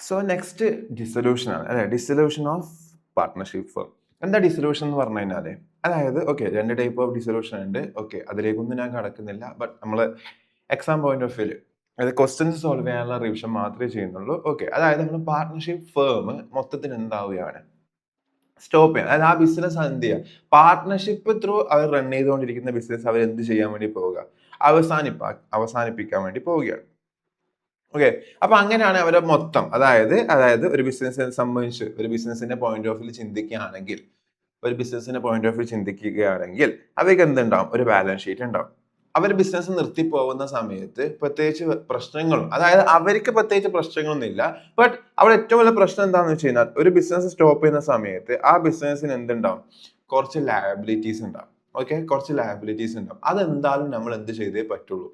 So next dissolution ആണ് അല്ലെ, dissolution of partnership firm. എന്താ ഡിസൊല്യൂഷൻ എന്ന് പറഞ്ഞു കഴിഞ്ഞാല്, അതായത് ഓക്കെ, രണ്ട് ടൈപ്പ് ഓഫ് ഡിസൊല്യൂഷൻ ഉണ്ട്. ഓക്കെ, അതിലേക്കൊന്നും ഞാൻ കടക്കുന്നില്ല. ബട്ട് നമ്മൾ എക്സാം പോയിന്റ് ഓഫ് വ്യൂല് അതായത് ക്വസ്റ്റ്യൻസ് സോൾവ് ചെയ്യാനുള്ള റിവിഷൻ മാത്രമേ ചെയ്യുന്നുള്ളൂ. ഓക്കെ, അതായത് നമ്മൾ പാർട്ട്ണർഷിപ്പ് ഫേം മൊത്തത്തിൽ എന്താവുകയാണ്, സ്റ്റോപ്പ് ചെയ്യാൻ. അതായത് ആ ബിസിനസ് എന്ത് ചെയ്യുക, പാർട്ട്ണർഷിപ്പ് ത്രൂ അവർ റൺ ചെയ്തുകൊണ്ടിരിക്കുന്ന ബിസിനസ് അവർ എന്ത് ചെയ്യാൻ വേണ്ടി പോവുക, അവസാനിപ്പിക്കാൻ വേണ്ടി പോവുകയാണ്. ഓക്കെ, അപ്പൊ അങ്ങനെയാണ് അവരെ മൊത്തം, അതായത് ഒരു ബിസിനസിനെ സംബന്ധിച്ച് ഒരു ബിസിനസിന്റെ പോയിന്റ് ഓഫ് വ്യൂ ചിന്തിക്കുകയാണെങ്കിൽ അവർക്ക് എന്തുണ്ടാവും, ഒരു ബാലൻസ് ഷീറ്റ് ഉണ്ടാവും. അവർ ബിസിനസ് നിർത്തി പോകുന്ന സമയത്ത് പ്രത്യേകിച്ച് പ്രശ്നങ്ങളും, അതായത് അവർക്ക് പ്രത്യേകിച്ച് പ്രശ്നങ്ങളൊന്നും ഇല്ല. ബട്ട് അവിടെ ഏറ്റവും വലിയ പ്രശ്നം എന്താണെന്ന് വെച്ച് കഴിഞ്ഞാൽ, ഒരു ബിസിനസ് സ്റ്റോപ്പ് ചെയ്യുന്ന സമയത്ത് ആ ബിസിനസ്സിന് എന്തുണ്ടാവും, കുറച്ച് ലയബിലിറ്റീസ് ഉണ്ടാവും. ഓക്കെ, കുറച്ച് ലയബിലിറ്റീസ് ഉണ്ടാവും. അതെന്തായാലും നമ്മൾ എന്ത് ചെയ്തേ പറ്റുള്ളൂ,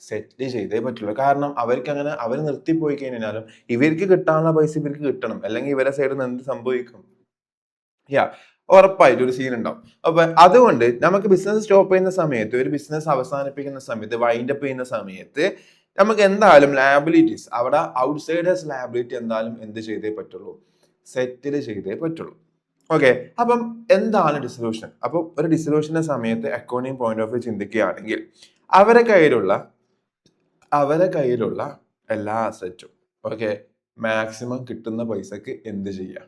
സെറ്റിൽ ചെയ്തേ പറ്റുള്ളൂ. കാരണം അവർക്ക് അങ്ങനെ അവർ നിർത്തിപ്പോയി കഴിഞ്ഞാലും ഇവർക്ക് കിട്ടാനുള്ള പൈസ ഇവർക്ക് കിട്ടണം, അല്ലെങ്കിൽ ഇവരെ സൈഡിൽ നിന്ന് എന്ത് സംഭവിക്കും, ഉറപ്പായിട്ട് ഒരു സീൻ ഉണ്ടാവും. അപ്പൊ അതുകൊണ്ട് നമുക്ക് ബിസിനസ് സ്റ്റോപ്പ് ചെയ്യുന്ന സമയത്ത്, ഒരു ബിസിനസ് അവസാനിപ്പിക്കുന്ന സമയത്ത്, വൈൻഡപ്പ് ചെയ്യുന്ന സമയത്ത് നമുക്ക് എന്തായാലും ലയബിലിറ്റീസ്, അവിടെ ഔട്ട്സൈഡേഴ്സ് ലയബിലിറ്റി എന്തായാലും എന്ത് ചെയ്തേ പറ്റുള്ളൂ, സെറ്റിൽ ചെയ്തേ പറ്റുള്ളൂ. ഓക്കെ, അപ്പം എന്താണ് ഡിസൊല്യൂഷൻ? അപ്പൊ ഒരു ഡിസൊല്യൂഷന്റെ സമയത്ത് അക്കൗണ്ടിങ് പോയിന്റ് ഓഫ് വ്യൂ ചിന്തിക്കുകയാണെങ്കിൽ, അവരെ കയ്യിലുള്ള എല്ലാ അസറ്റും ഓക്കെ മാക്സിമം കിട്ടുന്ന പൈസക്ക് എന്ത് ചെയ്യാം,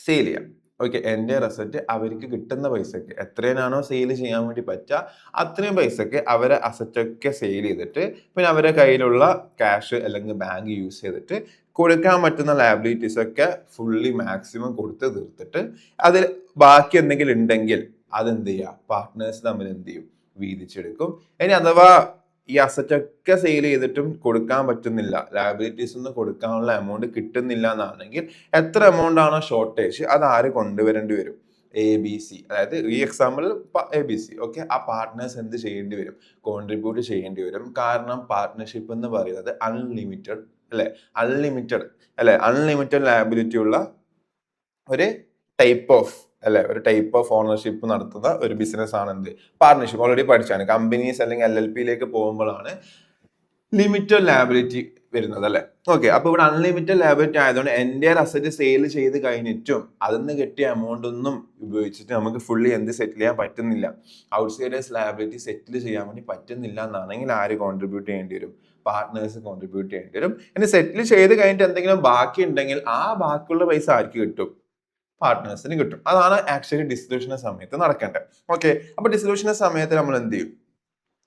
സെയിൽ ചെയ്യാം. ഓക്കെ, എൻ്റെ അസറ്റ് അവർക്ക് കിട്ടുന്ന പൈസക്ക് എത്രയാണോ സെയിൽ ചെയ്യാൻ വേണ്ടി പറ്റുക, അത്രയും പൈസക്ക് അവരെ അസറ്റൊക്കെ സെയിൽ ചെയ്തിട്ട്, പിന്നെ അവരുടെ കയ്യിലുള്ള ക്യാഷ് അല്ലെങ്കിൽ ബാങ്ക് യൂസ് ചെയ്തിട്ട് കൊടുക്കാൻ പറ്റുന്ന ലയബിലിറ്റീസ് ഒക്കെ ഫുള്ളി മാക്സിമം കൊടുത്ത് തീർത്തിട്ട്, അതിൽ ബാക്കി എന്തെങ്കിലും ഉണ്ടെങ്കിൽ അതെന്ത് ചെയ്യുക, പാർട്ട്നേഴ്സ് തമ്മിൽ എന്ത് ചെയ്യും, വീതിച്ചെടുക്കും. ഇനി അഥവാ ഈ അസറ്റ് ഒക്കെ സെയിൽ ചെയ്തിട്ടും കൊടുക്കാൻ പറ്റുന്നില്ല, ലയബിലിറ്റീസ് ഒന്നും കൊടുക്കാനുള്ള എമൗണ്ട് കിട്ടുന്നില്ല എന്നാണെങ്കിൽ, എത്ര എമൗണ്ട് ആണോ ഷോർട്ടേജ് അത് ആര് കൊണ്ടുവരേണ്ടി വരും, ABC, അതായത് ഈ എക്സാമ്പിൾ ABC. ഓക്കെ, ആ പാർട്ട്നേഴ്സ് എന്ത് ചെയ്യേണ്ടി വരും, കോൺട്രിബ്യൂട്ട് ചെയ്യേണ്ടി വരും. കാരണം പാർട്ട്ണർഷിപ്പ് എന്ന് പറയുന്നത് അൺലിമിറ്റഡ് അൺലിമിറ്റഡ് ലയബിലിറ്റി ഉള്ള ഒരു ടൈപ്പ് ഓഫ് ഓണർഷിപ്പ് നടത്തുന്ന ഒരു ബിസിനസ് ആണ് എന്ത്, പാർട്ട്ണർഷിപ്പ്. ഓൾറെഡി പഠിച്ചാണ്, കമ്പനീസ് അല്ലെങ്കിൽ LLPയിലേക്ക് പോകുമ്പോഴാണ് ലിമിറ്റഡ് ലയബിലിറ്റി വരുന്നത് അല്ലെ. ഓക്കെ, അപ്പൊ ഇവിടെ അൺലിമിറ്റഡ് ലയബിലിറ്റി ആയതുകൊണ്ട് എൻ്റെ അസറ്റ് സെയിൽ ചെയ്ത് കഴിഞ്ഞിട്ടും അതിന്ന് കിട്ടിയ എമൗണ്ട് ഒന്നും ഉപയോഗിച്ചിട്ട് നമുക്ക് ഫുള്ളി എന്ത് സെറ്റിൽ ചെയ്യാൻ പറ്റുന്നില്ല, ഔട്ട്സൈഡേഴ്സ് ലയബിലിറ്റി സെറ്റിൽ ചെയ്യാൻ വേണ്ടി പറ്റുന്നില്ല എന്നാണെങ്കിൽ ആര് കോൺട്രിബ്യൂട്ട് ചെയ്യേണ്ടി വരും, പാർട്ട്നേഴ്സ് കോൺട്രിബ്യൂട്ട് ചെയ്യേണ്ടി വരും. ഇനി സെറ്റിൽ ചെയ്ത് കഴിഞ്ഞിട്ട് എന്തെങ്കിലും ബാക്കി ഉണ്ടെങ്കിൽ ആ ബാക്കിയുള്ള പൈസ ആർക്ക് കിട്ടും, പാർട്ട്നേഴ്സിന് കിട്ടും. അതാണ് ആക്ച്വലി ഡിസൊല്യൂഷന്റെ സമയത്ത് നടക്കേണ്ടത്. ഓക്കെ, അപ്പൊ ഡിസൊല്യൂഷന്റെ സമയത്ത് നമ്മൾ എന്ത് ചെയ്യും,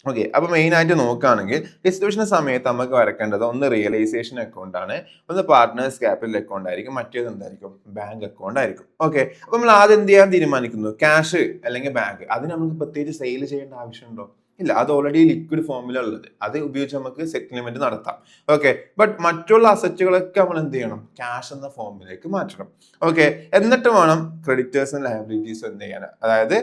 ഓക്കെ, അപ്പൊ മെയിൻ ആയിട്ട് നോക്കുകയാണെങ്കിൽ ഡിസ്ട്രിബ്യൂഷൻ സമയത്ത് നമുക്ക് വരക്കേണ്ടത് ഒന്ന് റിയലൈസേഷൻ അക്കൗണ്ട് ആണ്, ഒന്ന് പാർട്ട്നേഴ്സ് ക്യാപിറ്റൽ അക്കൗണ്ട് ആയിരിക്കും, മറ്റേത് എന്തായിരിക്കും, ബാങ്ക് അക്കൗണ്ട് ആയിരിക്കും. ഓക്കെ, അപ്പൊ നമ്മൾ ആദ്യം എന്ത് ചെയ്യാൻ തീരുമാനിക്കുന്നു, ക്യാഷ് അല്ലെങ്കിൽ ബാങ്ക്. അതിന് നമുക്ക് പ്രത്യേകിച്ച് സെയിൽ ചെയ്യേണ്ട ആവശ്യമുണ്ടോ, ഇല്ല, അത് ഓൾറെഡി ലിക്വിഡ് ഫോമിലുള്ളത്, അത് ഉപയോഗിച്ച് നമുക്ക് സെറ്റിൽമെന്റ് നടത്താം. ഓക്കെ, ബട്ട് മറ്റുള്ള അസറ്റുകളൊക്കെ നമ്മൾ എന്ത് ചെയ്യണം, ക്യാഷ് എന്ന ഫോമിലേക്ക് മാറ്റണം. ഓക്കെ, എന്നിട്ട് വേണം ക്രെഡിറ്റേഴ്സും ലയബിലിറ്റീസും എന്ത് ചെയ്യാൻ, അതായത്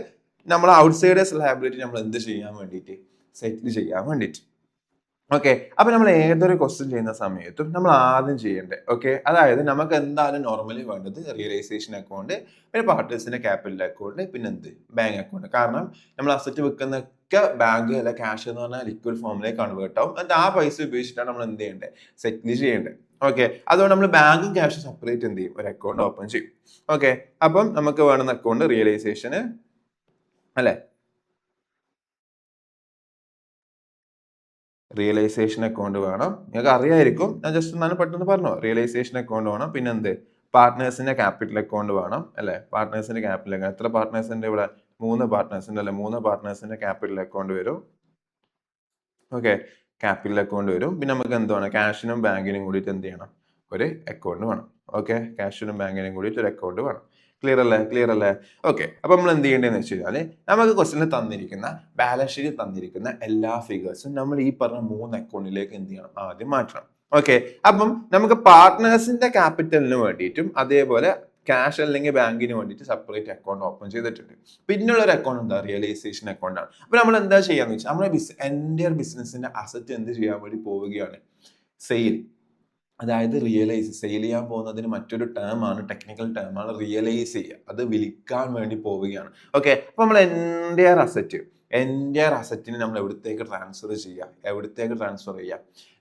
നമ്മൾ ഔട്ട്സൈഡേഴ്സ് ലയബിലിറ്റി നമ്മൾ എന്ത് ചെയ്യാൻ വേണ്ടിയിട്ട്, സെറ്റിൽ ചെയ്യാൻ വേണ്ടിയിട്ട്. ഓക്കെ, അപ്പൊ നമ്മൾ ഏതൊരു ക്വസ്റ്റ്യൻ ചെയ്യുന്ന സമയത്തും നമ്മൾ ആദ്യം ചെയ്യേണ്ടത്, ഓക്കെ, അതായത് നമുക്ക് എന്തായാലും നോർമലി വേണ്ടത് റിയലൈസേഷൻ അക്കൗണ്ട്, പിന്നെ പാർട്ട്നേഴ്സിന്റെ ക്യാപിറ്റൽ അക്കൗണ്ട്, പിന്നെ എന്ത്, ബാങ്ക് അക്കൗണ്ട്. കാരണം നമ്മൾ അസറ്റ് വെക്കുന്നൊക്കെ ബാങ്ക് അല്ല, ക്യാഷ് എന്ന് പറഞ്ഞാൽ ലിക്വിഡ് ഫോമിലേക്ക് കൺവേർട്ട് ആവും. എന്നിട്ട് ആ പൈസ ഉപയോഗിച്ചിട്ടാണ് നമ്മൾ എന്ത് ചെയ്യേണ്ടത്, സെറ്റിൽ ചെയ്യേണ്ടത്. ഓക്കെ, അതുകൊണ്ട് നമ്മൾ ബാങ്കും ക്യാഷും സെപ്പറേറ്റ് എന്ത് ചെയ്യും, ഒരു അക്കൗണ്ട് ഓപ്പൺ ചെയ്യും. ഓക്കെ, അപ്പം നമുക്ക് വേണ്ടുന്ന അക്കൗണ്ട് റിയലൈസേഷന് അല്ലെ, റിയലൈസേഷൻ അക്കൗണ്ട് വേണം. നിങ്ങൾക്ക് അറിയായിരിക്കും, ഞാൻ ജസ്റ്റ് എന്നാലും പെട്ടെന്ന് പറഞ്ഞു. റിയലൈസേഷൻ അക്കൗണ്ട് വേണം, പിന്നെ എന്ത്, പാർട്ട്നേഴ്സിന്റെ ക്യാപിറ്റൽ അക്കൗണ്ട് വേണം അല്ലെ. പാർട്ട്നേഴ്സിന്റെ ക്യാപിറ്റൽ അക്കൗണ്ട്, എത്ര പാർട്ട്നേഴ്സിന്റെ ഇവിടെ, 3 പാർട്ട്നേഴ്സിന്റെ അല്ലെ, 3 പാർട്ട്നേഴ്സിന്റെ ക്യാപിറ്റൽ അക്കൗണ്ട് വരും. ഓക്കെ, ക്യാപിറ്റൽ അക്കൗണ്ട് വരും. പിന്നെ നമുക്ക് എന്താണ്, ക്യാഷിനും ബാങ്കിനും കൂടിയിട്ട് എന്ത് ചെയ്യണം, ഒരു അക്കൗണ്ട് വേണം. ഓക്കെ, ക്യാഷിനും ബാങ്കിനും കൂടിയിട്ട് ഒരു അക്കൗണ്ട് വേണം. ക്ലിയർ അല്ലേ? ഓക്കെ, അപ്പൊ നമ്മൾ എന്ത് ചെയ്യേണ്ടതെന്ന് വെച്ച് കഴിഞ്ഞാല്, നമുക്ക് ക്വസ്റ്റിനിൽ തന്നിരിക്കുന്ന ബാലൻസ് ഷീറ്റ് തന്നിരിക്കുന്ന എല്ലാ ഫിഗേഴ്സും നമ്മൾ ഈ പറഞ്ഞ 3 അക്കൗണ്ടിലേക്ക് എന്ത് ചെയ്യണം, ആദ്യം മാറ്റണം. ഓക്കെ, അപ്പം നമുക്ക് പാർട്ട്നേഴ്സിന്റെ ക്യാപിറ്റലിന് വേണ്ടിയിട്ടും അതേപോലെ ക്യാഷ് അല്ലെങ്കിൽ ബാങ്കിന് വേണ്ടിയിട്ട് സെപ്പറേറ്റ് അക്കൗണ്ട് ഓപ്പൺ ചെയ്തിട്ടുണ്ട്. പിന്നുള്ള ഒരു അക്കൗണ്ട് എന്താ, റിയലൈസേഷൻ അക്കൗണ്ട് ആണ്. അപ്പൊ നമ്മൾ എന്താ ചെയ്യാന്ന് വെച്ചാൽ, നമ്മുടെ എൻ്റെ ബിസിനസിന്റെ അസറ്റ് എന്ത് ചെയ്യാൻ വേണ്ടി പോവുകയാണ്, സെയിൽ. അതായത് സെയിൽ ചെയ്യാൻ പോകുന്നതിന് മറ്റൊരു ടേം ആണ്, ടെക്നിക്കൽ ടേം ആണ് റിയലൈസ് ചെയ്യുക, അത് വിൽക്കാൻ വേണ്ടി പോവുകയാണ്. ഓക്കെ, അപ്പൊ നമ്മൾ എൻ്റെ അസറ്റിന് നമ്മൾ എവിടത്തേക്ക് ട്രാൻസ്ഫർ ചെയ്യുക,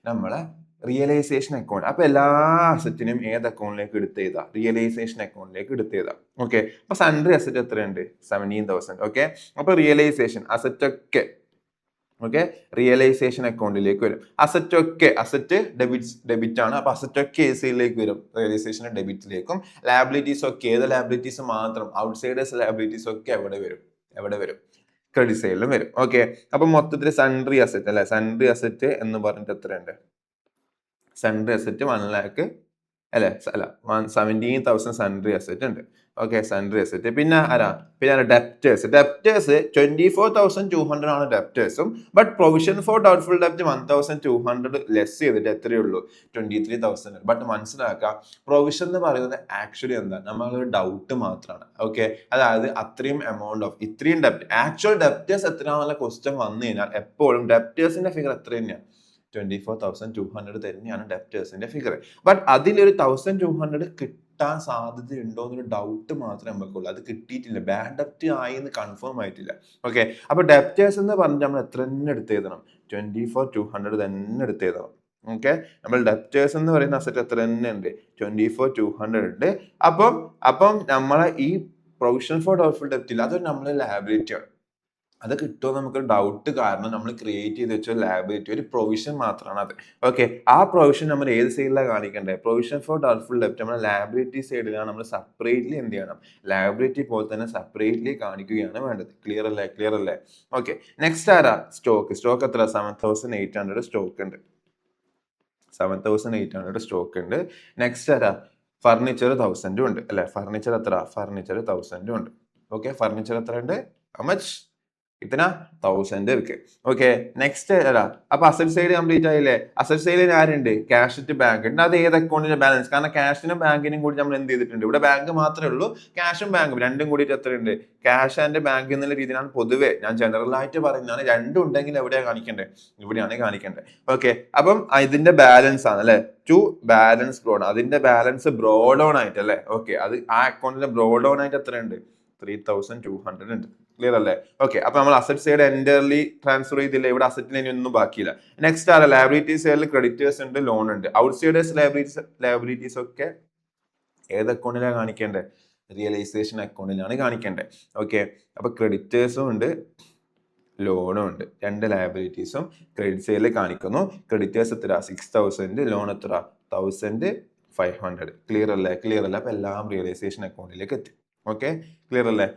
നമ്മളെ റിയലൈസേഷൻ അക്കൗണ്ട്. അപ്പൊ എല്ലാ അസറ്റിനും ഏത് അക്കൗണ്ടിലേക്ക് എടുത്ത് ചെയ്താ? റിയലൈസേഷൻ അക്കൗണ്ടിലേക്ക് എടുത്ത് ചെയ്താ. ഓക്കെ, അപ്പൊ സൺഡ്രി അസറ്റ് എത്രയുണ്ട്? 17,000. ഓക്കെ, അപ്പൊ റിയലൈസേഷൻ അസറ്റ് ഒക്കെ ഓക്കെ റിയലൈസേഷൻ അക്കൗണ്ടിലേക്ക് വരും. അസറ്റ് ഡെബിറ്റ് ആണ്. അപ്പൊ അസറ്റ് ഒക്കെ എസിയിലേക്ക് വരും, റിയലൈസേഷൻ ഡെബിറ്റിലേക്കും. ലാബിലിറ്റീസ് ഒക്കെ ഏത് ലാബിലിറ്റീസ് മാത്രം? ഔട്ട്സൈഡേഴ്സ് ലാബിലിറ്റീസ് ഒക്കെ എവിടെ വരും? ക്രെഡിറ്റ് സൈഡിലും വരും. ഓക്കെ, അപ്പൊ മൊത്തത്തിൽ സൺഡ്രി അസറ്റ് അല്ലെ, സൺഡ്രി അസറ്റ് എന്ന് പറഞ്ഞിട്ട് എത്രയുണ്ട്? സൺഡ്രി അസറ്റ് 1 lakh അല്ലെ, അല്ല 17,000 സൺഡ്രി അസറ്റ് ഉണ്ട്. Okay, sundry asset. പിന്നെ ഡെപ്റ്റേഴ്സ് 24,200 ആണ് ഡെപ്റ്റേഴ്സും. ബട്ട് പ്രൊവിഷൻ ഫോർ ഡൗട്ട്ഫുൾ ഡെപ്റ്റ് 1,200 ലെസ് ചെയ്തിട്ട് എത്രയേ ഉള്ളൂ? 23,000. ബട്ട് മനസ്സിലാക്കുക, പ്രൊവിഷൻ എന്ന് പറയുന്നത് ആക്ച്വലി എന്താ? നമ്മളൊരു ഡൗട്ട് മാത്രമാണ്. ഓക്കെ, അതായത് അത്രയും എമൗണ്ട് ഓഫ് ഇത്രയും ഡെപ്റ്റ്, ആക്ച്വൽ ഡെപ്റ്റേഴ്സ് എത്രയാണെന്നുള്ള ക്വസ്റ്റ്യൻ വന്നു കഴിഞ്ഞാൽ എപ്പോഴും ഡെപ്റ്റേഴ്സിന്റെ ഫിഗർ എത്ര തന്നെയാണ്? 24,200 തന്നെയാണ് ഡെപ്റ്റേഴ്സിന്റെ ഫിഗർ. ബട്ട് അതിലൊരു 1,200 കിട്ടാൻ സാധ്യത ഉണ്ടോ എന്നൊരു ഡൗട്ട് മാത്രമേ നമുക്കുള്ളൂ. അത് കിട്ടിയിട്ടില്ല, ബാഡ് ഡെപ്റ്റ് ആയി എന്ന് കൺഫേം ആയിട്ടില്ല. ഓക്കെ, അപ്പൊ ഡെപ്റ്റേഴ്സ് എന്ന് പറഞ്ഞാൽ നമ്മൾ എത്ര തന്നെ എടുത്ത് എഴുതണം? 24,200 തന്നെ എടുത്ത് എഴുതണം. ഓക്കെ, നമ്മൾ ഡെപ്റ്റേഴ്സ് എന്ന് പറയുന്ന അസറ്റ് എത്ര തന്നെ ഉണ്ട്? 24,200 ഉണ്ട്. അപ്പം നമ്മളെ ഈ പ്രൊവിഷൻ ഫോർ ഡൗട്ട്ഫുൾ ഡെപ്റ്റ് ഇല്ല, അതൊരു നമ്മളെ ലാബിലിറ്റി ആണ്. അത് കിട്ടുമോ നമുക്കൊരു ഡൗട്ട്, കാരണം നമ്മൾ ക്രിയേറ്റ് ചെയ്ത് വെച്ച ലാബിലിറ്റി ഒരു പ്രൊവിഷൻ മാത്രമാണ് അത്. ഓക്കെ, ആ പ്രൊവിഷൻ നമ്മൾ ഏത് സൈഡിലാണ് കാണിക്കേണ്ടത്? പ്രൊവിഷൻ ഫോർ ഡൗട്ട്ഫുൾ ഡെപ്റ്റ് നമ്മൾ ലാബിലിറ്റി സൈഡിലാണ് നമ്മൾ സെപ്പറേറ്റ്ലി എന്ത് ചെയ്യണം? ലാബിലിറ്റി പോലെ തന്നെ സെപ്പറേറ്റ്ലി കാണിക്കുകയാണ് വേണ്ടത്. ക്ലിയർ അല്ലേ? ഓക്കെ, നെക്സ്റ്റ് ആരാ? സ്റ്റോക്ക് എത്ര? 7,800 സ്റ്റോക്ക് ഉണ്ട്. 7,800 സ്റ്റോക്ക് ഉണ്ട്. നെക്സ്റ്റ് ആരാ? ഫർണിച്ചർ 1,000 ഉണ്ട് അല്ലെ. ഫർണിച്ചർ 1,000 ഉണ്ട്. ഓക്കെ, ഫർണിച്ചർ എത്ര ഉണ്ട്? How much? ഇतना 1000 ഇருக்கு. ഓക്കെ, നെക്സ്റ്റ് ഏതാ? അപ്പൊ അസറ്റ് സൈഡ് കംപ്ലീറ്റ് ആയില്ലേ? അസറ്റ് സൈഡിൽ ആരുണ്ട്? ക്യാഷ് അറ്റ് ബാങ്ക് ഉണ്ട്. അത് ഏത് അക്കൗണ്ടിന്റെ ബാലൻസ്? കാരണം ക്യാഷിനും ബാങ്കിനും കൂടി നമ്മൾ എന്ത് ചെയ്തിട്ടുണ്ട്? ഇവിടെ ബാങ്ക് മാത്രമേ ഉള്ളൂ, ക്യാഷും ബാങ്കും രണ്ടും കൂടിയിട്ട് എത്രയുണ്ട്? ക്യാഷ് ആൻഡ് ബാങ്ക് എന്നുള്ള രീതിയിലാണ് പൊതുവെ ഞാൻ ജനറൽ ആയിട്ട് പറയുന്നതാണ്. രണ്ടും ഉണ്ടെങ്കിൽ എവിടെയാണ് കാണിക്കേണ്ടത്? ഇവിടെയാണ് കാണിക്കേണ്ടത്. ഓക്കെ, അപ്പം ഇതിന്റെ ബാലൻസ് ആണ് അല്ലെ, ടു ബാലൻസ് ബ്രോഡ്. അതിന്റെ ബാലൻസ് ബ്രോഡ് ഓൺ ആയിട്ട് അല്ലെ. ഓക്കെ, അത് ആ അക്കൗണ്ടിന്റെ ബ്രോഡ് ഓൺ ആയിട്ട് എത്രയുണ്ട്? 3,200 ഉണ്ട്. ക്ലിയർ അല്ലേ? ഓക്കെ, അപ്പൊ നമ്മൾ അസറ്റ് സൈഡ് എൻറ്റയർലി ട്രാൻസ്ഫർ ചെയ്തില്ല, ഇവിടെ അസറ്റിന് ഇനി ഒന്നും ബാക്കിയില്ല. നെക്സ്റ്റ് ആണ് ലയബിലിറ്റി സൈഡിൽ ക്രെഡിറ്റേഴ്സ് ഉണ്ട്, ലോൺ ഉണ്ട്. ഔട്ട്സൈഡേഴ്സ് ലയബിലിറ്റീസ് ഒക്കെ ഏത് അക്കൗണ്ടിലാണ് കാണിക്കേണ്ടത്? റിയലൈസേഷൻ അക്കൗണ്ടിലാണ് കാണിക്കേണ്ടത്. ഓക്കെ, അപ്പൊ ക്രെഡിറ്റേഴ്സും ഉണ്ട്, ലോണും ഉണ്ട്. രണ്ട് ലയബിലിറ്റീസും ക്രെഡിറ്റ് സൈഡിൽ കാണിക്കുന്നു. ക്രെഡിറ്റേഴ്സ് എത്ര? 6,000, ലോൺ എത്ര? 1,500. ക്ലിയർ അല്ലേ? അപ്പൊ എല്ലാം റിയലൈസേഷൻ അക്കൗണ്ടിലേക്ക് എത്തി. ഓക്കെ, ക്ലിയർ അല്ലേ?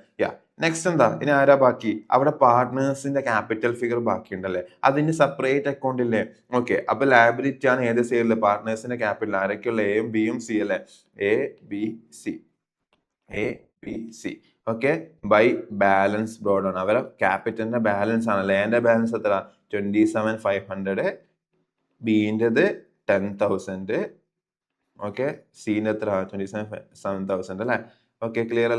നെക്സ്റ്റ് എന്താ? ഇനി ആരാ ബാക്കി? അവിടെ പാർട്ട്നേഴ്സിന്റെ ക്യാപിറ്റൽ ഫിഗർ ബാക്കിയുണ്ടല്ലേ, അതിന് സെപ്പറേറ്റ് അക്കൗണ്ട് ഇല്ലേ? ഓക്കെ, അപ്പൊ ലയബിലിറ്റി ആണ് ഏത് സൈഡില്? പാർട്ട്നേഴ്സിന്റെ ക്യാപിറ്റൽ. ആരൊക്കെയുള്ള? എയും ബിയും സി അല്ലേ? A B C. Okay, by balance brought ആണ്. അവരെ ക്യാപിറ്റലിന്റെ ബാലൻസ് ആണ്. എന്റെ ബാലൻസ് എത്ര? 27,500. ബിന്റേത് 10,000. ഓക്കെ, സീന്റെ എത്ര? 27,000 അല്ലെ. ഓക്കെ, ക്ലിയർ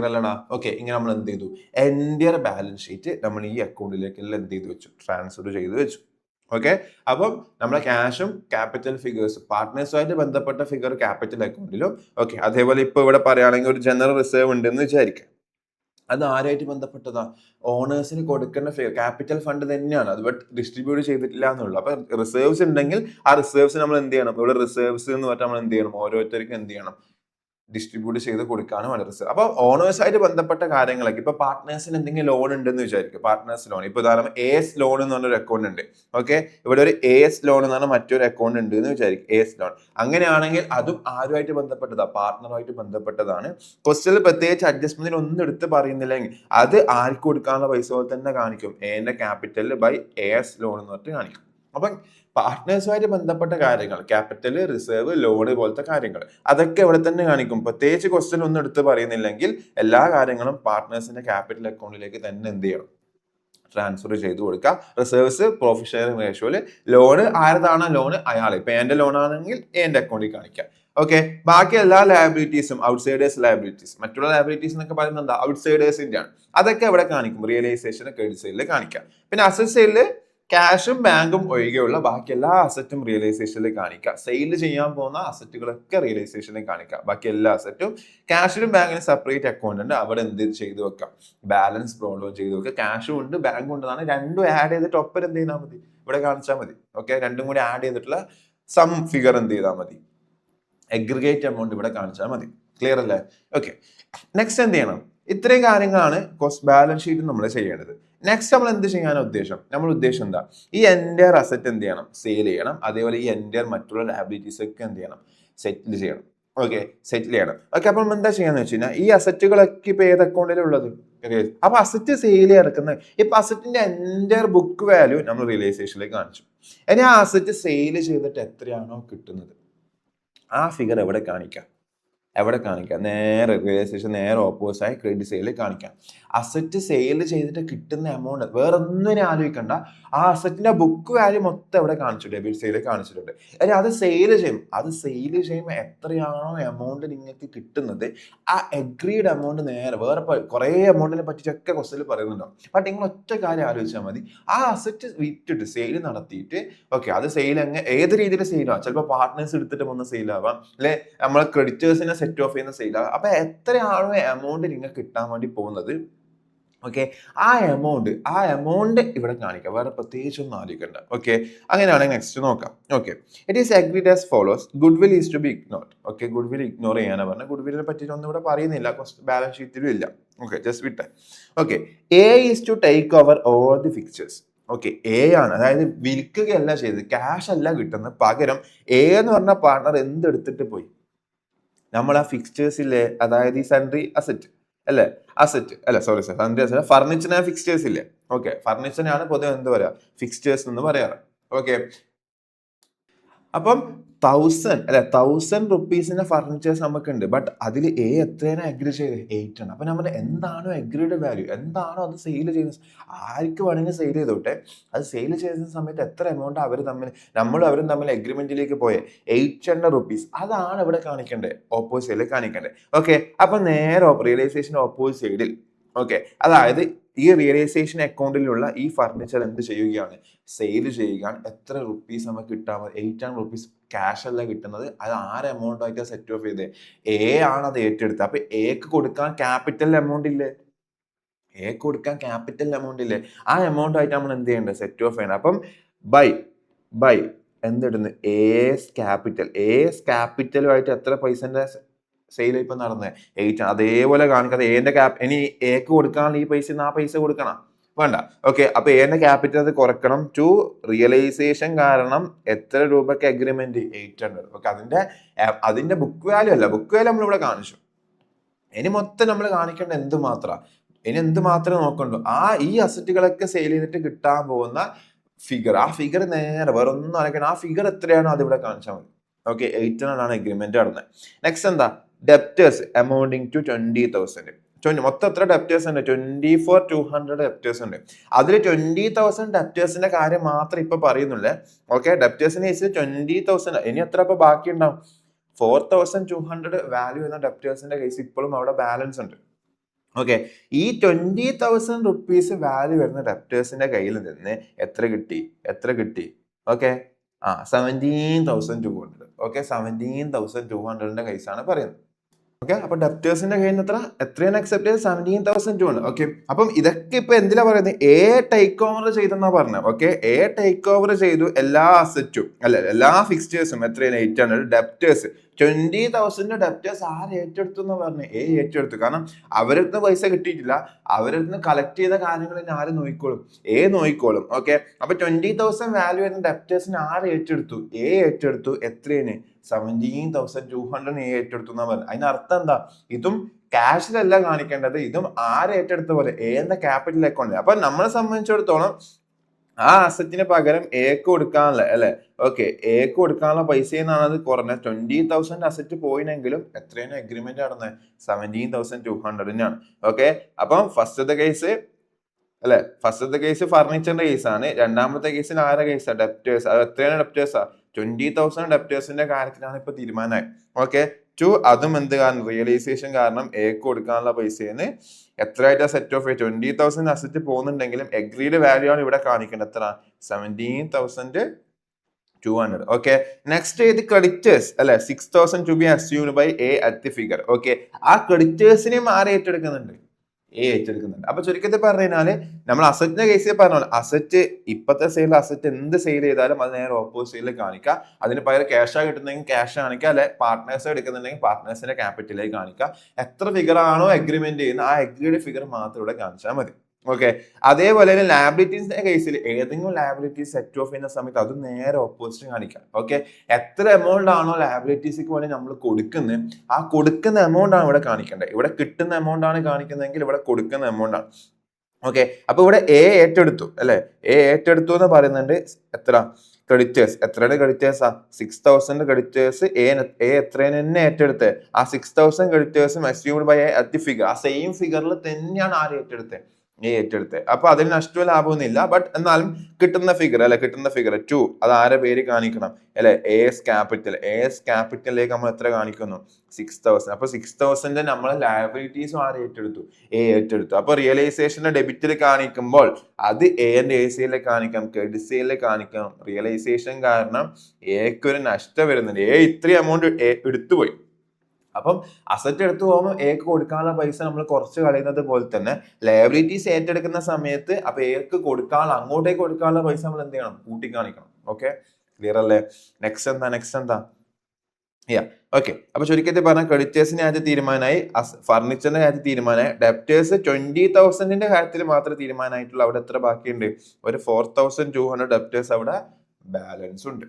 അല്ലടാ? ഓക്കെ, ഇങ്ങനെ നമ്മൾ എന്ത് ചെയ്തു? എൻറ്റയർ ബാലൻസ് ഷീറ്റ് നമ്മൾ ഈ അക്കൗണ്ടിലേക്ക് എന്ത് ചെയ്തു വെച്ചു? ട്രാൻസ്ഫർ ചെയ്ത് വെച്ചു. ഓക്കെ, അപ്പം നമ്മളെ ക്യാഷും ക്യാപിറ്റൽ ഫിഗേഴ്സ് പാർട്ട്നേഴ്സുമായിട്ട് ബന്ധപ്പെട്ട ഫിഗർ ക്യാപിറ്റൽ അക്കൗണ്ടിലും. ഓക്കെ, അതേപോലെ ഇപ്പൊ ഇവിടെ പറയുകയാണെങ്കിൽ ഒരു ജനറൽ റിസർവ് ഉണ്ട് എന്ന് വിചാരിക്കാം. അത് ആരായിട്ട് ബന്ധപ്പെട്ടതാ? ഓണേഴ്സിന് കൊടുക്കേണ്ട ക്യാപിറ്റൽ ഫണ്ട് തന്നെയാണ്, അത് ബട്ട് ഡിസ്ട്രിബ്യൂട്ട് ചെയ്തിട്ടില്ല എന്നുള്ളൂ. അപ്പൊ റിസർവ്സ് ഉണ്ടെങ്കിൽ ആ റിസർവ്സ് നമ്മൾ എന്ത് ചെയ്യണം? ഇവിടെ റിസർവ്സ് എന്ന് പറഞ്ഞാൽ നമ്മൾ എന്ത് ചെയ്യണം? ഓരോരുത്തർക്കും എന്ത് ചെയ്യണം? ഡിസ്ട്രിബ്യൂട്ട് ചെയ്ത് കൊടുക്കാനും വളരെ റിസർവ്. അപ്പൊ ഓണേഴ്സായിട്ട് ബന്ധപ്പെട്ട കാര്യങ്ങളൊക്കെ ഇപ്പൊ പാർട്ട്നേഴ്സിന് എന്തെങ്കിലും ലോൺ ഉണ്ടെന്ന് വിചാരിക്കും. പാർട്ട്നേഴ്സ് ലോൺ ഇപ്പൊ ഉദാഹരണം എസ് ലോൺ എന്ന് പറഞ്ഞൊരു അക്കൗണ്ട് ഉണ്ട്. ഓക്കെ, ഇവിടെ ഒരു എസ് ലോൺ എന്ന് പറഞ്ഞ മറ്റൊരു അക്കൗണ്ട് ഉണ്ട് എന്ന് വിചാരിക്കും, എസ് ലോൺ. അങ്ങനെയാണെങ്കിൽ അതും ആരുമായിട്ട് ബന്ധപ്പെട്ടതാ? പാർട്ട്ണറുമായിട്ട് ബന്ധപ്പെട്ടതാണ്. ക്വസ്റ്റ്യനിൽ പ്രത്യേകിച്ച് അഡ്ജസ്റ്റ്മെന്റിൽ ഒന്നും എടുത്ത് പറയുന്നില്ലെങ്കിൽ അത് ആർക്ക് കൊടുക്കാനുള്ള പൈസ പോലെ തന്നെ കാണിക്കും. എന്റെ ക്യാപിറ്റൽ ബൈ എസ് ലോൺ എന്ന് പറഞ്ഞിട്ട് കാണിക്കും. അപ്പൊ പാർട്ട്നേഴ്സുമായിട്ട് ബന്ധപ്പെട്ട കാര്യങ്ങൾ, ക്യാപിറ്റൽ, റിസർവ്, ലോൺ പോലത്തെ കാര്യങ്ങൾ, അതൊക്കെ ഇവിടെ തന്നെ കാണിക്കും. പ്രത്യേകിച്ച് ക്വസ്റ്റ്യൻ ഒന്നും എടുത്ത് പറയുന്നില്ലെങ്കിൽ എല്ലാ കാര്യങ്ങളും പാർട്ട്നേഴ്സിന്റെ ക്യാപിറ്റൽ അക്കൗണ്ടിലേക്ക് തന്നെ എന്ത് ചെയ്യണം? ട്രാൻസ്ഫർ ചെയ്ത് കൊടുക്കുക. റിസർവ്സ് പ്രോഫിറ്റ് ഷെയറിംഗ് റേഷ്യോയില്, ലോണ് ആരതാണോ ലോണ് അയാൾ. ഇപ്പൊ എന്റെ ലോൺ ആണെങ്കിൽ എന്റെ അക്കൗണ്ടിൽ കാണിക്കാം. ഓക്കെ, ബാക്കി എല്ലാ ലയബിലിറ്റീസും ഔട്ട്സൈഡേഴ്സ് ലയബിലിറ്റീസ്, മറ്റുള്ള ലയബിലിറ്റീസ് എന്നൊക്കെ പറയുന്നത് എന്താ? ഔട്ട്സൈഡേഴ്സിന്റെ ആണ്. അതൊക്കെ ഇവിടെ കാണിക്കും, റിയലൈസേഷൻ ക്രെഡിറ്റ് സൈഡിൽ കാണിക്കാം. പിന്നെ അസറ്റ് സൈഡില് ക്യാഷും ബാങ്കും ഒഴികെയുള്ള ബാക്കി എല്ലാ അസറ്റും റിയലൈസേഷനിൽ കാണിക്കാം. സെയിൽ ചെയ്യാൻ പോകുന്ന അസറ്റുകളൊക്കെ റിയലൈസേഷനിൽ കാണിക്കാം. ബാക്കി എല്ലാ അസറ്റും ക്യാഷിനും ബാങ്കിനും സെപ്പറേറ്റ് അക്കൗണ്ട് ഉണ്ട്, അവിടെ എന്ത് ചെയ്ത് വെക്കാം? ബാലൻസ് ബ്രോഡ് ചെയ്ത് വെക്കാം. ക്യാഷും ഉണ്ട് ബാങ്കും ഉണ്ടെന്നാണ്, രണ്ടും ആഡ് ചെയ്തിട്ട് ഒപ്പം എന്ത് ചെയ്താൽ മതി? ഇവിടെ കാണിച്ചാൽ മതി. ഓക്കെ, രണ്ടും കൂടി ആഡ് ചെയ്തിട്ടുള്ള സം ഫിഗർ എന്ത് ചെയ്താൽ മതി, എഗ്രിഗേറ്റ് എമൗണ്ട് ഇവിടെ കാണിച്ചാൽ മതി. ക്ലിയർ അല്ലേ? ഓക്കെ, നെക്സ്റ്റ് എന്ത് ചെയ്യണം? ഇത്രയും കാര്യങ്ങളാണ് കോസ്റ്റ് ബാലൻസ് ഷീറ്റ് നമ്മൾ ചെയ്യേണ്ടത്. നെക്സ്റ്റ് നമ്മൾ എന്ത് ചെയ്യാനാണ് ഉദ്ദേശം? നമ്മൾ ഉദ്ദേശം എന്താ? ഈ എൻറ്റയർ അസറ്റ് എന്ത് ചെയ്യണം? സെയിൽ ചെയ്യണം. അതേപോലെ ഈ എൻറ്റയർ മറ്റുള്ള ലയബിലിറ്റീസ് ഒക്കെ എന്ത് ചെയ്യണം? സെറ്റിൽ ചെയ്യണം. ഓക്കെ, സെറ്റിൽ ചെയ്യണം. ഓക്കെ, അപ്പം എന്താ ചെയ്യാന്ന് വെച്ച് കഴിഞ്ഞാൽ ഈ അസറ്റുകളൊക്കെ ഇപ്പൊ ഏത് അക്കൗണ്ടിലാണ് ഉള്ളത്? അപ്പൊ അസറ്റ് സെയിൽ ഇറക്കുന്നത് ഇപ്പൊ അസറ്റിന്റെ എൻറ്റയർ ബുക്ക് വാല്യൂ നമ്മൾ റിയലൈസേഷനിലേക്ക് കാണിച്ചു. ഇനി ആ അസറ്റ് സെയിൽ ചെയ്തിട്ട് എത്രയാണോ കിട്ടുന്നത് ആ ഫിഗർ എവിടെ കാണിക്കാം? നേരെ റിയലൈസേഷൻ നേരെ ഓപ്പോസിറ്റായി ക്രെഡിറ്റ് സെയിൽ കാണിക്കാം. അസറ്റ് സെയിൽ ചെയ്തിട്ട് കിട്ടുന്ന എമൗണ്ട് വേറെ ഒന്നിനും ആലോചിക്കണ്ട, ആ അസറ്റിന്റെ ബുക്ക് വാല്യൂ മൊത്തം എവിടെ കാണിച്ചു? ഡെബിറ്റ് സൈഡിൽ കാണിച്ചിട്ടുണ്ട്. അതായത് അത് സെയിൽ ചെയ്യുമ്പോൾ എത്രയാണോ എമൗണ്ട് നിങ്ങൾക്ക് കിട്ടുന്നത് ആ എഗ്രീഡ് എമൗണ്ട് നേരെ വേറെ കുറെ എമൗണ്ടിനെ പറ്റിച്ചൊക്കെ ക്വസ്റ്റ്യനിൽ പറയുന്നുണ്ടാവും. ബട്ട് നിങ്ങൾ ഒറ്റ കാര്യം ആലോചിച്ചാൽ മതി, ആ അസറ്റ് വിറ്റിട്ട് സെയിൽ നടത്തിയിട്ട് ഓക്കെ, അത് സെയിൽ ഏത് രീതിയിൽ സെയിലാവാം. ചിലപ്പോൾ പാർട്ട്നേഴ്സ് എടുത്തിട്ട് വന്ന് സെയിലാവാം, അല്ലെ നമ്മളെ ക്രെഡിറ്റേഴ്സിനെ സെറ്റ് ഓഫ് ചെയ്യുന്ന സെയിലാവാം. അപ്പൊ എത്രയാണോ എമൗണ്ട് നിങ്ങൾക്ക് കിട്ടാൻ വേണ്ടി പോകുന്നത് ഓക്കെ, ആ എമൗണ്ട് ഇവിടെ കാണിക്കാം, വേറെ പ്രത്യേകിച്ച് ഒന്നും ആലോചിക്കണ്ട. ഓക്കെ, അങ്ങനെയാണെങ്കിൽ നെക്സ്റ്റ് നോക്കാം. Okay, it is agreed as follows, goodwill is to be ignored. Okay, goodwill ignore ചെയ്യാനാണ് പറഞ്ഞത്. ഗുഡ് വില്ലിനെ പറ്റിയിട്ടൊന്നും ഇവിടെ പറയുന്നില്ല, ബാലൻസ് ഷീറ്റിലും ഇല്ല. ഓക്കെ, ജസ്റ്റ് വിട്ടെ. Okay, A is to take over all the fixtures. Okay, A ആണ്, അതായത് വിൽക്കുകയല്ല ചെയ്തത്, ക്യാഷ് അല്ല കിട്ടുന്നത്, പകരം എ എന്ന് പറഞ്ഞ പാർട്ണർ എന്തെടുത്തിട്ട് പോയി? നമ്മൾ ആ ഫിക്സ്റ്റേഴ്സില്ലേ, അതായത് ഈ സൺട്രി അസറ്റ് അല്ലെ, സൺട്രി അസറ്റ്, ഫർണിച്ചറിനെ ഫിക്സ്റ്റേഴ്സ് ഇല്ലേ? ഓക്കെ, ഫർണിച്ചറിനാണ് പൊതുവെ എന്ത് പറയാ, ഫിക്സ്റ്റേഴ്സ് എന്ന് പറയാറ്. ഓക്കെ, അപ്പം 1000 റുപ്പീസിന്റെ ഫർണിച്ചേഴ്സ് നമുക്കുണ്ട്. ബട്ട് അതിൽ എ എത്രയാണ് അഗ്രി ചെയ്ത്? 8 ആണ്. അപ്പൊ നമ്മൾ എന്താണോ അഗ്രിയുടെ വാല്യൂ, എന്താണോ അത് സെയിൽ ചെയ്യുന്നത്, ആർക്ക് വേണമെങ്കിൽ സെയിൽ ചെയ്തോട്ടെ, അത് സെയിൽ ചെയ്യുന്ന സമയത്ത് എത്ര എമൗണ്ട് അവരും തമ്മിൽ എഗ്രിമെന്റിലേക്ക് പോയെ 800 റുപ്പീസ്, അതാണ് ഇവിടെ കാണിക്കേണ്ടത്, ഓപ്പോസിറ്റ് സൈഡിൽ കാണിക്കേണ്ടത്. ഓക്കെ, അപ്പൊ നേരെ റിയലൈസേഷൻ ഓപ്പോസിറ്റ് സൈഡിൽ ഓക്കെ, അതായത് ഈ റിയലൈസേഷൻ അക്കൗണ്ടിലുള്ള ഈ ഫർണിച്ചർ എന്ത് ചെയ്യുകയാണ്? സെയിൽ ചെയ്യുകയാണ്. എത്ര റുപ്പീസ് നമുക്ക് കിട്ടാൻ? 800 റുപ്പീസ് ക്യാഷ് അല്ല കിട്ടുന്നത്, അത് ആറ് എമൗണ്ട് ആയിട്ട് സെറ്റ് ഓഫ് ചെയ്തത്, എ ആണ് അത് ഏറ്റെടുത്തത്. അപ്പൊ എക്ക് കൊടുക്കാൻ ക്യാപിറ്റൽ എമൗണ്ട് ഇല്ലേ? ആ എമൗണ്ട് ആയിട്ട് നമ്മൾ എന്ത് ചെയ്യേണ്ടത്? സെറ്റ് ഓഫ് ചെയ്യണം. അപ്പം ബൈ എന്തിടുന്നു? എസ് ക്യാപിറ്റലുമായിട്ട് എത്ര പൈസന്റെ സെയിൽ ഇപ്പൊ നടന്നത്? 8 ആണ്. അതേപോലെ കാണിക്കാതെ എന്റെ ഇനി എക്ക് കൊടുക്കാനുള്ള ഈ പൈസ ആ പൈസ കൊടുക്കണം വേണ്ട. ഓക്കെ, അപ്പൊ എന്റെ ക്യാപിറ്റൽ അത് കുറക്കണം ടു റിയലൈസേഷൻ. കാരണം എത്ര രൂപയ്ക്ക് അഗ്രിമെന്റ്? 800. ഓക്കെ, അതിന്റെ ബുക്ക് വാല്യൂ അല്ല, ബുക്ക് വാല്യൂ നമ്മൾ ഇവിടെ കാണിച്ചു. ഇനി മൊത്തം നമ്മൾ കാണിക്കേണ്ട എന്ത് മാത്രമേ നോക്കണ്ടു? ഈ അസറ്റുകളൊക്കെ സെയിൽ ചെയ്തിട്ട് കിട്ടാൻ പോകുന്ന ഫിഗർ, ആ ഫിഗർ നേരെ വേറെ ഒന്നും അനക്കണം, ആ ഫിഗർ എത്രയാണോ അത് ഇവിടെ കാണിച്ചാൽ മതി. ഓക്കെ, 800 ആണ് അഗ്രിമെന്റ് നടന്നത്. നെക്സ്റ്റ് എന്താ? Debtors amounting to 20,000. മൊത്തം എത്ര ഡെപ്റ്റേഴ്സ് ഉണ്ട്? 24,200 ഡെപ്റ്റേഴ്സ് ഉണ്ട്. അതിൽ 20,000 ഡെപ്റ്റേഴ്സിന്റെ കാര്യം മാത്രം ഇപ്പൊ പറയുന്നുള്ളേ. ഓക്കെ, ഡെപ്റ്റേഴ്സിന് കേസിൽ 20,000. ഇനി എത്ര ഇപ്പൊ ബാക്കി ഉണ്ടാവും? 4,200 വാല്യൂ എന്ന ഡെപ്റ്റേഴ്സിന്റെ കേസ് ഇപ്പോഴും അവിടെ ബാലൻസ് ഉണ്ട്. ഓക്കെ, ഈ 20,000 റുപ്പീസ് വാല്യൂ വരുന്ന ഡെപ്റ്റേഴ്സിന്റെ കയ്യിൽ നിന്ന് എത്ര കിട്ടി? ഓക്കെ, 17,200. ഓക്കെ, 17,200ന്റെ കേസാണ് പറയുന്നത്. ഓക്കെ, അപ്പൊ ഡെപ്റ്റേഴ്സിന്റെ കയ്യിൽ നിന്ന് എത്രയാണ് അക്സെപ്റ്റ് ചെയ്ത്? 17,200. ഓക്കെ, അപ്പം ഇതൊക്കെ ഇപ്പൊ എന്തിനാ പറയുന്നത്? എ ടേക്ക് ഓവർ ചെയ്തെന്നാ പറഞ്ഞത്. ഓക്കെ, എ ടേക്ക് ഓവർ ചെയ്തു എല്ലാ അസറ്റും, എല്ലാ ഫിക്സ്റ്റേഴ്സും. എത്രയാണ്? 800. ഡെപ്റ്റേഴ്സ് 20,000 ഡെപ്റ്റേഴ്സ് ആര് ഏറ്റെടുത്തു എന്ന് പറഞ്ഞു? എ ഏറ്റെടുത്തു. കാരണം അവരടുത്ത് പൈസ കിട്ടിയിട്ടില്ല, അവരടുത്ത് കളക്ട് ചെയ്ത കാര്യങ്ങൾ ആര് നോക്കിക്കോളും? എ നോക്കിക്കോളും. ഓക്കെ, അപ്പൊ 20,000 വാല്യൂ വരുന്ന ഡെപ്റ്റേഴ്സിന് ആര് ഏറ്റെടുത്തു? എ ഏറ്റെടുത്തു. എത്രയാണ്? 17,200 എ ഏറ്റെടുത്തു എന്നാ പറഞ്ഞത്. അതിനർത്ഥം എന്താ? ഇതും ക്യാഷിലല്ല കാണിക്കേണ്ടത്, ഇതും ആര് ഏറ്റെടുത്ത പോലെ? എ എന്ന ക്യാപിറ്റൽ അക്കൗണ്ട്. അപ്പൊ നമ്മളെ സംബന്ധിച്ചിടത്തോളം ആ അസറ്റിന് പകരം എക്ക് കൊടുക്കാനുള്ള എക്ക് കൊടുക്കാനുള്ള പൈസ എന്നാണ് അത് കുറഞ്ഞത്. 20,000 അസറ്റ് പോയിനെങ്കിലും എത്രയാണ് അഗ്രിമെന്റ് നടന്നത്? 17,200-നാണ്. ഓക്കെ, അപ്പം ഫസ്റ്റത്തെ കേസ് ഫർണിച്ചറിന്റെ കേസാണ്. രണ്ടാമത്തെ കേസിൽ ആരുടെ കേസാ? ഡെപ്റ്റേഴ്സ്. അത് എത്രയാണ് ഡെപ്റ്റേഴ്സാ? 20,000 ഡെപ്റ്റേഴ്സിന്റെ കാര്യത്തിലാണ് ഇപ്പൊ തീരുമാനമായി. ഓക്കെ, അതും എന്ത് കാരണം? റിയലൈസേഷൻ കാരണം എക്ക് കൊടുക്കാനുള്ള പൈസന്ന് എത്രയായിട്ടാ സെറ്റ് ഓഫ് 20,000 അസറ്റ് പോകുന്നുണ്ടെങ്കിലും എഗ്രീഡ് വാല്യൂ ആണ് ഇവിടെ കാണിക്കേണ്ടത്. എത്ര? 17,200. ഓക്കെ, നെക്സ്റ്റ് ഇത് creditors 6,000 to be assumed by A at the figure. Okay, ആ ക്രെഡിറ്റേഴ്സിനെയും ആരെ ഏറ്റെടുക്കുന്നുണ്ട്? എ ഏറ്റെടുക്കുന്നുണ്ട്. അപ്പൊ ചുരുക്കത്തിൽ പറഞ്ഞു കഴിഞ്ഞാല് നമ്മൾ അസറ്റിന്റെ കേസിൽ പറഞ്ഞ അസറ്റ് ഇപ്പത്തെ സെയിലിൽ അസറ്റ് എന്ത് സെയിൽ ചെയ്താലും അത് നേരെ ഓപ്പോസിറ്റിൽ കാണിക്കുക. അതിന് പകരം ക്യാഷാ കിട്ടുന്നെങ്കിൽ ക്യാഷ് കാണിക്കുക, അല്ലെ പാർട്ട്നേഴ്സ് എടുക്കുന്നുണ്ടെങ്കിൽ പാർട്ട്നേഴ്സിന്റെ ക്യാപിറ്റലിലേക്ക് കാണിക്കുക. എത്ര ഫിഗർ ആണോ അഗ്രിമെന്റ് ചെയ്യുന്ന ആ അഗ്രീഡ് ഫിഗർ മാത്രം ഇവിടെ കാണിച്ചാൽ മതി. ഓക്കെ, അതേപോലെ തന്നെ ലാബിലിറ്റീസിന്റെ കേസിൽ ഏതെങ്കിലും ലാബിലിറ്റി സെറ്റ് ഓഫ് ചെയ്യുന്ന സമയത്ത് അത് നേരെ ഓപ്പോസിറ്റ് കാണിക്കാം. ഓക്കെ, എത്ര എമൗണ്ട് ആണോ ലാബിലിറ്റീസിക്ക് വേണ്ടി നമ്മൾ കൊടുക്കുന്നത് ആ കൊടുക്കുന്ന എമൗണ്ട് ആണ് ഇവിടെ കാണിക്കേണ്ടത്. ഇവിടെ കിട്ടുന്ന എമൗണ്ട് ആണ് കാണിക്കുന്നതെങ്കിൽ ഇവിടെ കൊടുക്കുന്ന എമൗണ്ട് ആണ്. ഓക്കെ, അപ്പൊ ഇവിടെ എ ഏറ്റെടുത്തു അല്ലെ, എ ഏറ്റെടുത്തു എന്ന് പറയുന്നുണ്ട്. എത്ര ക്രെഡിറ്റേഴ്സ്, എത്രയുടെ ക്രെഡിറ്റേഴ്സാ 6000 ക്രെഡിറ്റേഴ്സ്. എ എത്രയാണ് തന്നെ ഏറ്റെടുത്ത് ആ 6000 ക്രെഡിറ്റേഴ്സും അസ്യൂംഡ് ബൈ അറ്റ് ഫിഗർ, ആ സെയിം ഫിഗറിൽ തന്നെയാണ് ആര് ഏറ്റെടുത്തത്, എ ഏറ്റെടുത്ത്. അപ്പൊ അതിന് നഷ്ടവും ലാഭമൊന്നുമില്ല. ബട്ട് എന്നാലും കിട്ടുന്ന ഫിഗർ അല്ലെ, കിട്ടുന്ന ഫിഗർ 2 അത് ആരെ പേര് കാണിക്കണം അല്ലെ, എസ് ക്യാപിറ്റൽ. എസ് ക്യാപിറ്റലിലേക്ക് നമ്മൾ എത്ര കാണിക്കുന്നു 6000. അപ്പൊ 6000 നമ്മളെ ലയബിലിറ്റീസും ആര് ഏറ്റെടുത്തു, എ ഏറ്റെടുത്തു. അപ്പൊ റിയലൈസേഷന്റെ ഡെബിറ്റിൽ കാണിക്കുമ്പോൾ അത് എന്റെ എ സിയിലെ കാണിക്കാം, ക്രെഡിറ്റ് സൈഡിൽ കാണിക്കാം. റിയലൈസേഷൻ കാരണം എക്ക് ഒരു നഷ്ടം വരുന്നുണ്ട്. എ ഇത്രയും എമൗണ്ട് എടുത്തുപോയി. അപ്പം അസറ്റ് എടുത്തു പോകുമ്പോൾ എക്ക് കൊടുക്കാനുള്ള പൈസ നമ്മൾ കുറച്ച് കളയുന്നത് പോലെ തന്നെ ലയബിലിറ്റീസ് ഏറ്റെടുക്കുന്ന സമയത്ത് അപ്പൊ എക്ക് കൊടുക്കാനുള്ള അങ്ങോട്ടേക്ക് കൊടുക്കാനുള്ള പൈസ നമ്മൾ എന്ത് ചെയ്യണം, കൂട്ടി കാണിക്കണം. ഓക്കെ, ക്ലിയർ അല്ലേ? നെക്സ്റ്റ് എന്താ ഓക്കെ. അപ്പൊ ചുരുക്കത്തിൽ പറഞ്ഞ ക്രെഡിറ്റേഴ്സിന്റെ കാര്യത്തിൽ തീരുമാനമായി, ഫർണിച്ചറിന്റെ കാര്യത്തിൽ തീരുമാനമായി, ഡെപ്റ്റേഴ്സ് 20,000 കാര്യത്തിൽ മാത്രമേ തീരുമാനമായിട്ടുള്ളൂ. അവിടെ എത്ര ബാക്കിയുണ്ട്, ഒരു 4,200 ഡെപ്റ്റേഴ്സ് അവിടെ ബാലൻസ് ഉണ്ട്.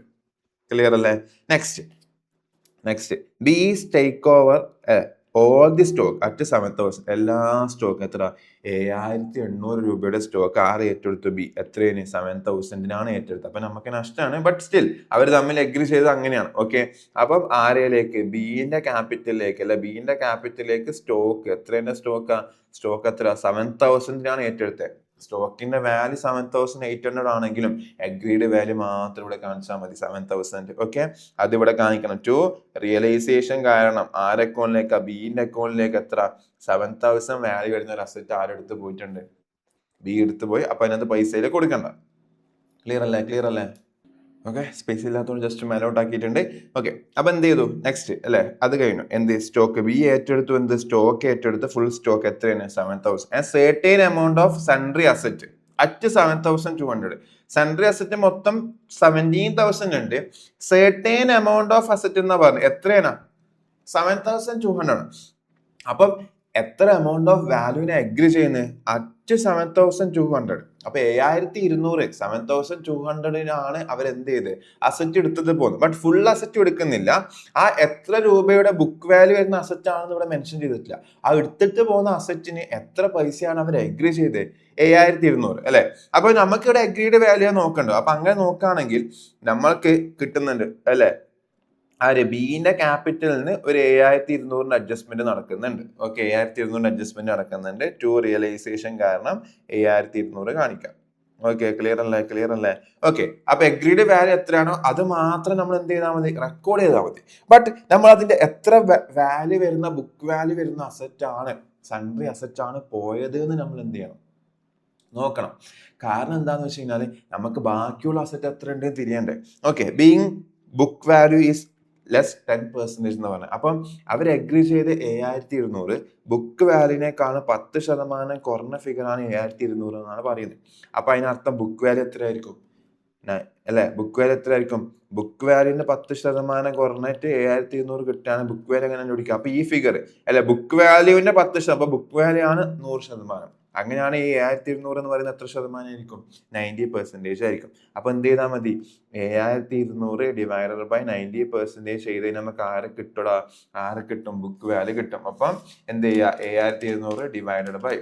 ക്ലിയർ അല്ലേ? Next B's take over all the stock at 7,000. എല്ലാ സ്റ്റോക്ക് എത്ര 7,800 രൂപയുടെ സ്റ്റോക്ക് ആര് ഏറ്റെടുത്തു, ബി. എത്രയാണ് 7,000 ഏറ്റെടുത്തത്. അപ്പൊ നമുക്ക് നഷ്ടമാണ്. ബട്ട് സ്റ്റിൽ അവർ തമ്മിൽ എഗ്രി ചെയ്തത് അങ്ങനെയാണ്. ഓക്കെ, അപ്പം ആരയിലേക്ക്, ബിന്റെ ക്യാപിറ്റലിലേക്ക് അല്ലെ, ബിന്റെ ക്യാപിറ്റലിലേക്ക് സ്റ്റോക്ക് എത്രയുടെ സ്റ്റോക്ക് എത്ര 7,000 ഏറ്റെടുത്തത്. സ്റ്റോക്കിന്റെ വാല്യൂ 7,800 ആണെങ്കിലും അഗ്രീഡ് വാല്യൂ മാത്രം ഇവിടെ കാണിച്ചാൽ മതി 7,000. ഓക്കെ, അതിവിടെ കാണിക്കണം. ടു റിയലൈസേഷൻ കാരണം ആരെ അക്കൗണ്ടിലേക്ക്, ബിന്റെ അക്കൗണ്ടിലേക്ക് എത്ര 7,000 വാല്യൂ വരുന്ന ഒരു അസറ്റ് ആരെടുത്ത് പോയിട്ടുണ്ട്, ബി എടുത്ത് പോയി. അപ്പൊ അതിനകത്ത് പൈസയിൽ കൊടുക്കണ്ട. ക്ലിയർ അല്ലേ? ഓക്കെ, സ്പേസ് ഇല്ലാത്തതുകൊണ്ട് ജസ്റ്റ് മേലോട്ട് ആക്കിയിട്ടുണ്ട്. ഓക്കെ, അപ്പൊ എന്ത് ചെയ്തു, നെക്സ്റ്റ് അല്ലെ, അത് കഴിഞ്ഞു. എന്ത് സ്റ്റോക്ക് ബി ഏറ്റെടുത്തു, എന്ത് സ്റ്റോക്ക് ഏറ്റെടുത്ത് ഫുൾ സ്റ്റോക്ക് എത്രയാണ് 7,000. certain amount of sundry asset at 7,200. Sundry asset മൊത്തം 17,000 ഉണ്ട്. certain amount of asset എന്ന് പറഞ്ഞു എത്രയാണ് 7,200. അപ്പം എത്ര എമൗണ്ട് ഓഫ് വാല്യൂവിനെ അഗ്രി ചെയ്യുന്നത് അറ്റ് 7,200. അപ്പൊ 7,200 7,200 അവരെന്ത് ചെയ്ത് അസറ്റ് എടുത്തത് പോകുന്നു. ബട്ട് ഫുൾ അസറ്റ് എടുക്കുന്നില്ല. ആ എത്ര രൂപയുടെ ബുക്ക് വാല്യൂ വരുന്ന അസറ്റ് ആണെന്ന് ഇവിടെ മെൻഷൻ ചെയ്തിട്ടില്ല. ആ എടുത്തിട്ട് പോകുന്ന അസറ്റിന് എത്ര പൈസയാണ് അവർ അഗ്രി ചെയ്തത് 7,200 അല്ലെ. അപ്പൊ നമുക്ക് ഇവിടെ അഗ്രീഡ് വാല്യൂ നോക്കണ്ടോ. അപ്പൊ അങ്ങനെ നോക്കുകയാണെങ്കിൽ നമ്മൾക്ക് കിട്ടുന്നുണ്ട് അല്ലെ, ആര് ബിന്റെ ക്യാപിറ്റലിൽ നിന്ന് ഒരു 7,200 അഡ്ജസ്റ്റ്മെന്റ് നടക്കുന്നുണ്ട്. ഓക്കെ, 7,200 അഡ്ജസ്റ്റ്മെന്റ് നടക്കുന്നുണ്ട്. ടു റിയലൈസേഷൻ കാരണം 7,200 കാണിക്കാം. ഓക്കെ, ക്ലിയർ അല്ലേ? ഓക്കെ, അപ്പൊ അഗ്രീഡ് വാല്യൂ എത്രയാണോ അത് മാത്രം നമ്മൾ എന്ത് ചെയ്താൽ മതി, റെക്കോർഡ് ചെയ്താൽ മതി. ബട്ട് നമ്മൾ അതിന്റെ എത്ര വാല്യൂ വരുന്ന ബുക്ക് വാല്യൂ വരുന്ന അസറ്റ് ആണ്, സൺട്രി അസറ്റ് ആണ് പോയത് എന്ന് നമ്മൾ എന്ത് ചെയ്യണം, നോക്കണം. കാരണം എന്താന്ന് വെച്ച് കഴിഞ്ഞാൽ നമുക്ക് ബാക്കിയുള്ള അസറ്റ് എത്ര ഉണ്ടെന്ന് തിരിയണ്ടേ. Okay, being book value is less 10% എന്ന് പറഞ്ഞത്. അപ്പം അവർ അഗ്രി ചെയ്ത് 7,200 ബുക്ക് വാല്യൂവിനേക്കാൾ 10% കുറഞ്ഞ ഫിഗറാണ് 7,200 എന്നാണ് പറയുന്നത്. അപ്പൊ അതിനർത്ഥം ബുക്ക് വാല്യൂ എത്രയായിരിക്കും അല്ലെ, ബുക്ക് വാല്യൂ എത്രയായിരിക്കും, ബുക്ക് വാല്യൂവിന്റെ 10% കുറഞ്ഞിട്ട് 7,200 കിട്ടാണ് ബുക്ക് വാല്യൂ എങ്ങനെ കണ്ടുപിടിക്കുക. അപ്പൊ ഈ ഫിഗർ അല്ലെ ബുക്ക് വാല്യൂവിന്റെ 10%, അപ്പൊ ബുക്ക് വാല്യൂ ആണ് 100%. അങ്ങനെയാണ് ഈ 7,200 എന്ന് പറയുന്നത് എത്ര ശതമാനം ആയിരിക്കും, 90% ആയിരിക്കും. അപ്പൊ എന്ത് ചെയ്താൽ മതി, 7,200 ഡിവൈഡഡ് ബൈ 90% ചെയ്ത് നമുക്ക് ആരെ കിട്ടും, ബുക്ക് വാല്യൂ കിട്ടും. അപ്പം എന്ത് ചെയ്യുക, 7,200 ഡിവൈഡഡ് ബൈ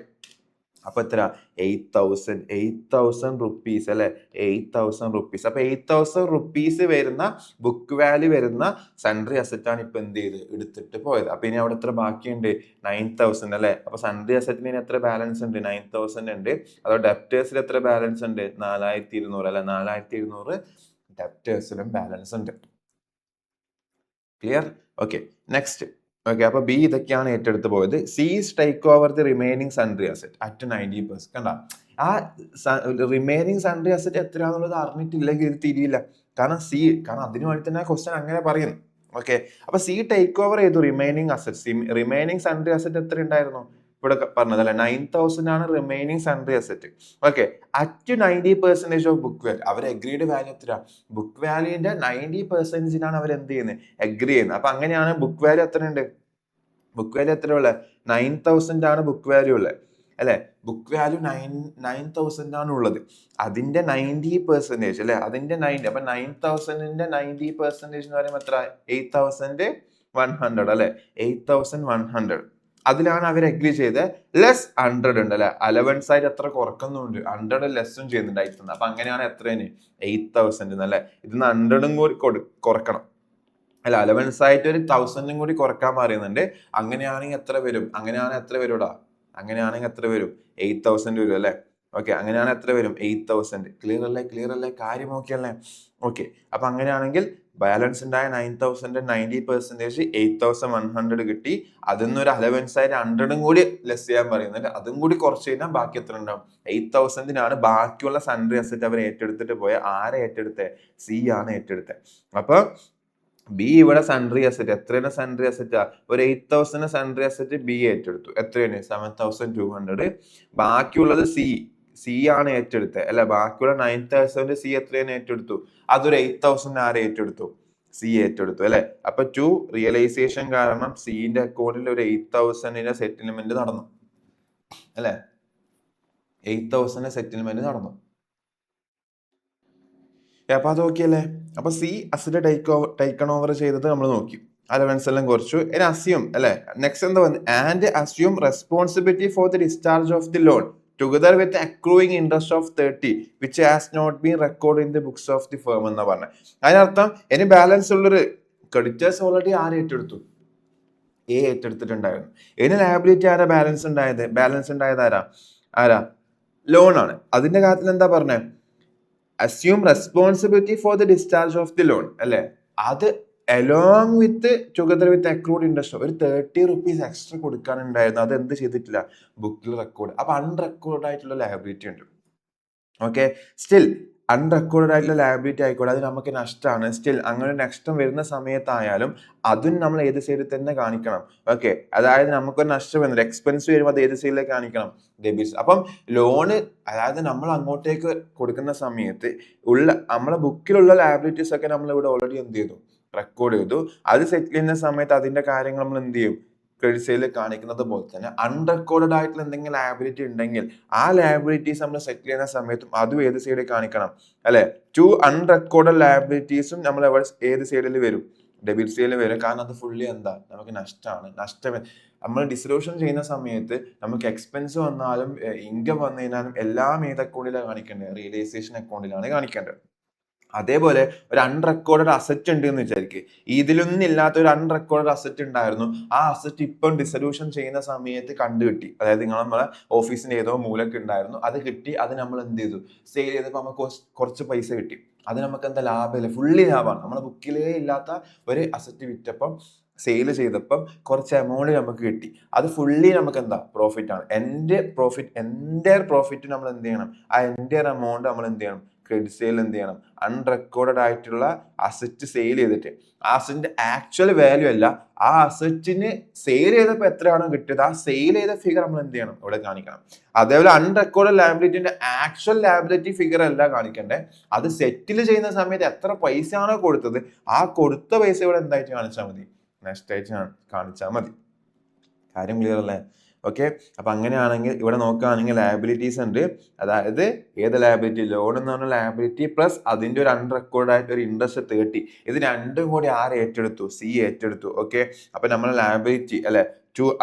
അപ്പൊ എത്ര 8,000 റുപ്പീസ് അല്ലെ, 8,000 റുപ്പീസ്. അപ്പൊ 8,000 റുപ്പീസ് വരുന്ന ബുക്ക് വാല്യൂ വരുന്ന സൺട്രി അസറ്റ് ആണ് ഇപ്പൊ എന്ത് ചെയ്ത് എടുത്തിട്ട് പോയത്. അപ്പൊ ഇനി അവിടെ എത്ര ബാക്കിയുണ്ട് 9,000 അല്ലെ. അപ്പൊ സൺട്രി അസറ്റിന് ഇനി എത്ര ബാലൻസ് ഉണ്ട്, 9,000 ഉണ്ട്. അതോ ഡെപ്റ്റേഴ്സിൽ എത്ര ബാലൻസ് ഉണ്ട്, 4,200 അല്ലെ. 4,200 ഡെപ്റ്റേഴ്സിലും ബാലൻസ് ഉണ്ട്. ക്ലിയർ? Okay, next. ഓക്കെ, അപ്പൊ ബി ഇതൊക്കെയാണ് ഏറ്റെടുത്ത് പോയത്. C take over the remaining sundry asset at 90%. കണ്ട, ആ റിമൈനിങ് സൺട്രി അസറ്റ് എത്രയാണെന്നുള്ളത് അറിഞ്ഞിട്ടില്ലെങ്കിൽ ഇത് തിരിയില്ല. കാരണം അതിനു വേണ്ടി തന്നെ ക്വസ്റ്റ്യൻ അങ്ങനെ പറയുന്നു. ഓക്കെ, അപ്പൊ സി ടേക്ക് ഓവർ ചെയ്തു remaining asset. Remaining sundry asset എത്ര ഉണ്ടായിരുന്നു ഇവിടെ പറഞ്ഞതല്ലേ 9,000 ആണ് remaining sundry asset. Okay, at 90% of book value. അവർ അഗ്രീഡ് വാല്യൂ എത്ര? ബുക്ക് വാല്യൂന്റെ 90%-നാണ് അവർ എന്ത് ചെയ്യുന്നത്? അഗ്രി ചെയ്യുന്നത്. അപ്പൊ അങ്ങനെയാണ് ബുക്ക് വാല്യൂ എത്ര ഉണ്ട്? ബുക്ക് വാല്യൂ എത്ര ഉള്ളത്? 9,000 ആണ് ബുക്ക് വാല്യൂ ഉള്ളത് അല്ലെ? ബുക്ക് വാല്യൂ 9,000 ആണ് ഉള്ളത്. അതിന്റെ 90% അല്ലെ? അതിന്റെ 90. അപ്പൊ 9,000ന്റെ 90% എന്ന് പറയുമ്പോൾ എത്ര? 8,100 അല്ലെ? 8,100. അതിലാണ് അവർ അഗ്രി ചെയ്ത്. ലെസ് 100 ഉണ്ട് അല്ലെ? അലവൻസ് ആയിട്ട് എത്ര കുറക്കുന്നുണ്ട്? 100 ലെസ്സും ചെയ്യുന്നുണ്ട് ആയിട്ട്. അപ്പൊ അങ്ങനെയാണ് എത്രയാണ്? 8,000 അല്ലെ? ഇതിന്ന് 100 കൂടി കുറക്കണം അല്ല, അലവൻസ് ആയിട്ട് ഒരു 1,000 കൂടി കുറക്കാൻ പറയുന്നുണ്ട്. അങ്ങനെയാണെങ്കിൽ എത്ര വരും? അങ്ങനെയാണെങ്കിൽ എത്ര വരൂടാ? അങ്ങനെയാണെങ്കിൽ എത്ര വരും? 8,000 വരും അല്ലെ? ഓക്കെ, അങ്ങനെയാണെങ്കിൽ എത്ര വരും? 8,000. ക്ലിയർ അല്ലേ? ക്ലിയർ അല്ലേ? കാര്യം ഓക്കെയല്ലേ? ഓക്കെ, അപ്പൊ അങ്ങനെയാണെങ്കിൽ ബാലൻസ് ഉണ്ടായ 9,000 90% 8,100 കിട്ടി. അതിൽ ഒരു അലവൻസ് ആയിട്ട് 100 കൂടി ലെസ് ചെയ്യാൻ പറയുന്നുണ്ട്. അതും കൂടി കുറച്ച് കഴിഞ്ഞാൽ ബാക്കി എത്ര ഉണ്ടാവും? 8,000 ബാക്കിയുള്ള സൺഡ്രി അസറ്റ് അവർ ഏറ്റെടുത്തിട്ട് പോയ. ആരെ ഏറ്റെടുത്തേ? സി ആണ് ഏറ്റെടുത്തത്. അപ്പൊ ബി ഇവിടെ സൺഡ്രി അസറ്റ് എത്രയാണ്? സൺഡ്രി അസറ്റ് ഒരു 8,000 സൺഡ്രി അസറ്റ് ബി ഏറ്റെടുത്തു. എത്രയാണ്? 7,200. ബാക്കിയുള്ളത് സി ആണ് ഏറ്റെടുത്തത് അല്ലെ? ബാക്കിയുള്ള 9,000 സി എത്രയാണ് ഏറ്റെടുത്തു? അതൊരു 8,000 ആരെ ഏറ്റെടുത്തു? സി ഏറ്റെടുത്തു അല്ലെ? അപ്പൊ റിയലൈസേഷൻ കാരണം സിന്റെ അക്കൗണ്ടിൽ ഒരു 8,000 സെറ്റിൽമെന്റ് നടന്നു അല്ലെ? 8,000 സെറ്റിൽമെന്റ് നടന്നു. അപ്പൊ അത് ഓക്കെ അല്ലേ? അപ്പൊ സി അസറ്റ് ടേക്കൺ ഓവർ ചെയ്തത് നമ്മൾ നോക്കി, അലവൻസ് എല്ലാം കുറച്ചു. ഇനി അസ്യൂം അല്ലെ? നെക്സ്റ്റ് എന്താ വന്നത്? And assume responsibility for the discharge of the loan together with accruing interest of 30 which has not been record in the books of the firm എന്നാ പറഞ്ഞത്. അതിനർത്ഥം ഇനി ബാലൻസ് ഉള്ളൊരു ക്രെഡിറ്റേഴ്സ് ഓൾറെഡി ആര് ഏറ്റെടുത്തു? എ ഏറ്റെടുത്തിട്ടുണ്ടായിരുന്നു. ഇനി ലയബിലിറ്റി ആരാ ബാലൻസ് ഉണ്ടായത്? ബാലൻസ് ഉണ്ടായത് ആരാ? ലോൺ ആണ്. അതിന്റെ കാര്യത്തിൽ എന്താ പറഞ്ഞത്? Assume responsibility for the discharge of the loan അല്ലെ? അത് along with together with accrued interest ഒരു 30 റുപ്പീസ് എക്സ്ട്രാ കൊടുക്കാനുണ്ടായിരുന്നു. അത് എന്ത് ചെയ്തിട്ടില്ല? ബുക്കിൽ റെക്കോർഡ്. അപ്പൊ അൺറെക്കോർഡ് ആയിട്ടുള്ള ലയബിലിറ്റി ഉണ്ട്. ഓക്കെ, സ്റ്റിൽ അൺറെക്കോർഡ് ആയിട്ടുള്ള ലയബിലിറ്റി ആയിക്കോട്ടെ, അത് നമുക്ക് നഷ്ടമാണ്. സ്റ്റിൽ അങ്ങനെ നഷ്ടം വരുന്ന സമയത്തായാലും അതും നമ്മൾ ഏത് സൈഡിൽ തന്നെ കാണിക്കണം. ഓക്കെ, അതായത് നമുക്കൊരു നഷ്ടം വരുന്നത് എക്സ്പെൻസ് വരുമ്പോൾ അത് ഏത് സൈഡിലേക്ക് കാണിക്കണം? ഡെബിറ്റ്സ്. അപ്പം ലോണ് അതായത് നമ്മൾ അങ്ങോട്ടേക്ക് കൊടുക്കുന്ന സമയത്ത് നമ്മളെ ബുക്കിലുള്ള ലയബിലിറ്റീസ് ഒക്കെ നമ്മൾ ഇവിടെ ഓൾറെഡി എന്ത് ചെയ്തു? റെക്കോർഡ് ചെയ്തു. അത് സെറ്റിൽ ചെയ്യുന്ന സമയത്ത് അതിന്റെ കാര്യങ്ങൾ നമ്മൾ എന്ത് ചെയ്യും? ക്രെഡിറ്റ് സൈഡിൽ കാണിക്കുന്നത് പോലെ തന്നെ അൺറെക്കോർഡ് ആയിട്ടുള്ള എന്തെങ്കിലും ലയബിലിറ്റി ഉണ്ടെങ്കിൽ ആ ലയബിലിറ്റീസ് നമ്മൾ സെറ്റിൽ ചെയ്യുന്ന സമയത്തും അതും ഏത് സൈഡിൽ കാണിക്കണം അല്ലെ? അൺറെക്കോർഡ് ലയബിലിറ്റീസും നമ്മൾ ഏത് സൈഡിൽ വരും? ഡെബിറ്റ് സൈഡിൽ വരും. കാരണം അത് ഫുള്ളി എന്താ? നമുക്ക് നഷ്ടമാണ്. നഷ്ടം നമ്മൾ ഡിസൊല്യൂഷൻ ചെയ്യുന്ന സമയത്ത് നമുക്ക് എക്സ്പെൻസ് വന്നാലും ഇൻകം വന്നു കഴിഞ്ഞാലും എല്ലാം ഏത് അക്കൗണ്ടിലാണ് കാണിക്കേണ്ടത്? റിയലൈസേഷൻ അക്കൗണ്ടിലാണ് കാണിക്കേണ്ടത്. അതേപോലെ ഒരു അൺറെക്കോർഡ് അസറ്റ് ഉണ്ട് എന്ന് വിചാരിക്കുക. ഇതിലൊന്നും ഇല്ലാത്ത ഒരു അൺറെക്കോർഡ് അസറ്റ് ഉണ്ടായിരുന്നു. ആ അസറ്റ് ഇപ്പം ഡിസൊല്യൂഷൻ ചെയ്യുന്ന സമയത്ത് കണ്ടുകിട്ടി. അതായത് നമ്മളെ ഓഫീസിന്റെ ഏതോ മൂലക്ക് ഉണ്ടായിരുന്നു, അത് കിട്ടി. അത് നമ്മൾ എന്ത് ചെയ്തു? സെയിൽ ചെയ്തപ്പോൾ നമുക്ക് കുറച്ച് പൈസ കിട്ടി. അത് നമുക്ക് എന്താ? ലാഭമല്ലേ? ഫുള്ളി ലാഭമാണ്. നമ്മളെ ബുക്കിലേ ഇല്ലാത്ത ഒരു അസറ്റ് വിറ്റപ്പം സെയിൽ ചെയ്തപ്പം കുറച്ച് എമൗണ്ട് നമുക്ക് കിട്ടി. അത് ഫുള്ളി നമുക്ക് എന്താ? പ്രോഫിറ്റ് ആണ്. എൻ്റെ പ്രോഫിറ്റ് നമ്മൾ എന്ത് ചെയ്യണം? ആ എമൗണ്ട് നമ്മൾ എന്ത് ചെയ്യണം? ക്രെഡിറ്റ് സെയിൽ എന്ത് ചെയ്യണം? അൺറെക്കോർഡ് ആയിട്ടുള്ള അസറ്റ് സെയിൽ ചെയ്തിട്ട് അസറ്റിന്റെ ആക്ച്വൽ വാല്യൂ അല്ല, ആ അസറ്റിന് സെയിൽ ചെയ്തപ്പോൾ എത്രയാണോ കിട്ടിയത് ആ സെയിൽ ചെയ്ത ഫിഗർ നമ്മൾ എന്ത് ചെയ്യണം? ഇവിടെ കാണിക്കണം. അതേപോലെ അൺറെക്കോർഡ് ലയബിലിറ്റിന്റെ ആക്ച്വൽ ലയബിലിറ്റി ഫിഗർ അല്ല കാണിക്കണ്ടേ, അത് സെറ്റിൽ ചെയ്യുന്ന സമയത്ത് എത്ര പൈസയാണോ കൊടുത്തത് ആ കൊടുത്ത പൈസ ഇവിടെ എന്തായിട്ട് കാണിച്ചാൽ മതി? നെക്സ്റ്റ് ആയിട്ട് കാണിച്ചാൽ മതി. കാര്യം ക്ലിയർ അല്ലേ? ഓക്കെ, അപ്പൊ അങ്ങനെയാണെങ്കിൽ ഇവിടെ നോക്കുകയാണെങ്കിൽ ലയബിലിറ്റീസ് ഉണ്ട്. അതായത് ഏത് ലയബിലിറ്റി? ലോൺ എന്ന് പറഞ്ഞ ലയബിലിറ്റി പ്ലസ് അതിന്റെ ഒരു അൺറെക്കോർഡ് ആയിട്ട് ഒരു ഇൻട്രസ്റ്റ് 30. ഇത് രണ്ടും കൂടി ആര് ഏറ്റെടുത്തു? സി ഏറ്റെടുത്തു. ഓക്കെ, അപ്പൊ നമ്മളെ ലയബിലിറ്റി അല്ലെ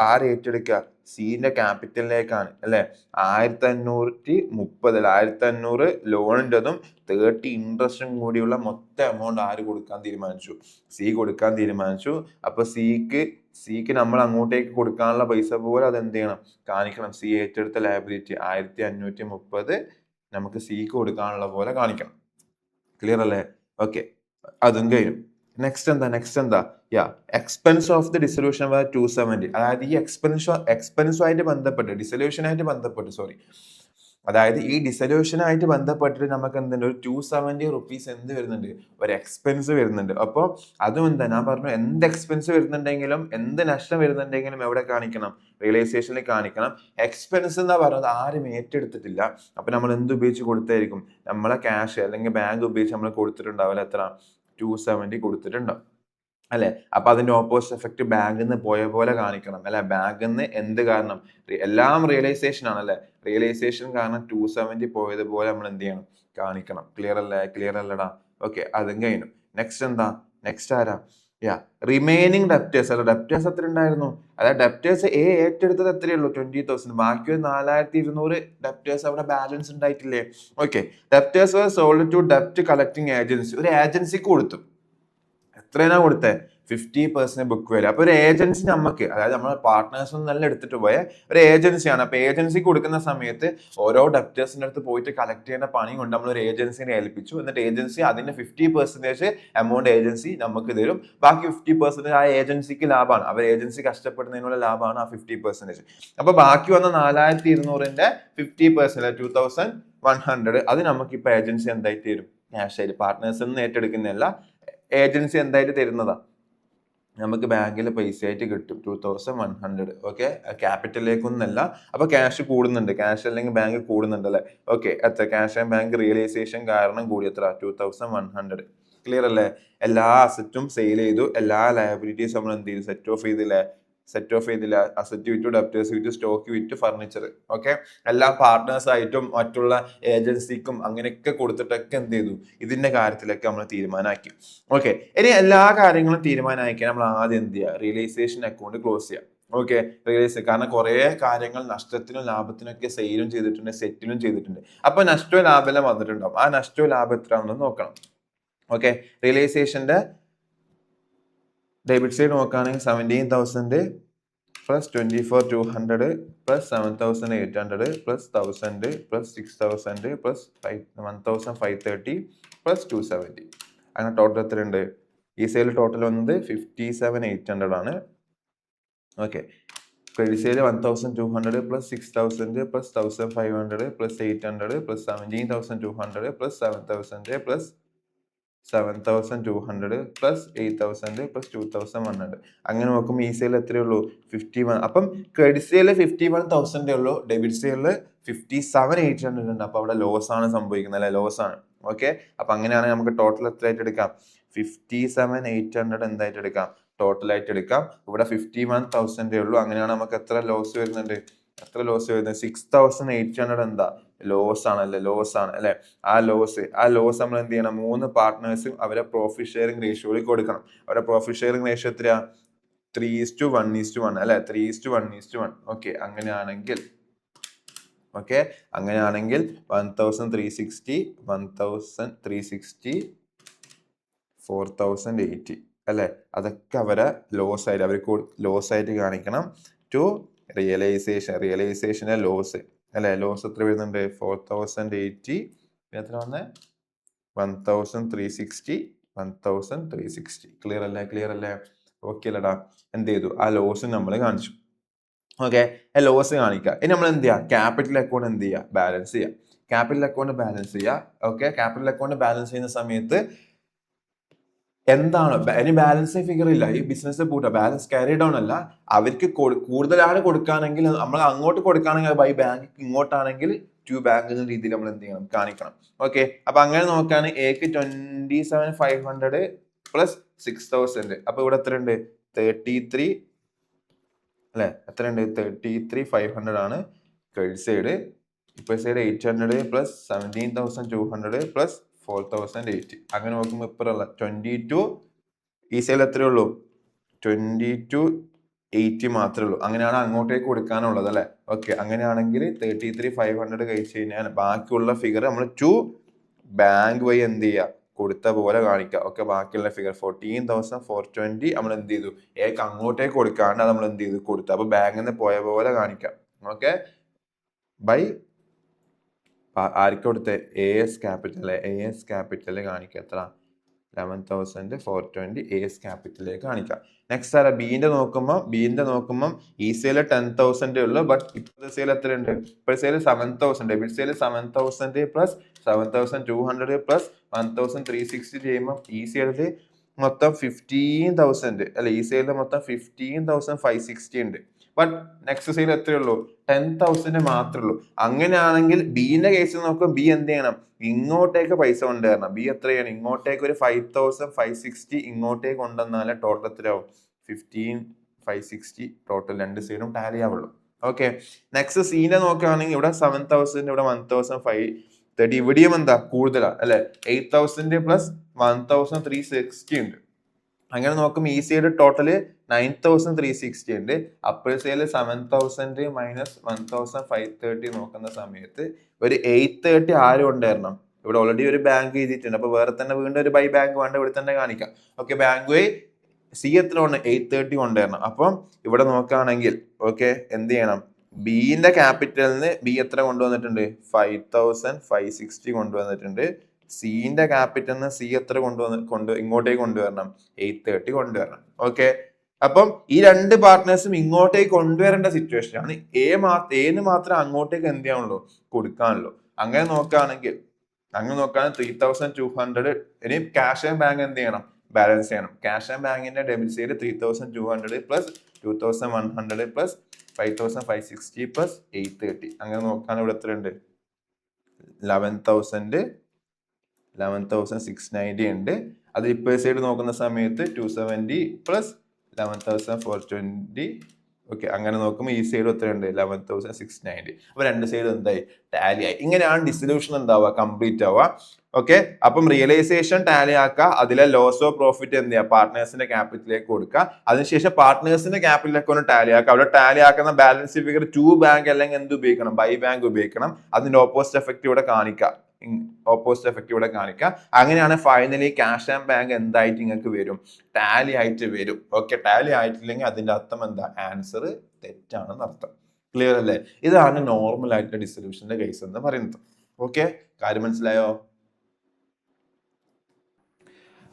ആര് ഏറ്റെടുക്കുക? സിന്റെ ക്യാപിറ്റലിലേക്കാണ് അല്ലെ? 1,530 1,500 ലോണിൻ്റെതും 30 ഇൻട്രസ്റ്റും കൂടിയുള്ള മൊത്തം എമൗണ്ട് ആര് കൊടുക്കാൻ തീരുമാനിച്ചു? സി കൊടുക്കാൻ തീരുമാനിച്ചു. അപ്പൊ സിക്ക് നമ്മൾ അങ്ങോട്ടേക്ക് കൊടുക്കാനുള്ള പൈസ പോലെ അത് എന്ത് ചെയ്യണം? കാണിക്കണം. സി ഏറ്റെടുത്ത ലയബിലിറ്റി 1,530 നമുക്ക് സിക്ക് കൊടുക്കാനുള്ള പോലെ കാണിക്കണം. ക്ലിയർ അല്ലേ? ഓക്കെ, അതും കഴിഞ്ഞു. നെക്സ്റ്റ് എന്താ? Expense of the dissolution 270. അതായത് ഈ എക്സ്പെൻസുമായിട്ട് ബന്ധപ്പെട്ട് ഡിസൊല്യൂഷനായിട്ട് ബന്ധപ്പെട്ട് അതായത് ഈ ഡിസൊല്യൂഷനായിട്ട് ബന്ധപ്പെട്ടിട്ട് നമുക്ക് എന്തുണ്ട് ഒരു 270 റുപ്പീസ് എന്ത് വരുന്നുണ്ട്, ഒരു എക്സ്പെൻസ് വരുന്നുണ്ട്. അപ്പോൾ അതും എന്താ ഞാൻ പറഞ്ഞു, എന്ത് എക്സ്പെൻസ് വരുന്നുണ്ടെങ്കിലും എന്ത് നഷ്ടം വരുന്നുണ്ടെങ്കിലും എവിടെ കാണിക്കണം, റിയലൈസേഷനിൽ കാണിക്കണം. എക്സ്പെൻസ് എന്നാ പറയുന്നത് ആരും ഏറ്റെടുത്തിട്ടില്ല. അപ്പൊ നമ്മൾ എന്ത് ഉപയോഗിച്ച് കൊടുത്തായിരിക്കും, നമ്മളെ ക്യാഷ് അല്ലെങ്കിൽ ബാങ്ക് ഉപയോഗിച്ച് നമ്മൾ കൊടുത്തിട്ടുണ്ടാവില്ല, എത്ര 270 കൊടുത്തിട്ടുണ്ടാവും അല്ലെ. അപ്പൊ അതിന്റെ ഓപ്പോസിറ്റ് എഫക്ട് ബാങ്കിൽ നിന്ന് പോയ പോലെ കാണിക്കണം അല്ലെ. ബാങ്കിൽ നിന്ന് എന്ത് കാരണം, എല്ലാം റിയലൈസേഷൻ ആണല്ലേ, റിയലൈസേഷൻ കാരണം 270 പോയതുപോലെ നമ്മൾ എന്ത് ചെയ്യണം, കാണിക്കണം. ക്ലിയർ അല്ലേ, ക്ലിയർ അല്ലടാ. ഓക്കെ, അതും കഴിഞ്ഞു. നെക്സ്റ്റ് എന്താ, നെക്സ്റ്റ് ആരാ, റിമൈനിങ് ഡെപ്റ്റേഴ്സ് അല്ല. ഡെപ്റ്റേഴ്സ് എത്ര ഉണ്ടായിരുന്നു, അതായത് ഡെപ്റ്റേഴ്സ് ഏറ്റെടുത്തത് എത്രയേ ഉള്ളൂ, 20,000. ബാക്കി 4,200 ഡെപ്റ്റേഴ്സ് അവിടെ ബാലൻസ് ഉണ്ടായിട്ടില്ലേ. ഓക്കെ, ഡെപ്റ്റേഴ്സ് സോൾഡ് ടു ഡെപ്റ്റ് കളക്ടിങ് ഏജൻസി, ഒരു ഏജൻസിക്ക് കൊടുത്തു. എത്രയാണ് കൊടുത്തത്, 50% ബുക്ക് വരും. അപ്പൊ ഒരു ഏജൻസി നമുക്ക്, അതായത് നമ്മൾ പാർട്ട്നേഴ്സ് ഒന്നും നല്ല എടുത്തിട്ട് പോയ ഒരു ഏജൻസിയാണ്. അപ്പൊ ഏജൻസി കൊടുക്കുന്ന സമയത്ത് ഓരോ ഡെപ്റ്റേഴ്സിന്റെ അടുത്ത് പോയിട്ട് കളക്ട് ചെയ്യുന്ന പണി കൊണ്ട് നമ്മൾ ഒരു ഏജൻസിനെ ഏൽപ്പിച്ചു. എന്നിട്ട് ഏജൻസി അതിന്റെ 50% എമൗണ്ട് ഏജൻസി നമുക്ക് തരും. ബാക്കി 50% ആ ഏജൻസിക്ക് ലാഭമാണ്. അവർ ഏജൻസി കഷ്ടപ്പെടുന്നതിനുള്ള ലാഭമാണ് ആ 50%. അപ്പൊ ബാക്കി വന്ന 4,200ന്റെ 50%, 2,100, അത് നമുക്ക് ഇപ്പൊ ഏജൻസി എന്തായിട്ട് തരും, ക്യാഷ് ആയിട്ട്. പാർട്ട്നേഴ്സ് ഒന്നും ഏറ്റെടുക്കുന്നതല്ല, ഏജൻസി എന്തായിട്ട് തരുന്നതാ, നമുക്ക് ബാങ്കിൽ പൈസ ആയിട്ട് കിട്ടും 2,100. ഓക്കെ, ക്യാപിറ്റലിലേക്കൊന്നല്ല. അപ്പൊ ക്യാഷ് കൂടുന്നുണ്ട്, ക്യാഷ് അല്ലെങ്കിൽ ബാങ്ക് കൂടുന്നുണ്ട് അല്ലെ. ഓക്കെ, എത്ര ക്യാഷ് ആൻഡ് ബാങ്ക് റിയലൈസേഷൻ കാരണം കൂടി, എത്ര 2,100. ക്ലിയർ അല്ലേ. എല്ലാ അസറ്റും സെയിൽ ചെയ്തു, എല്ലാ ലയബിലിറ്റീസ് നമ്മൾ എന്ത് ചെയ്തു, സെറ്റ് ഓഫ് ചെയ്തില്ല. അസറ്റ് വിറ്റു, ഡെപ്റ്റേഴ്സ് വിറ്റു, സ്റ്റോക്ക് വിറ്റു, ഫർണിച്ചർ. ഓക്കെ, എല്ലാ പാർട്ട്നേഴ്സ് ആയിട്ടും മറ്റുള്ള ഏജൻസിക്കും അങ്ങനെയൊക്കെ കൊടുത്തിട്ടൊക്കെ എന്ത് ചെയ്തു, ഇതിന്റെ കാര്യത്തിലൊക്കെ നമ്മൾ തീരുമാനമാക്കി. ഓക്കെ, ഇനി എല്ലാ കാര്യങ്ങളും തീരുമാനമാക്കി നമ്മൾ ആദ്യം എന്ത് ചെയ്യുക, റിയലൈസേഷൻ അക്കൗണ്ട് ക്ലോസ് ചെയ്യാം. ഓക്കെ, റിയലൈസ്, കാരണം കുറെ കാര്യങ്ങൾ നഷ്ടത്തിനും ലാഭത്തിനും ഒക്കെ സെയിലും ചെയ്തിട്ടുണ്ട്, സെറ്റിലും ചെയ്തിട്ടുണ്ട്. അപ്പൊ നഷ്ടവും ലാഭമെല്ലാം വന്നിട്ടുണ്ടാവും. ആ നഷ്ടവും ലാഭം എത്രയാണെന്ന് നോക്കണം. ഓക്കെ, റിയലൈസേഷന്റെ ഡെബിറ്റ് സൈഡ് നോക്കുകയാണെങ്കിൽ 17,000 plus 24,200 plus 7,800 plus 1,000 plus 6,000 plus 1,530 plus 270. അങ്ങനെ ടോട്ടൽ എത്രയുണ്ട്, ഈ സൈഡിൽ ടോട്ടൽ വന്നത് 57,800 ആണ്. Okay, credit side 1,200 plus 6,000 plus 1,500 plus 800 plus 17,200 plus 7,000 plus 7,200 plus 8,000 plus 2,100. അങ്ങനെ നോക്കുമ്പോൾ ഈ സൈഡിൽ എത്രയേ ഉള്ളൂ, 51. അപ്പം ക്രെഡിറ്റ് സൈഡിൽ 51,000 ഉള്ളൂ, ഡെബിറ്റ് സൈഡിൽ 57,800 ഉണ്ട്. അപ്പൊ അവിടെ ലോസ് ആണ് സംഭവിക്കുന്നത് അല്ലെ, ലോസ് ആണ്. ഓക്കെ, അപ്പൊ അങ്ങനെയാണെങ്കിൽ നമുക്ക് ടോട്ടൽ എത്ര ആയിട്ട് എടുക്കാം, 57,800 എന്തായിട്ട് എടുക്കാം, ടോട്ടൽ ആയിട്ട് എടുക്കാം. ഇവിടെ 51,000 ഉള്ളൂ. അങ്ങനെയാണ് നമുക്ക് എത്ര ലോസ് വരുന്നുണ്ട്, എത്ര ലോസ് വരുന്നത്, 6,800 എന്താ ലോസ് ആണല്ലേ, ലോസ് ആണ് അല്ലെ. ആ ലോസ് നമ്മൾ എന്ത് ചെയ്യണം, 3 പാർട്ട്നേഴ്സും അവരെ പ്രോഫിറ്റ് ഷെയറിംഗ് റേഷ്യോയിൽ കൊടുക്കണം. അവരുടെ പ്രോഫിറ്റ് ഷെയറിംഗ് റേഷ്യോ എത്രയാ, 3:1:1 അല്ലെ, 3:1:1. ഓക്കെ, അങ്ങനെയാണെങ്കിൽ 1,360, 1,360, 4,080 അല്ലെ, അതൊക്കെ അവരെ ലോസ് ആയിട്ട്, അവർക്ക് ലോസ് ആയിട്ട് കാണിക്കണം. ടു റിയലൈസേഷന്റെ ലോസ് അല്ലെ, ലോസ് എത്ര വരുന്നുണ്ട്, 4,080, എത്ര വന്നേ, 1,360, 1,360. ക്ലിയർ അല്ലേ. ഓക്കെ അല്ലടാ. എന്ത് ചെയ്തു, ആ ലോസ് നമ്മൾ കാണിച്ചു. ഓക്കെ, ലോസ് കാണിക്കുക. ഇനി നമ്മൾ എന്ത് ചെയ്യുക, ക്യാപിറ്റൽ അക്കൗണ്ട് എന്ത് ചെയ്യുക, ബാലൻസ് ചെയ്യുക. ക്യാപിറ്റൽ അക്കൗണ്ട് ബാലൻസ് ചെയ്യുക. ഓക്കെ, ക്യാപിറ്റൽ അക്കൗണ്ട് ബാലൻസ് ചെയ്യുന്ന സമയത്ത് എന്താണ്, ഇനി ബാലൻസ് ഫിഗർ ഇല്ല, ഈ ബിസിനസ് കൂട്ടുക, ബാലൻസ് ക്യാരി ഡൗൺ അല്ല. അവർക്ക് കൂടുതലാണ് കൊടുക്കുകയാണെങ്കിൽ നമ്മൾ അങ്ങോട്ട് കൊടുക്കുകയാണെങ്കിൽ ബൈ ബാങ്ക്, ഇങ്ങോട്ടാണെങ്കിൽ ടു ബാങ്ക് എന്ന രീതിയിൽ നമ്മൾ എന്ത് ചെയ്യണം, കാണിക്കണം. ഓക്കെ, അപ്പൊ അങ്ങനെ നോക്കുകയാണെങ്കിൽ എക്ക് 27,500 പ്ലസ് 6,000. അപ്പൊ ഇവിടെ എത്ര ഉണ്ട്, 33 അല്ലെ, എത്ര ഉണ്ട്, 33,500 ആണ് ക്രെഡിറ്റ് സൈഡ്. ഇപ്പൊ സൈഡ് 800 പ്ലസ് 17,200 പ്ലസ് 4,080. അങ്ങനെ നോക്കുമ്പോൾ ഇപ്പറല്ല 22, ഈ സൈഡിൽ എത്രയേ ഉള്ളൂ, 22,80 മാത്രമേ ഉള്ളൂ. അങ്ങനെയാണ് അങ്ങോട്ടേക്ക് കൊടുക്കാനുള്ളത് അല്ലെ. ഓക്കെ, അങ്ങനെയാണെങ്കിൽ 33,500 കഴിച്ചു കഴിഞ്ഞാൽ ബാക്കിയുള്ള ഫിഗർ നമ്മൾ ടു ബാങ്ക് വഴി എന്ത് ചെയ്യുക, കൊടുത്ത പോലെ കാണിക്കുക. ഓക്കെ, ബാക്കിയുള്ള ഫിഗർ 14,420 നമ്മൾ എന്ത് ചെയ്തു, ഏക്ക് അങ്ങോട്ടേക്ക് കൊടുക്കാണ്ട് നമ്മൾ എന്ത് ചെയ്തു, കൊടുത്തു. അപ്പൊ ബാങ്കിൽ നിന്ന് പോയ പോലെ കാണിക്കാം. ഓക്കെ, ബൈ ആർക്ക് കൊടുത്ത, AS ക്യാപിറ്റൽ കാണിക്കുക. എത്ര, 11,420 AS ക്യാപിറ്റലിലേക്ക് കാണിക്കാം. നെക്സ്റ്റ് ആരാ ബീന്റെ നോക്കുമ്പോൾ ഈ സെയിൽ 10,000 ഉള്ളു, ബട്ട് ഇപ്പോഴത്തെ സെയിൽ എത്ര ഉണ്ട്? ഇപ്പോഴത്തെ sale 7,000, debit sale 7,000 plus 7,200 plus 1,360 ചെയ്യുമ്പോൾ ഈ സെയിലിൽ മൊത്തം 15,000 അല്ല, ഈ സെയിലിൽ മൊത്തം 15,560 ഉണ്ട്. But next sale എത്രയുള്ളൂ? 10,000 മാത്രമേ ഉള്ളൂ. അങ്ങനെയാണെങ്കിൽ ബീന്റെ കേസിൽ നോക്കുമ്പോൾ ബി എന്ത് ചെയ്യണം? ഇങ്ങോട്ടേക്ക് പൈസ കൊണ്ടുവരണം. ബി എത്രയാണ്? ഇങ്ങോട്ടേക്ക് ഒരു 5,560 ഇങ്ങോട്ടേക്ക് കൊണ്ടുവന്നാലേ ടോട്ടൽ എത്രയാവും? 15,560 ടോട്ടൽ രണ്ട് സൈഡും ടാലി ആവുള്ളൂ. ഓക്കെ, നെക്സ്റ്റ് സീനെ നോക്കുകയാണെങ്കിൽ ഇവിടെ 7,000, ഇവിടെ 1,530, ഇവിടെയും എന്താ കൂടുതലാണ് അല്ലെ? 8,000 പ്ലസ് 1,360 ഉണ്ട്. അങ്ങനെ നോക്കുമ്പോൾ ഈ സൈഡ് ടോട്ടല് 9,360 ഉണ്ട്. അപ്പർ സൈഡിൽ 7,000 മൈനസ് 1,530 നോക്കുന്ന സമയത്ത് ഒരു 830 ആരും കൊണ്ടുവരണം. ഇവിടെ ഓൾറെഡി ഒരു ബാങ്ക് എഴുതിയിട്ടുണ്ട്, അപ്പൊ വേറെ തന്നെ വീണ്ടും ഒരു ബൈ ബാങ്ക് വേണ്ട, ഇവിടെ തന്നെ കാണിക്കാം. ഓക്കെ, ബാങ്ക് വഴി സി എത്ര കൊണ്ട്? 830 കൊണ്ടുവരണം. അപ്പം ഇവിടെ നോക്കുകയാണെങ്കിൽ ഓക്കെ എന്ത് ചെയ്യണം? ബിന്റെ ക്യാപിറ്റലിന് ബി എത്ര കൊണ്ടുവന്നിട്ടുണ്ട്? 5,560 കൊണ്ടുവന്നിട്ടുണ്ട്. സിന്റെ ക്യാപിറ്റലിന് സി എത്ര ഇങ്ങോട്ടേക്ക് കൊണ്ടുവരണം? 830 കൊണ്ടുവരണം. ഓക്കെ, അപ്പം ഈ രണ്ട് പാർട്ട്നേഴ്സും ഇങ്ങോട്ടേക്ക് കൊണ്ടുവരേണ്ട സിറ്റുവേഷൻ ആണ്. ഏന് മാത്രം അങ്ങോട്ടേക്ക് എന്ത് ചെയ്യാനുള്ളൂ? കൊടുക്കാനുള്ളൂ. അങ്ങനെ നോക്കുകയാണെങ്കിൽ 3,200. ഇനി ക്യാഷ് ആൻഡ് ബാങ്ക് എന്ത് ചെയ്യണം? ബാലൻസ് ചെയ്യണം. ക്യാഷ് ആൻഡ് ബാങ്കിന്റെ debit side 3,200 plus 2,100 plus 5,560 plus 830. അങ്ങനെ നോക്കുകയാണെങ്കിൽ ഇവിടെ എത്ര ഉണ്ട്? 11,690 ഉണ്ട്. അത് ഇപ്പോ സൈഡ് നോക്കുന്ന സമയത്ത് 270 പ്ലസ് 11,420. ഓക്കെ, അങ്ങനെ നോക്കുമ്പോൾ ഈ സൈഡ് എത്രയുണ്ട്? 11,690. അപ്പൊ രണ്ട് സൈഡ് എന്തായി? ടാലി ആയി. ഇങ്ങനെയാണ് ഡിസ്ട്രിബ്യൂഷൻ എന്താവുക? കംപ്ലീറ്റ് ആവുക. ഓക്കെ, അപ്പം റിയലൈസേഷൻ ടാലി ആക്കുക, അതിലെ ലോസ് ഓഫ് പ്രോഫിറ്റ് എന്ത് ചെയ്യുക? പാർട്ട്നേഴ്സിന്റെ ക്യാപിറ്റലിലേക്ക് കൊടുക്കുക. അതിനുശേഷം പാർട്ട്നേഴ്സിന്റെ ക്യാപിറ്റലിലേക്ക് ഒന്ന് ടാലി ആക്കുക. അവിടെ ടാലി ആക്കുന്ന ബാലൻസ് ഫിഗർ 2 ബാങ്ക് അല്ലെങ്കിൽ എന്ത് ഉപയോഗിക്കണം? ബൈ ബാങ്ക് ഉപയോഗിക്കണം. അതിന്റെ ഓപ്പോസിറ്റ് എഫക്റ്റ് ഇവിടെ കാണിക്കുക. അങ്ങനെയാണ് ഫൈനലി ക്യാഷ് ആൻഡ് ബാങ്ക് എന്തായിട്ട് നിങ്ങൾക്ക് വരും? ടാലി ആയിട്ട് വരും. ഓക്കെ, ടാലി ആയിട്ടില്ലെങ്കിൽ അതിന്റെ അർത്ഥം എന്താ? ആൻസർ തെറ്റാണെന്ന് അർത്ഥം. ക്ലിയർ അല്ലേ? ഇതാണ് നോർമൽ ആയിട്ടുള്ള ഡിസ്ട്രിബ്യൂഷന്റെ കേസ് എന്ന് പറയുന്നത്. ഓക്കെ, കാര്യം മനസ്സിലായോ?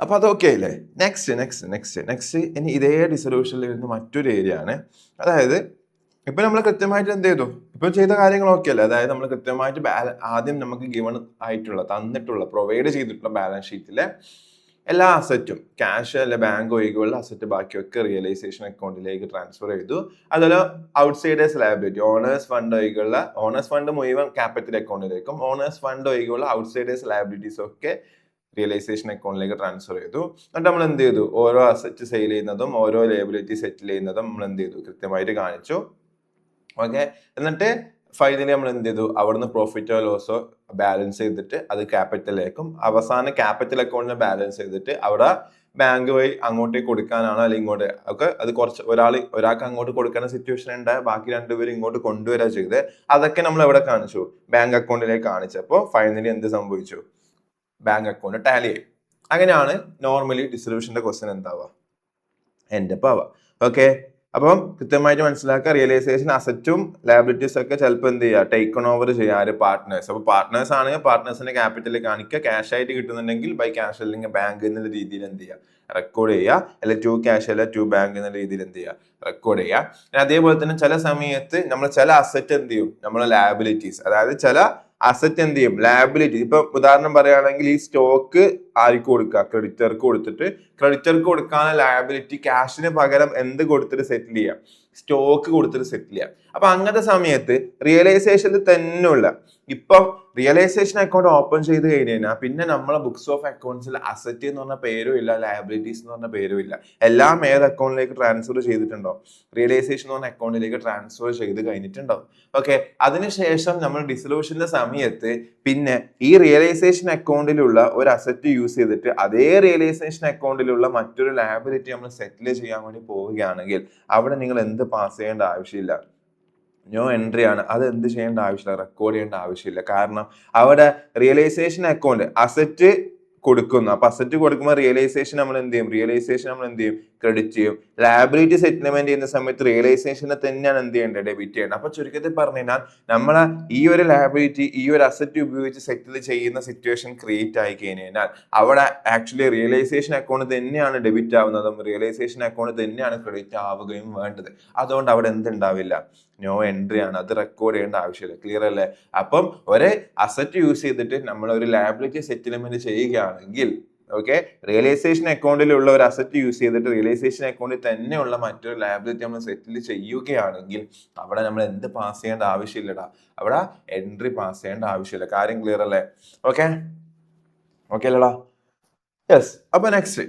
അപ്പൊ അതൊക്കെ അല്ലേ? നെക്സ്റ്റ് ഇനി ഇതേ ഡിസ്ട്രിബ്യൂഷനിൽ വരുന്ന മറ്റൊരു ഏരിയ ആണ്. അതായത് ഇപ്പൊ നമ്മൾ കൃത്യമായിട്ട് എന്ത് ചെയ്തു? ഇപ്പൊ ചെയ്ത കാര്യങ്ങളൊക്കെ അല്ലേ? അതായത് നമ്മൾ കൃത്യമായിട്ട് ആദ്യം നമുക്ക് ഗിവൺ ആയിട്ടുള്ള പ്രൊവൈഡ് ചെയ്തിട്ടുള്ള ബാലൻസ് ഷീറ്റിലെ എല്ലാ അസറ്റും ക്യാഷ് അല്ലെ ബാങ്ക് ഒഴികെയുള്ള അസറ്റ് ബാക്കിയൊക്കെ റിയലൈസേഷൻ അക്കൗണ്ടിലേക്ക് ട്രാൻസ്ഫർ ചെയ്തു. അതുപോലെ ഔട്ട്സൈഡേഴ്സ് ലയബിലിറ്റി, ഓണേഴ്സ് ഫണ്ട് മുഴുവൻ ക്യാപിറ്റൽ അക്കൗണ്ടിലേക്കും ഓണേഴ്സ് ഫണ്ട് ഒഴികെയുള്ള ഔട്ട്സൈഡേഴ്സ് ലയബിലിറ്റീസ് ഒക്കെ റിയലൈസേഷൻ അക്കൗണ്ടിലേക്ക് ട്രാൻസ്ഫർ ചെയ്തു. എന്നിട്ട് നമ്മൾ എന്ത് ചെയ്തു? ഓരോ അസറ്റ് സെയിൽ ചെയ്യുന്നതും ഓരോ ലയബിലിറ്റി സെറ്റിൽ ചെയ്യുന്നതും നമ്മൾ എന്ത് ചെയ്തു? കൃത്യമായിട്ട് കാണിച്ചു. ഓക്കെ, എന്നിട്ട് ഫൈനലി നമ്മൾ എന്ത് ചെയ്തു? അവിടുന്ന് പ്രോഫിറ്റോ ലോസോ ബാലൻസ് ചെയ്തിട്ട് അത് ക്യാപിറ്റലിലേക്കും അവസാനം ക്യാപിറ്റൽ അക്കൗണ്ടിനെ ബാലൻസ് ചെയ്തിട്ട് അവിടെ ബാങ്ക് വഴി അങ്ങോട്ടേക്ക് കൊടുക്കാനാണോ അല്ലെങ്കിൽ ഇങ്ങോട്ട് ഒക്കെ അത് ഒരാൾക്ക് അങ്ങോട്ട് കൊടുക്കുന്ന സിറ്റുവേഷൻ ഉണ്ടായ ബാക്കി രണ്ടുപേരും ഇങ്ങോട്ട് കൊണ്ടുവരാ ചെയ്ത് അതൊക്കെ നമ്മൾ എവിടെ കാണിച്ചു? ബാങ്ക് അക്കൗണ്ടിലേക്ക് കാണിച്ചപ്പോൾ ഫൈനലി എന്ത് സംഭവിച്ചു? ബാങ്ക് അക്കൗണ്ട് ടാലി ആയി. അങ്ങനെയാണ് നോർമലി ഡിസ്ട്രിബ്യൂഷന്റെ ക്വസ്റ്റ്യൻ എന്താവുക? എൻ്റെ ആവുക. ഓക്കെ, അപ്പം കൃത്യമായിട്ട് മനസ്സിലാക്കുക. റിയലൈസേഷൻ അസറ്റും ലയബിലിറ്റീസ് ഒക്കെ ചിലപ്പോൾ എന്ത് ചെയ്യുക? ടേക്കൺ ഓവർ ചെയ്യുക പാർട്ട്നേഴ്സ്. അപ്പൊ പാർട്ട്നേഴ്സ് ആണെങ്കിൽ പാർട്ട്നേഴ്സിന്റെ ക്യാപിറ്റൽ കാണിക്കുക. ക്യാഷ് ആയിട്ട് കിട്ടുന്നുണ്ടെങ്കിൽ ബൈ ക്യാഷ് അല്ലെങ്കിൽ ബാങ്ക് എന്നുള്ള രീതിയിൽ എന്ത് ചെയ്യുക? റെക്കോർഡ് ചെയ്യുക. അല്ലെ 2 ക്യാഷ് അല്ല 2 ബാങ്ക് എന്നുള്ള രീതിയിൽ എന്ത് ചെയ്യുക? റെക്കോർഡ് ചെയ്യുക. അതേപോലെ തന്നെ ചില സമയത്ത് നമ്മൾ ചില അസറ്റ് എന്ത് ചെയ്യും? നമ്മളെ ലയബിലിറ്റീസ്, അതായത് ചില അസറ്റ് എന്ത് ചെയ്യും? ലയബിലിറ്റി. ഇപ്പൊ ഉദാഹരണം പറയുകയാണെങ്കിൽ ഈ സ്റ്റോക്ക് ആർക്ക് കൊടുക്കുക? ക്രെഡിറ്റർക്ക് കൊടുത്തിട്ട് ക്രെഡിറ്റർക്ക് കൊടുക്കാനുള്ള ലയബിലിറ്റി ക്യാഷിന് പകരം എന്ത് കൊടുത്തിട്ട് സെറ്റിൽ ചെയ്യാം? സ്റ്റോക്ക് കൊടുത്തിട്ട് സെറ്റിൽ ചെയ്യാം. അപ്പൊ അങ്ങനത്തെ സമയത്ത് റിയലൈസേഷനിൽ തന്നെയുള്ള ഇപ്പം റിയലൈസേഷൻ അക്കൗണ്ട് ഓപ്പൺ ചെയ്ത് കഴിഞ്ഞാൽ പിന്നെ നമ്മളെ ബുക്സ് ഓഫ് അക്കൗണ്ട്സിൽ അസറ്റ് എന്ന് പറഞ്ഞ പേരും ഇല്ല, ലയബിലിറ്റീസ് എന്ന് പറഞ്ഞ പേരും ഇല്ല. എല്ലാം ഏത് അക്കൗണ്ടിലേക്ക് ട്രാൻസ്ഫർ ചെയ്തിട്ടുണ്ടോ? റിയലൈസേഷൻ എന്ന് പറഞ്ഞ അക്കൗണ്ടിലേക്ക് ട്രാൻസ്ഫർ ചെയ്ത് കഴിഞ്ഞിട്ടുണ്ടോ? ഓക്കെ, അതിനുശേഷം നമ്മൾ ഡിസൊല്യൂഷന്റെ സമയത്ത് പിന്നെ ഈ റിയലൈസേഷൻ അക്കൗണ്ടിലുള്ള ഒരു അസറ്റ് യൂസ് ചെയ്തിട്ട് അതേ റിയലൈസേഷൻ അക്കൗണ്ടിലുള്ള മറ്റൊരു ലയബിലിറ്റി നമ്മൾ സെറ്റിൽ ചെയ്യാൻ വേണ്ടി പോവുകയാണെങ്കിൽ അവിടെ നിങ്ങൾ എന്ത് പാസ് ചെയ്യേണ്ട ആവശ്യമില്ല? നോ എൻട്രി ആണ്. അത് എന്ത് ചെയ്യേണ്ട ആവശ്യമില്ല? റെക്കോർഡ് ചെയ്യേണ്ട ആവശ്യമില്ല. കാരണം അവിടെ റിയലൈസേഷൻ അക്കൗണ്ട് അസറ്റ് കൊടുക്കുന്നു. അപ്പൊ അസറ്റ് കൊടുക്കുമ്പോൾ റിയലൈസേഷൻ നമ്മൾ എന്ത് ചെയ്യും? ക്രെഡിറ്റ് ചെയ്യും. ലാബിലിറ്റി സെറ്റിൽമെന്റ് ചെയ്യുന്ന സമയത്ത് റിയലൈസേഷനെ തന്നെയാണ് എന്ത് ചെയ്യേണ്ടത്, ഡെബിറ്റ് ചെയ്യേണ്ടത്. അപ്പൊ ചുരുക്കത്തിൽ പറഞ്ഞു കഴിഞ്ഞാൽ നമ്മളെ ഈ ഒരു ലാബിലിറ്റി ഈ ഒരു അസറ്റ് ഉപയോഗിച്ച് സെറ്റിൽ ചെയ്യുന്ന സിറ്റുവേഷൻ ക്രിയേറ്റ് ആയി കഴിഞ്ഞാൽ അവിടെ ആക്ച്വലി റിയലൈസേഷൻ അക്കൗണ്ട് തന്നെയാണ് ഡെബിറ്റ് ആവുന്നതും റിയലൈസേഷൻ അക്കൗണ്ട് തന്നെയാണ് ക്രെഡിറ്റ് ആവുകയും വേണ്ടത്. അതുകൊണ്ട് അവിടെ എന്തുണ്ടാവില്ല, നോ എൻട്രി ആണ്, അത് റെക്കോർഡ് ചെയ്യേണ്ട ആവശ്യമില്ല. ക്ലിയർ അല്ലേ? അപ്പം ഒരു അസറ്റ് യൂസ് ചെയ്തിട്ട് നമ്മൾ ഒരു ലാബിലിറ്റി സെറ്റിൽമെന്റ് ചെയ്യുകയാണെങ്കിൽ ഓക്കെ, റിയലൈസേഷൻ അക്കൗണ്ടിലുള്ള ഒരു അസറ്റ് യൂസ് ചെയ്തിട്ട് റിയലൈസേഷൻ അക്കൗണ്ടിൽ തന്നെയുള്ള മറ്റൊരു ലാബിലിറ്റി നമ്മൾ സെറ്റിൽ ചെയ്യുകയാണെങ്കിൽ അവിടെ നമ്മൾ എന്ത് പാസ് ചെയ്യേണ്ട ആവശ്യമില്ലടാ, അവിടെ എൻട്രി പാസ് ചെയ്യേണ്ട ആവശ്യമില്ല. കാര്യം ക്ലിയർ അല്ലേ? ഓക്കെ ഓക്കെ അല്ലടാ? യെസ്. അപ്പൊ നെക്സ്റ്റ്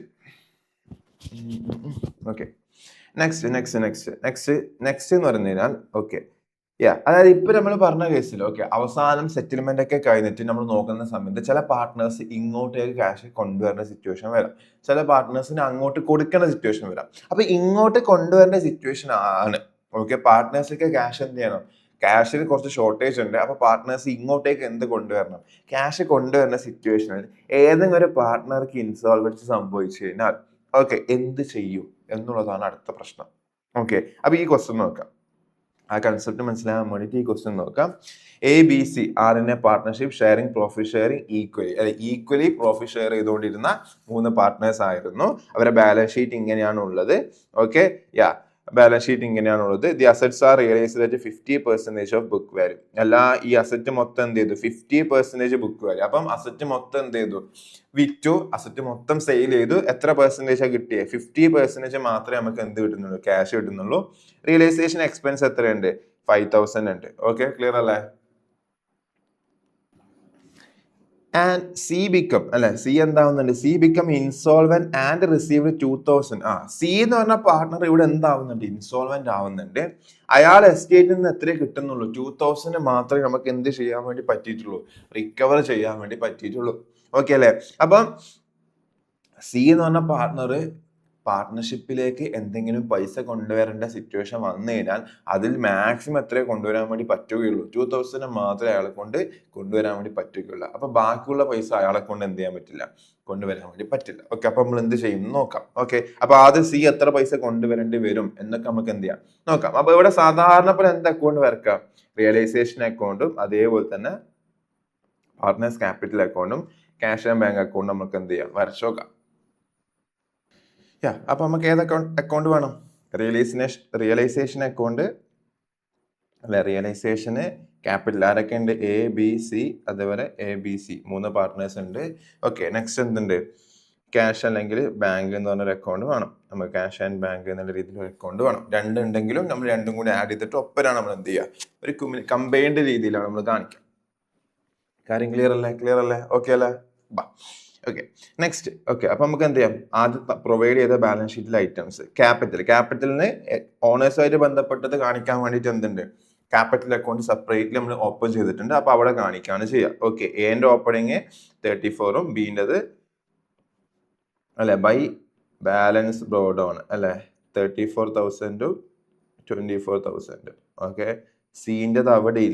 ഓക്കെ, നെക്സ്റ്റ് എന്ന് പറഞ്ഞു കഴിഞ്ഞാൽ ഓക്കെ അതായത് ഇപ്പൊ നമ്മൾ പറഞ്ഞ കേസിൽ ഓക്കെ, അവസാനം സെറ്റിൽമെന്റ് ഒക്കെ കഴിഞ്ഞിട്ട് നമ്മൾ നോക്കുന്ന സമയത്ത് ചില പാർട്ട്നേഴ്സ് ഇങ്ങോട്ടേക്ക് ക്യാഷ് കൊണ്ടുവരേണ്ട സിറ്റുവേഷൻ വരാം, ചില പാർട്ട്നേഴ്സിന് അങ്ങോട്ട് കൊടുക്കേണ്ട സിറ്റുവേഷൻ വരാം. അപ്പൊ ഇങ്ങോട്ട് കൊണ്ടുവരേണ്ട സിറ്റുവേഷൻ ആണ് ഓക്കെ, പാർട്ട്നേഴ്സിലേക്ക് ക്യാഷ് എന്ത് ചെയ്യണം, ക്യാഷിന് കുറച്ച് ഷോർട്ടേജ് ഉണ്ട്. അപ്പൊ പാർട്ട്നേഴ്സ് ഇങ്ങോട്ടേക്ക് എന്ത് കൊണ്ടുവരണം, ക്യാഷ് കൊണ്ടുവരുന്ന സിറ്റുവേഷനിൽ ഏതെങ്കിലും ഒരു പാർട്ട്ണർക്ക് ഇൻസോൾവൻസി സംഭവിച്ചു കഴിഞ്ഞാൽ ഓക്കെ എന്ത് ചെയ്യും എന്നുള്ളതാണ് അടുത്ത പ്രശ്നം. ഓക്കെ, അപ്പൊ ഈ ക്വസ്റ്റ്യൻ നോക്കാം, ആ കൺസെപ്റ്റ് മനസ്സിലാകാൻ വേണ്ടിയിട്ട് ഈ ക്വസ്റ്റ്യൻ നോക്കാം. ABC ആറിനെ partnership sharing profit sharing equally profit share ചെയ്തുകൊണ്ടിരുന്ന 3 പാർട്ട്നേഴ്സ് ആയിരുന്നു. അവരുടെ ബാലൻസ് ഷീറ്റ് ഇങ്ങനെയാണ് ഉള്ളത്. ഓക്കെ ബാലൻസ് ഷീറ്റ് ഇങ്ങനെയാണുള്ളത്. The assets are realised at 50% of book value. അല്ല, ഈ അസറ്റ് മൊത്തം എന്ത് ചെയ്തു, 50% ബുക്ക് വാല്യൂ. അപ്പം അസറ്റ് മൊത്തം എന്ത് ചെയ്തു, വിറ്റു. അസറ്റ് മൊത്തം സെയിൽ ചെയ്തു. എത്ര പെർസെന്റേജാണ് കിട്ടിയത്, 50% മാത്രമേ നമുക്ക് എന്ത് കിട്ടുന്നുള്ളൂ, ക്യാഷ് കിട്ടുന്നുള്ളൂ. റിയലൈസേഷൻ എക്സ്പെൻസ് എത്രയുണ്ട്, 5000 ഉണ്ട്. ഓക്കെ, ക്ലിയർ അല്ലേ? ആൻഡ് സി ബിക്കം അല്ലെ, സി എന്താവുന്നുണ്ട്, C become insolvent and received 2000. C എന്ന് പറഞ്ഞ പാർട്ണർ ഇവിടെ എന്താവുന്നുണ്ട്, ഇൻസോൾവെന്റ് ആവുന്നുണ്ട്. അയാൾ എസ്റ്റേറ്റിൽ നിന്ന് എത്ര കിട്ടുന്നുള്ളൂ, 2000 മാത്രമേ നമുക്ക് എന്ത് ചെയ്യാൻ വേണ്ടി പറ്റിയിട്ടുള്ളൂ, റിക്കവർ ചെയ്യാൻ വേണ്ടി പറ്റിയിട്ടുള്ളൂ. ഓക്കെ അല്ലെ? അപ്പം സി എന്ന് പറഞ്ഞ പാർട്ട്ണർഷിപ്പിലേക്ക് എന്തെങ്കിലും പൈസ കൊണ്ടുവരേണ്ട സിറ്റുവേഷൻ വന്നു കഴിഞ്ഞാൽ അതിൽ മാക്സിമം എത്രേ കൊണ്ടുവരാൻ വേണ്ടി പറ്റുകയുള്ളൂ, 2000 മാത്രമേ അയാളെ കൊണ്ട് കൊണ്ടുവരാൻ വേണ്ടി പറ്റുകയുള്ളൂ. അപ്പൊ ബാക്കിയുള്ള പൈസ അയാളെ കൊണ്ട് എന്ത് ചെയ്യാൻ പറ്റില്ല, കൊണ്ടുവരാൻ വേണ്ടി പറ്റില്ല. ഓക്കെ, അപ്പൊ നമ്മൾ എന്ത് ചെയ്യും നോക്കാം. ഓക്കെ, അപ്പൊ ആദ്യം സി എത്ര പൈസ കൊണ്ടുവരേണ്ടി വരും എന്നൊക്കെ നമുക്ക് എന്ത് ചെയ്യാം നോക്കാം. അപ്പൊ ഇവിടെ സാധാരണ പോലെ എന്ത് അക്കൗണ്ട് വരക്കാം, റിയലൈസേഷൻ അക്കൗണ്ടും അതേപോലെ തന്നെ പാർട്ട്നേഴ്സ് ക്യാപിറ്റൽ അക്കൗണ്ടും ക്യാഷ് ആൻഡ് ബാങ്ക് അക്കൗണ്ടും നമുക്ക് എന്ത് ചെയ്യാം, വരച്ചു നോക്കാം. അപ്പൊ നമുക്ക് ഏത് അക്കൗണ്ട് വേണം, റിയലൈസേഷൻ അക്കൗണ്ട് അല്ലെ, റിയലൈസേഷന് ക്യാപിറ്റൽ ആരൊക്കെ ഉണ്ട്, ABC, അതേപോലെ ABC 3 പാർട്ട്നേഴ്സ് ഉണ്ട്. ഓക്കെ, നെക്സ്റ്റ് എന്തുണ്ട്, ക്യാഷ് അല്ലെങ്കിൽ ബാങ്ക് എന്ന് പറഞ്ഞൊരു അക്കൗണ്ട് വേണം. നമുക്ക് ക്യാഷ് ആൻഡ് ബാങ്ക് എന്നുള്ള രീതിയിൽ ഒരു അക്കൗണ്ട് വേണം. രണ്ടുണ്ടെങ്കിലും നമ്മൾ രണ്ടും കൂടി ആഡ് ചെയ്തിട്ട് ഒപ്പരാണ് നമ്മൾ എന്ത് ചെയ്യുക, ഒരു കമ്പൈൻഡ് രീതിയിലാണ് നമ്മൾ കാണിക്കുക. കാര്യം ക്ലിയർ അല്ലേ? ഓക്കെ അല്ലേ? Okay, next. ഓക്കെ, അപ്പൊ നമുക്ക് എന്ത് ചെയ്യാം, ആദ്യം പ്രൊവൈഡ് ചെയ്ത ബാലൻസ് ഷീറ്റിലെ ഐറ്റംസ് ക്യാപിറ്റലിന് ഓണേഴ്സുമായിട്ട് ബന്ധപ്പെട്ടത് കാണിക്കാൻ വേണ്ടിയിട്ട് എന്തുണ്ട്, ക്യാപിറ്റൽ അക്കൗണ്ട് സെപ്പറേറ്റ്ലി നമ്മൾ ഓപ്പൺ ചെയ്തിട്ടുണ്ട്. അപ്പൊ അവിടെ കാണിക്കാണ് ചെയ്യുക. ഓക്കെ, എന്റെ ഓപ്പണിങ് 34ഉം ബിൻ്റെത് അല്ലെ ബൈ ബാലൻസ് ബ്രോഡ് ഓൺ അല്ലെ 34,000 24,000. ഓക്കെ, സീൻ്റെത് അവിടെ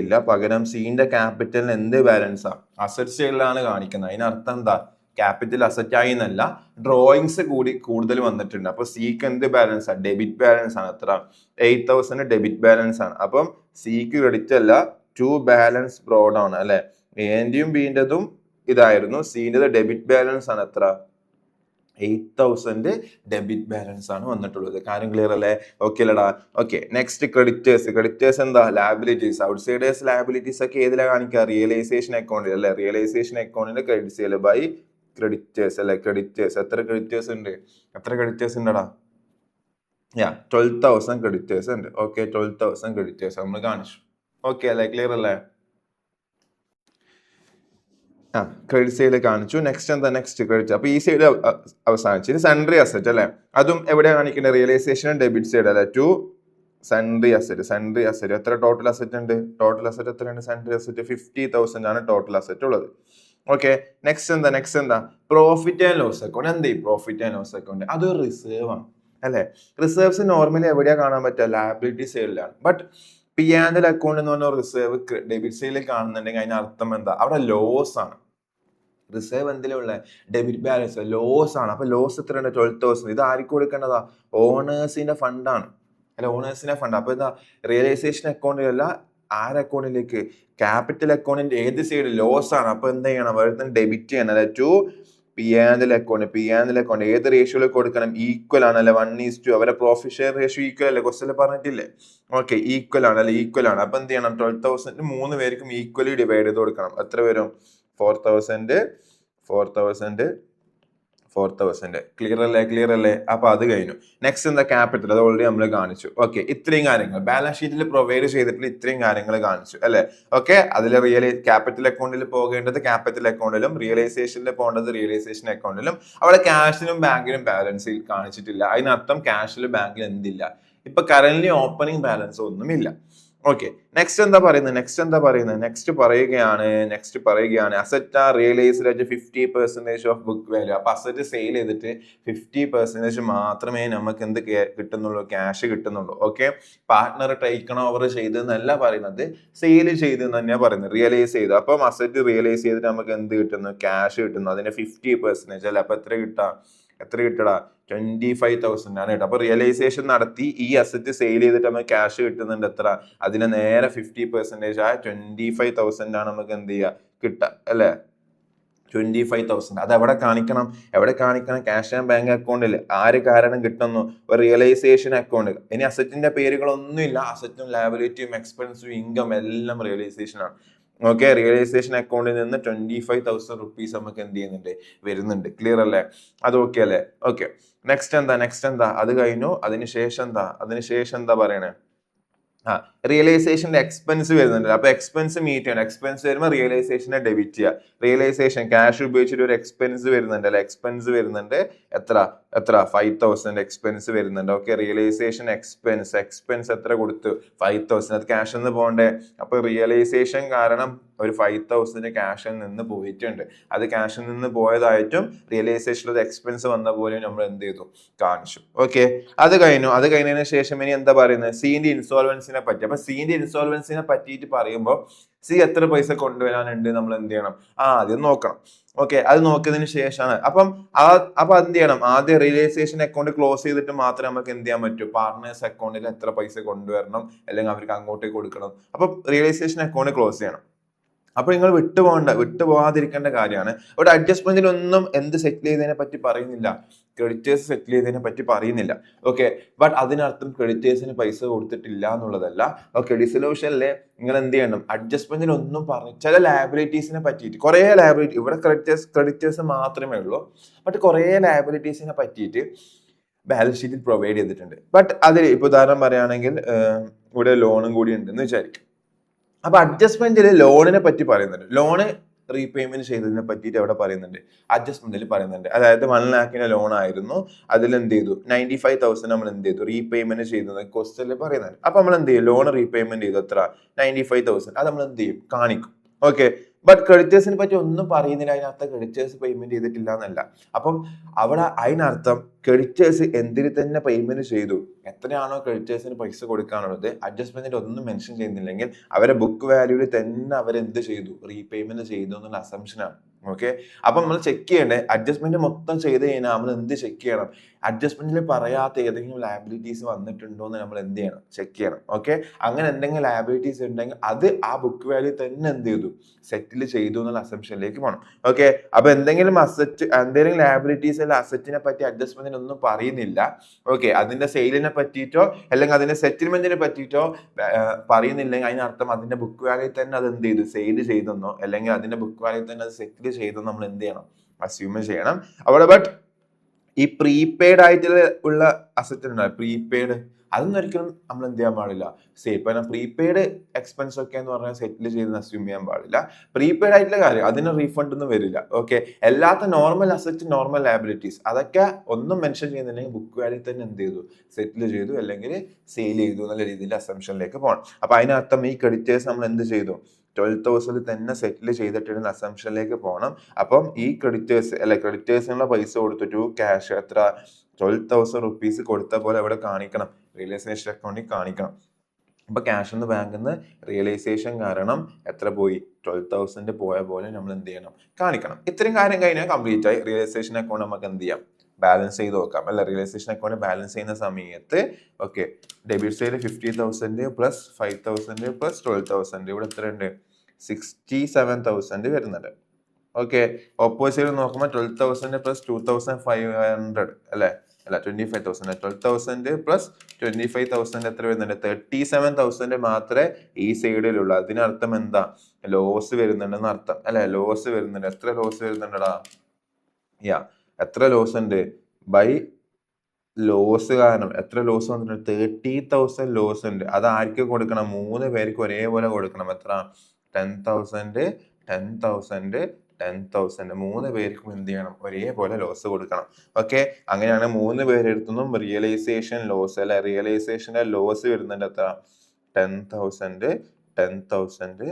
ഇല്ല. പകരം സീന്റെ ക്യാപിറ്റലിന് എന്ത് ബാലൻസാ, അസറ്റ് സൈഡിലാണ് കാണിക്കുന്നത്. അതിനർത്ഥം എന്താ, ക്യാപിറ്റൽ അസറ്റ് ആയി എന്നല്ല, ഡ്രോയിങ്സ് കൂടുതൽ വന്നിട്ടുണ്ട്. അപ്പൊ സിക്ക് എന്ത് ബാലൻസ് ആണ്, ഡെബിറ്റ് ബാലൻസ് ആണ്. എത്ര, 8,000 ഡെബിറ്റ് ബാലൻസ് ആണ്. അപ്പം സിക്ക് ക്രെഡിറ്റ് അല്ല, ടു ബാലൻസ് ബ്രോഡ് ആണ് അല്ലെ. എന്റെയും ബിന്റെതും ഇതായിരുന്നു, സീൻ്റെത് ഡെബിറ്റ് ബാലൻസ് ആണ്. എത്ര, 8,000 ഡെബിറ്റ് ബാലൻസ് ആണ് വന്നിട്ടുള്ളത്. കാര്യം ക്ലിയർ അല്ലേ? ഓക്കെ അല്ലടാ? ഓക്കെ, നെക്സ്റ്റ് ക്രെഡിറ്റേഴ്സ് എന്താ, ലാബിലിറ്റീസ്. ഔട്ട്സൈഡേഴ്സ് ലാബിലിറ്റീസ് ഒക്കെ ഏതിലാണ് കാണിക്കുക, റിയലൈസേഷൻ അക്കൗണ്ടിൽ അല്ലെ. റിയലൈസേഷൻ അക്കൗണ്ടിന്റെ ക്രെഡിറ്റ് സെയിൽ ബൈ ക്രെഡിറ്റേഴ്സ് അല്ലെ. ക്രെഡിറ്റേഴ്സ് എത്ര ക്രെഡിറ്റേഴ്സ് ഉണ്ടടാ, 12,000 ക്രെഡിറ്റേഴ്സ് ഉണ്ട്. ഓക്കെ, 12,000 ക്രെഡിറ്റേഴ്സ് നമ്മൾ കാണിച്ചു. ഓക്കെ അല്ലെ? ക്ലിയർ അല്ലേ? ക്രെഡിറ്റ് സൈഡ് കാണിച്ചു. Next credit. അപ്പൊ ഈ സൈഡ് അവസാനിച്ചു. സൺട്രി അസറ്റ് അല്ലെ, അതും എവിടെ കാണിക്കേണ്ടത്, റിയലൈസേഷൻ ഡെബിറ്റ് സൈഡ് അല്ലെ, ടു സൺട്രി അസറ്റ്. എത്ര ടോട്ടൽ അസറ്റ് ഉണ്ട്, എത്രയാണ് സൺട്രി അസറ്റ്, 50,000 ആണ് ടോട്ടൽ അസറ്റ് ഉള്ളത്. ഓക്കെ, നെക്സ്റ്റ് എന്താ, പ്രോഫിറ്റ് ആൻഡ് ലോസ് അക്കൗണ്ട്. എന്ത് പ്രോഫിറ്റ് ആൻഡ് ലോസ് അക്കൗണ്ട്, അതൊരു റിസർവ് ആണ് അല്ലെ. റിസർവ്സ് നോർമലി എവിടെയാ കാണാൻ പറ്റുക, ലാബിലിറ്റി സൈഡിലാണ്. ബട്ട് P&L അക്കൗണ്ട് എന്ന് പറഞ്ഞ റിസർവ് ഡെബിറ്റ് സൈഡിൽ കാണുന്നുണ്ടെങ്കിൽ അതിന് അർത്ഥം എന്താ, അവിടെ ലോസ് ആണ്. റിസർവ് എന്തിലുള്ള ഡെബിറ്റ് ബാലൻസ് ലോസ് ആണ്. അപ്പൊ ലോസ് എത്രയുണ്ട്? 12,000. ഇത് ആർക്ക് കൊടുക്കേണ്ടതാ? ഓണേഴ്സിന്റെ ഫണ്ടാണ് അല്ല, ഓണേഴ്സിന്റെ ഫണ്ട്. അപ്പൊ എന്താ റിയലൈസേഷൻ അക്കൗണ്ടിലല്ല, ആര് അക്കൗണ്ടിലേക്ക്? ക്യാപിറ്റൽ അക്കൗണ്ടിന്റെ ഏത് സൈഡ്? ലോസ് ആണ്. അപ്പൊ എന്ത് ചെയ്യണം? അവിടെ ഡെബിറ്റ് ചെയ്യണം അല്ലെ, ടു പി ആൻഡ് അക്കൗണ്ട് ഏത് റേഷ്യോയിൽ കൊടുക്കണം? ഈക്വൽ ആണ് അല്ലെ, 1:2. അവരെ പ്രോഫിറ്റ് ഷെയർ റേഷ്യോ ഈക്വൽ അല്ലേ, ക്വസ്റ്റ്യൻ പറഞ്ഞിട്ടില്ലേ? ഓക്കെ, ഈക്വൽ ആണ് അല്ലെ, ഈക്വൽ ആണ്. അപ്പൊ എന്ത് ചെയ്യണം? 12,000 3 പേർക്കും ഈക്വലി ഡിവൈഡ് ചെയ്ത് കൊടുക്കണം. എത്ര വരും? 4,000 ക്ലിയർ അല്ലേ? അപ്പൊ അത് കഴിഞ്ഞു. നെക്സ്റ്റ് എന്താ? ക്യാപിറ്റൽ. അത് ഓൾറെഡി നമ്മൾ കാണിച്ചു. ഓക്കെ, ഇത്രയും കാര്യങ്ങൾ ബാലൻസ് ഷീറ്റിൽ പ്രൊവൈഡ് ചെയ്തിട്ടുള്ള ഇത്രയും കാര്യങ്ങൾ കാണിച്ചു അല്ലെ. ഓക്കെ, അതിൽ ക്യാപിറ്റൽ അക്കൗണ്ടിൽ പോകേണ്ടത് ക്യാപിറ്റൽ അക്കൗണ്ടിലും, റിയലൈസേഷനിൽ പോകേണ്ടത് റിയലൈസേഷൻ അക്കൗണ്ടിലും. അവിടെ ക്യാഷിനും ബാങ്കിലും ബാലൻസിൽ കാണിച്ചിട്ടില്ല. അതിനർത്ഥം ക്യാഷിൽ ബാങ്കിൽ എന്തില്ല? ഇപ്പൊ കറന്റ് ഓപ്പണിംഗ് ബാലൻസ് ഒന്നുമില്ല. ഓക്കെ, നെക്സ്റ്റ് എന്താ പറയുന്നത്? നെക്സ്റ്റ് പറയുകയാണ് asset are realised at 50% of book value. അപ്പൊ അസറ്റ് സെയിൽ ചെയ്തിട്ട് 50% മാത്രമേ നമുക്ക് എന്ത് കിട്ടുന്നുള്ളൂ? ക്യാഷ് കിട്ടുന്നുള്ളൂ. ഓക്കെ, പാർട്ട്ണർ ടേക്കൺ ഓവർ ചെയ്തെന്നല്ല പറയുന്നത്, സെയിൽ ചെയ്തെന്ന് തന്നെയാണ് പറയുന്നത്, റിയലൈസ് ചെയ്തു. അപ്പം അസറ്റ് റിയലൈസ് ചെയ്തിട്ട് നമുക്ക് എന്ത് കിട്ടുന്നു? ക്യാഷ് കിട്ടുന്നു. അതിന്റെ 50% അല്ല. അപ്പൊ എത്ര കിട്ടടാ? 25,000 ആണ് കേട്ടോ. അപ്പൊ റിയലൈസേഷൻ നടത്തി ഈ അസറ്റ് സെയിൽ ചെയ്തിട്ട് നമുക്ക് ക്യാഷ് കിട്ടുന്നുണ്ട്. എത്ര? അതിന് നേരെ 50% ആ 25,000 ആണ് നമുക്ക് എന്ത് ചെയ്യുക? കിട്ടുക അല്ലെ, 25,000. അത് എവിടെ കാണിക്കണം? ക്യാഷ് ആൻഡ് ബാങ്ക് അക്കൗണ്ടിൽ. ആര് കാരണം കിട്ടുന്നു? ഒരു റിയലൈസേഷൻ അക്കൗണ്ട്. ഇനി അസറ്റിന്റെ പേരുകളൊന്നുമില്ല. അസറ്റും ലയബിലിറ്റിയും എക്സ്പെൻസും ഇൻകം എല്ലാം റിയലൈസേഷൻ ആണ്. ഓക്കെ, റിയലൈസേഷൻ അക്കൗണ്ടിൽ നിന്ന് 25,000 റുപ്പീസ് നമുക്ക് എന്ത് ചെയ്യുന്നുണ്ട്? വരുന്നുണ്ട്. ക്ലിയർ അല്ലേ? അത് ഓക്കെ അല്ലേ? ഓക്കെ, നെക്സ്റ്റ് എന്താ? അത് കഴിഞ്ഞു. അതിനുശേഷം എന്താ പറയണേ? റിയലൈസേഷന്റെ എക്സ്പെൻസ് വരുന്നുണ്ട്. അപ്പൊ എക്സ്പെൻസ് മീറ്റ് ചെയ്യണം. എക്സ്പെൻസ് വരുമ്പോൾ റിയലൈസേഷനെ ഡെബിറ്റ് ചെയ്യുക. റിയലൈസേഷൻ ക്യാഷ് ഉപയോഗിച്ചിട്ട് ഒരു എക്സ്പെൻസ് വരുന്നുണ്ട് അല്ലെ, എക്സ്പെൻസ് വരുന്നുണ്ട്. എത്ര 5,000 എക്സ്പെൻസ് വരുന്നുണ്ട്. ഓക്കെ, റിയലൈസേഷൻ എക്സ്പെൻസ് എത്ര കൊടുത്തു? 5,000. അത് ക്യാഷിൽ നിന്ന് പോകണ്ടേ? അപ്പൊ റിയലൈസേഷൻ കാരണം ഒരു 5,000 ക്യാഷിൽ നിന്ന് പോയിട്ടുണ്ട്. അത് ക്യാഷിൽ നിന്ന് പോയതായിട്ടും റിയലൈസേഷനിൽ ഒരു എക്സ്പെൻസ് വന്ന പോലെ നമ്മൾ എന്ത് ചെയ്തു? കാണിച്ചു. ഓക്കെ, അത് കഴിഞ്ഞതിന് ശേഷം ഇനി എന്താ പറയുന്നത്? സീന്റെ ഇൻസോൾവൻസിനെ പറ്റി. അപ്പൊ സീന്റെ ഇൻസോൾവൻസിനെ പറ്റിയിട്ട് പറയുമ്പോൾ സി എത്ര പൈസ കൊണ്ടുവരാനുണ്ട് നമ്മൾ എന്ത് ചെയ്യണം? ആദ്യം നോക്കണം. ഓക്കെ, അത് നോക്കിയതിന് ശേഷമാണ് അപ്പൊ എന്ത് ചെയ്യണം? ആദ്യം റിയലൈസേഷൻ അക്കൗണ്ട് ക്ലോസ് ചെയ്തിട്ട് മാത്രമേ നമുക്ക് എന്ത് ചെയ്യാൻ പറ്റൂ? പാർട്ട്നേഴ്സ് അക്കൗണ്ടിൽ എത്ര പൈസ കൊണ്ടുവരണം, അല്ലെങ്കിൽ അവർക്ക് അങ്ങോട്ടേക്ക് കൊടുക്കണം. അപ്പൊ റിയലൈസേഷൻ അക്കൗണ്ട് ക്ലോസ് ചെയ്യണം. അപ്പൊ നിങ്ങൾ വിട്ടുപോകാതിരിക്കേണ്ട കാര്യമാണ്. ഇവിടെ അഡ്ജസ്റ്റ്മെന്റിലൊന്നും എന്ത് സെറ്റിൽ ചെയ്തതിനെ പറ്റി പറയുന്നില്ല, ക്രെഡിറ്റേഴ്സ് സെറ്റിൽ ചെയ്തതിനെ പറ്റി പറയുന്നില്ല. ഓക്കെ, ബട്ട് അതിനർത്ഥം ക്രെഡിറ്റേഴ്സിന് പൈസ കൊടുത്തിട്ടില്ല എന്നുള്ളതല്ല. ഓക്കെ, ഡിസൊല്യൂഷനിലെ നിങ്ങൾ എന്ത് ചെയ്യണം? അഡ്ജസ്റ്റ്മെന്റിലൊന്നും പറഞ്ഞു ചില ലയബിലിറ്റീസിനെ പറ്റിയിട്ട്, കുറെ ലയബിലിറ്റി ഇവിടെ ക്രെഡിറ്റേഴ്സ് മാത്രമേ ഉള്ളൂ, ബട്ട് കുറെ ലയബിലിറ്റീസിനെ പറ്റിയിട്ട് ബാലൻസ് ഷീറ്റിൽ പ്രൊവൈഡ് ചെയ്തിട്ടുണ്ട്. ബട്ട് അതിൽ ഇപ്പൊ ഉദാഹരണം പറയുകയാണെങ്കിൽ ഇവിടെ ലോണും കൂടി ഉണ്ടെന്ന് വിചാരിക്കും. അപ്പൊ അഡ്ജസ്റ്റ്മെന്റിൽ ലോണിനെ പറ്റി പറയുന്നുണ്ട്. ലോണ് റീപേയ്മെന്റ് ചെയ്തതിനെ പറ്റിയിട്ട് അവിടെ പറയുന്നുണ്ട്, അഡ്ജസ്റ്റ്മെന്റിൽ പറയുന്നുണ്ട്. അതായത് 1 lakhന്റെ ലോൺ ആയിരുന്നു, അതിൽ എന്ത് ചെയ്തു? 95,000 നമ്മൾ എന്ത് ചെയ്തു? റീപേയ്മെന്റ് ചെയ്തത് ക്വസ്റ്റ്യനിൽ പറയുന്നുണ്ട്. അപ്പൊ നമ്മൾ എന്ത് ചെയ്യും? ലോൺ റീപേയ്മെന്റ് ചെയ്തു എത്ര? 95,000. അത് നമ്മൾ എന്ത് ചെയ്യും? കാണിക്കും. ഓക്കെ, ബട്ട് ക്രെഡിറ്റേഴ്സിനെ പറ്റി ഒന്നും പറയുന്നില്ല. അതിനർത്ഥം ക്രെഡിറ്റേഴ്സ് പേയ്മെന്റ് ചെയ്തിട്ടില്ല എന്നല്ല. അപ്പം അവിടെ അതിനർത്ഥം ക്രെഡിറ്റേഴ്സ് എന്തിന് തന്നെ പേയ്മെന്റ് ചെയ്തു, എത്രയാണോ ക്രെഡിറ്റേഴ്സിന് പൈസ കൊടുക്കാനുള്ളത്, അഡ്ജസ്റ്റ്മെന്റിൽ ഒന്നും മെൻഷൻ ചെയ്യുന്നില്ലെങ്കിൽ അവരെ ബുക്ക് വാല്യൂവിൽ തന്നെ അവരെന്ത് ചെയ്തു? റീപേയ്മെന്റ് ചെയ്തു എന്നുള്ള അസംഷനാണ്. ഓക്കെ, അപ്പൊ നമ്മൾ ചെക്ക് ചെയ്യണ്ടേ, അഡ്ജസ്റ്റ്മെന്റ് മൊത്തം ചെയ്ത് കഴിഞ്ഞാൽ നമ്മൾ എന്ത് ചെക്ക് ചെയ്യണം? അഡ്ജസ്റ്റ്മെന്റിൽ പറയാത്ത ഏതെങ്കിലും ലയബിലിറ്റീസ് വന്നിട്ടുണ്ടോ എന്ന് നമ്മൾ എന്ത് ചെയ്യണം? ചെക്ക് ചെയ്യണം. ഓക്കെ, അങ്ങനെ എന്തെങ്കിലും ലയബിലിറ്റീസ് ഉണ്ടെങ്കിൽ അത് ആ ബുക്ക് വാല്യൂ തന്നെ എന്ത് ചെയ്തു? സെറ്റിൽ ചെയ്തു എന്നുള്ള അസംഷനിലേക്ക് പോകണം. ഓക്കെ, അപ്പൊ എന്തെങ്കിലും ലയബിലിറ്റീസ് അല്ല അസറ്റിനെ പറ്റി അഡ്ജസ്റ്റ്മെന്റിന് ഒന്നും പറയുന്നില്ല. ഓക്കെ, അതിന്റെ സെയിലിനെ പറ്റിയിട്ടോ അല്ലെങ്കിൽ അതിന്റെ സെറ്റിൽമെന്റിനെ പറ്റിയിട്ടോ പറയുന്നില്ലെങ്കിൽ അതിനർത്ഥം അതിന്റെ ബുക്ക് വാല്യൂ തന്നെ അത് എന്ത് ചെയ്തു? സെയിൽ ചെയ്തെന്നോ അല്ലെങ്കിൽ അതിന്റെ ബുക്ക് വാല്യൂ തന്നെ അത് സെറ്റിൽ ചെയ്തെന്നോ നമ്മൾ എന്ത് ചെയ്യണം? അസ്യൂം ചെയ്യണം അവിടെ. ബട്ട് ഈ പ്രീപെയ്ഡ് ആയിട്ടുള്ള ഉള്ള അസറ്റ് ഉണ്ടല്ലോ, പ്രീപെയ്ഡ്, അതൊന്നും ഒരിക്കലും നമ്മൾ എന്ത് ചെയ്യാൻ പാടില്ല? ഇപ്പൊ പ്രീപെയ്ഡ് എക്സ്പെൻസ് ഒക്കെ എന്ന് പറഞ്ഞാൽ സെറ്റിൽ ചെയ്ത് അസ്യൂം ചെയ്യാൻ പാടില്ല. പ്രീപെയ്ഡ് ആയിട്ടുള്ള കാര്യം അതിന് റീഫണ്ട് ഒന്നും വരില്ല. ഓക്കെ, എല്ലാത്ത നോർമൽ അസറ്റ്, നോർമൽ ലയബിലിറ്റീസ് അതൊക്കെ ഒന്നും മെൻഷൻ ചെയ്യുന്നില്ലെങ്കിൽ ബുക്ക് വാല്യൂ തന്നെ എന്ത് ചെയ്തു? സെറ്റിൽ ചെയ്തു അല്ലെങ്കിൽ സെയിൽ ചെയ്തു എന്നുള്ള രീതിയിൽ അസംഷനിലേക്ക് പോകണം. അപ്പൊ അതിനർത്ഥം ഈ ക്രെഡിറ്റേഴ്സ് നമ്മൾ എന്ത് ചെയ്തു? 12,000 തന്നെ സെറ്റിൽ ചെയ്തിട്ടുള്ള അസംഷനിലേക്ക് പോകണം. അപ്പം ഈ ക്രെഡിറ്റേഴ്സിനുള്ള പൈസ കൊടുത്തിട്ടു ക്യാഷ് എത്ര? 12,000 റുപ്പീസ് കൊടുത്ത പോലെ അവിടെ കാണിക്കണം, റിയലൈസേഷൻ അക്കൗണ്ടിൽ കാണിക്കണം. അപ്പൊ ക്യാഷ് എന്ന് ബാങ്കിൽ നിന്ന് റിയലൈസേഷൻ കാരണം എത്ര പോയി? 12,000 പോയ പോലെ നമ്മൾ എന്ത് ചെയ്യണം? കാണിക്കണം. ഇത്രയും കാര്യം കഴിഞ്ഞാൽ കംപ്ലീറ്റ് ആയി. റിയലൈസേഷൻ അക്കൗണ്ട് നമുക്ക് എന്ത് ചെയ്യാം? ബാലൻസ് ചെയ്ത് നോക്കാം അല്ല. റിയലൈസേഷൻ അക്കൗണ്ട് ബാലൻസ് ചെയ്യുന്ന സമയത്ത് okay, debit side 50,000 plus 5,000 plus 12,000, ഇവിടെ എത്ര ഉണ്ട്? 67,000 വരുന്നുണ്ട്. ഓക്കെ, ഓപ്പോസിറ്റ് നോക്കുമ്പോൾ 12,000 പ്ലസ് 2,500 അല്ലെ? അല്ല, 25,000. 12,000 പ്ലസ് 25,000 എത്ര വരുന്നുണ്ട്? 37,000 മാത്രമേ ഈ സൈഡിലുള്ളൂ. അതിനർത്ഥം എന്താ? ലോസ് വരുന്നുണ്ടെന്ന് അർത്ഥം അല്ലെ? ലോസ് വരുന്നുണ്ട്. എത്ര ലോസ് വരുന്നുണ്ടടാ? എത്ര ലോസ് ഉണ്ട്? ബൈ ലോസ് കാരണം എത്ര ലോസ് വന്നിട്ടുണ്ട്? 30,000 ലോസ് ഉണ്ട്. അത് ആർക്ക് കൊടുക്കണം? 3 പേർക്ക് ഒരേപോലെ കൊടുക്കണം. എത്ര? 10,000 10,000 10,000. 3 പേർക്കും എന്ത് ചെയ്യണം? ഒരേപോലെ ലോസ് കൊടുക്കണം. ഓക്കെ, അങ്ങനെയാണ് 3 പേരെടുത്തുനിന്നും റിയലൈസേഷൻ ലോസ് അല്ലെ? റിയലൈസേഷന്റെ ലോസ് വരുന്നുണ്ട് എത്ര? 10,000 10,000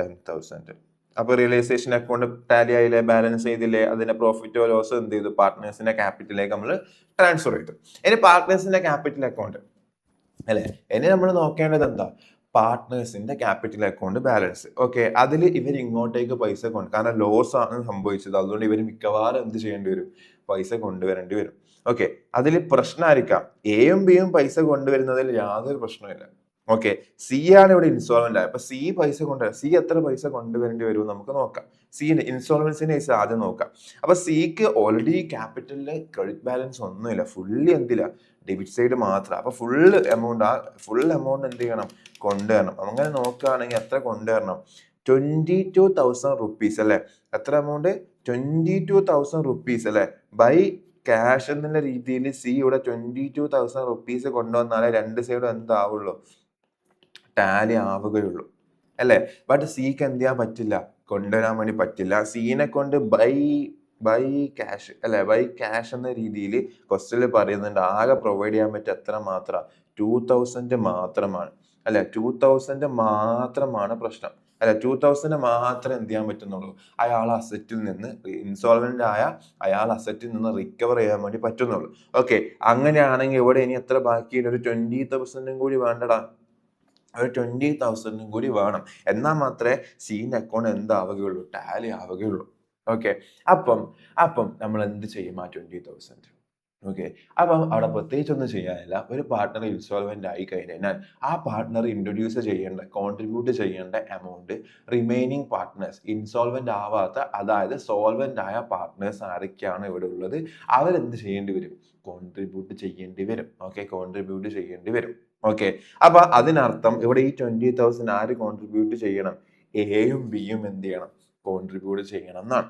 10,000. അപ്പൊ റിയലൈസേഷൻ അക്കൗണ്ട് ടാലി ആയില്ലേ? ബാലൻസ് ചെയ്തില്ലേ? അതിന്റെ പ്രോഫിറ്റോ ലോസോ എന്ത് ചെയ്തു? പാർട്ട്നേഴ്സിന്റെ ക്യാപിറ്റലിലേക്ക് നമ്മൾ ട്രാൻസ്ഫർ ചെയ്തു. ഇനി പാർട്ട്നേഴ്സിന്റെ ക്യാപിറ്റൽ അക്കൗണ്ട് അല്ലെ? ഇനി നമ്മൾ നോക്കേണ്ടത് എന്താ? പാർട്ട്നേഴ്സിന്റെ ക്യാപിറ്റൽ അക്കൗണ്ട് ബാലൻസ്. ഓക്കെ, അതിൽ ഇവർ ഇങ്ങോട്ടേക്ക് പൈസ കൊണ്ട്, കാരണം ലോസ് ആണ് സംഭവിച്ചത്, അതുകൊണ്ട് ഇവർ മിക്കവാറും എന്ത് ചെയ്യേണ്ടി വരും? പൈസ കൊണ്ടുവരേണ്ടി വരും. ഓക്കെ, അതിൽ പ്രശ്നമായിരിക്കാം. എയും ബിയും പൈസ കൊണ്ടുവരുന്നതിൽ യാതൊരു പ്രശ്നമില്ല. ഓക്കെ, സി ആണ് ഇവിടെ ഇൻസ്റ്റോൾമെന്റ് ആയത്. അപ്പൊ സി പൈസ കൊണ്ടുവരാം. സി എത്ര പൈസ കൊണ്ടുവരേണ്ടി വരും നമുക്ക് നോക്കാം. സിന്റെ ഇൻസ്റ്റോൾമെന്റ്സിന്റെ പൈസ ആദ്യം നോക്കാം. അപ്പൊ സിക്ക് ഓൾറെഡി ക്യാപിറ്റലില് ക്രെഡിറ്റ് ബാലൻസ് ഒന്നുമില്ല. ഫുള്ളി എന്തില്ല? ഡെബിറ്റ് സൈഡ് മാത്രം. അപ്പൊ ഫുൾ എമൗണ്ട് എന്ത് ചെയ്യണം? കൊണ്ടുവരണം. അങ്ങനെ നോക്കുകയാണെങ്കിൽ എത്ര കൊണ്ടുവരണം? 22,000 റുപ്പീസ് അല്ലെ? എത്ര എമൗണ്ട്? 22,000 റുപ്പീസ് അല്ലെ? ബൈ ക്യാഷ് എന്നുള്ള രീതിയിൽ സി ഇവിടെ 22,000 റുപ്പീസ് കൊണ്ടുവന്നാലേ രണ്ട് സൈഡും എന്താവുള്ളൂ? ടാലി ആവുകയുള്ളൂ അല്ലെ? ബട്ട് സിക്ക് എന്ത് ചെയ്യാൻ പറ്റില്ല? കൊണ്ടുവരാൻ വേണ്ടി പറ്റില്ല. സീനെ കൊണ്ട് ബൈ ക്യാഷ് അല്ലെ? ബൈ ക്യാഷ് എന്ന രീതിയിൽ ക്വസ്റ്റ്യനിൽ പറയുന്നുണ്ട്. ആകെ പ്രൊവൈഡ് ചെയ്യാൻ പറ്റുക എത്ര മാത്രം? 2,000 മാത്രമാണ് അല്ലെ? 2,000 മാത്രമാണ് പ്രശ്നം അല്ലെ? 2,000 മാത്രം എന്ത് ചെയ്യാൻ പറ്റുന്നുള്ളൂ? അയാൾ അസറ്റിൽ നിന്ന്, ഇൻസോൾവെന്റ് ആയ അയാൾ അസറ്റിൽ നിന്ന് റിക്കവർ ചെയ്യാൻ വേണ്ടി പറ്റുന്നുള്ളൂ. ഓക്കെ, അങ്ങനെയാണെങ്കിൽ ഇവിടെ ഇനി എത്ര ബാക്കിയുണ്ട്? ഒരു 20,000 കൂടി വേണ്ടടാ. ഒരു 20,000 കൂടി വേണം. എന്നാൽ മാത്രമേ സീൻ്റെ അക്കൗണ്ട് എന്താവുകയുള്ളൂ? ടാലി ആവുകയുള്ളൂ. ഓക്കെ, അപ്പം നമ്മൾ എന്ത് ചെയ്യും? ആ 20,000. ഓക്കെ, അപ്പം അവിടെ പ്രത്യേകിച്ച് ഒന്നും ചെയ്യാനില്ല. ഒരു പാർട്ട്ണർ ഇൻസ്റ്റോൾമെന്റ് ആയി കഴിഞ്ഞാൽ ആ പാർട്ട്ണർ ഇൻട്രൊഡ്യൂസ് ചെയ്യേണ്ട, കോൺട്രിബ്യൂട്ട് ചെയ്യേണ്ട എമൗണ്ട് റിമൈനിങ് പാർട്ട്നേഴ്സ്, ഇൻസോൾവെന്റ് ആവാത്ത, അതായത് സോൾവെന്റ് ആയ പാർട്ട്നേഴ്സ് ആരൊക്കെയാണ് ഇവിടെ ഉള്ളത്, അവരെന്ത് ചെയ്യേണ്ടി വരും? കോൺട്രിബ്യൂട്ട് ചെയ്യേണ്ടി വരും. ഓക്കെ, കോൺട്രിബ്യൂട്ട് ചെയ്യേണ്ടി വരും. ഓക്കെ, അപ്പൊ അതിനർത്ഥം ഇവിടെ ഈ 20,000 ആര് കോൺട്രിബ്യൂട്ട് ചെയ്യണം? എയും ബിയും എന്ത് ചെയ്യണം? കോൺട്രിബ്യൂട്ട് ചെയ്യണം എന്നാണ്.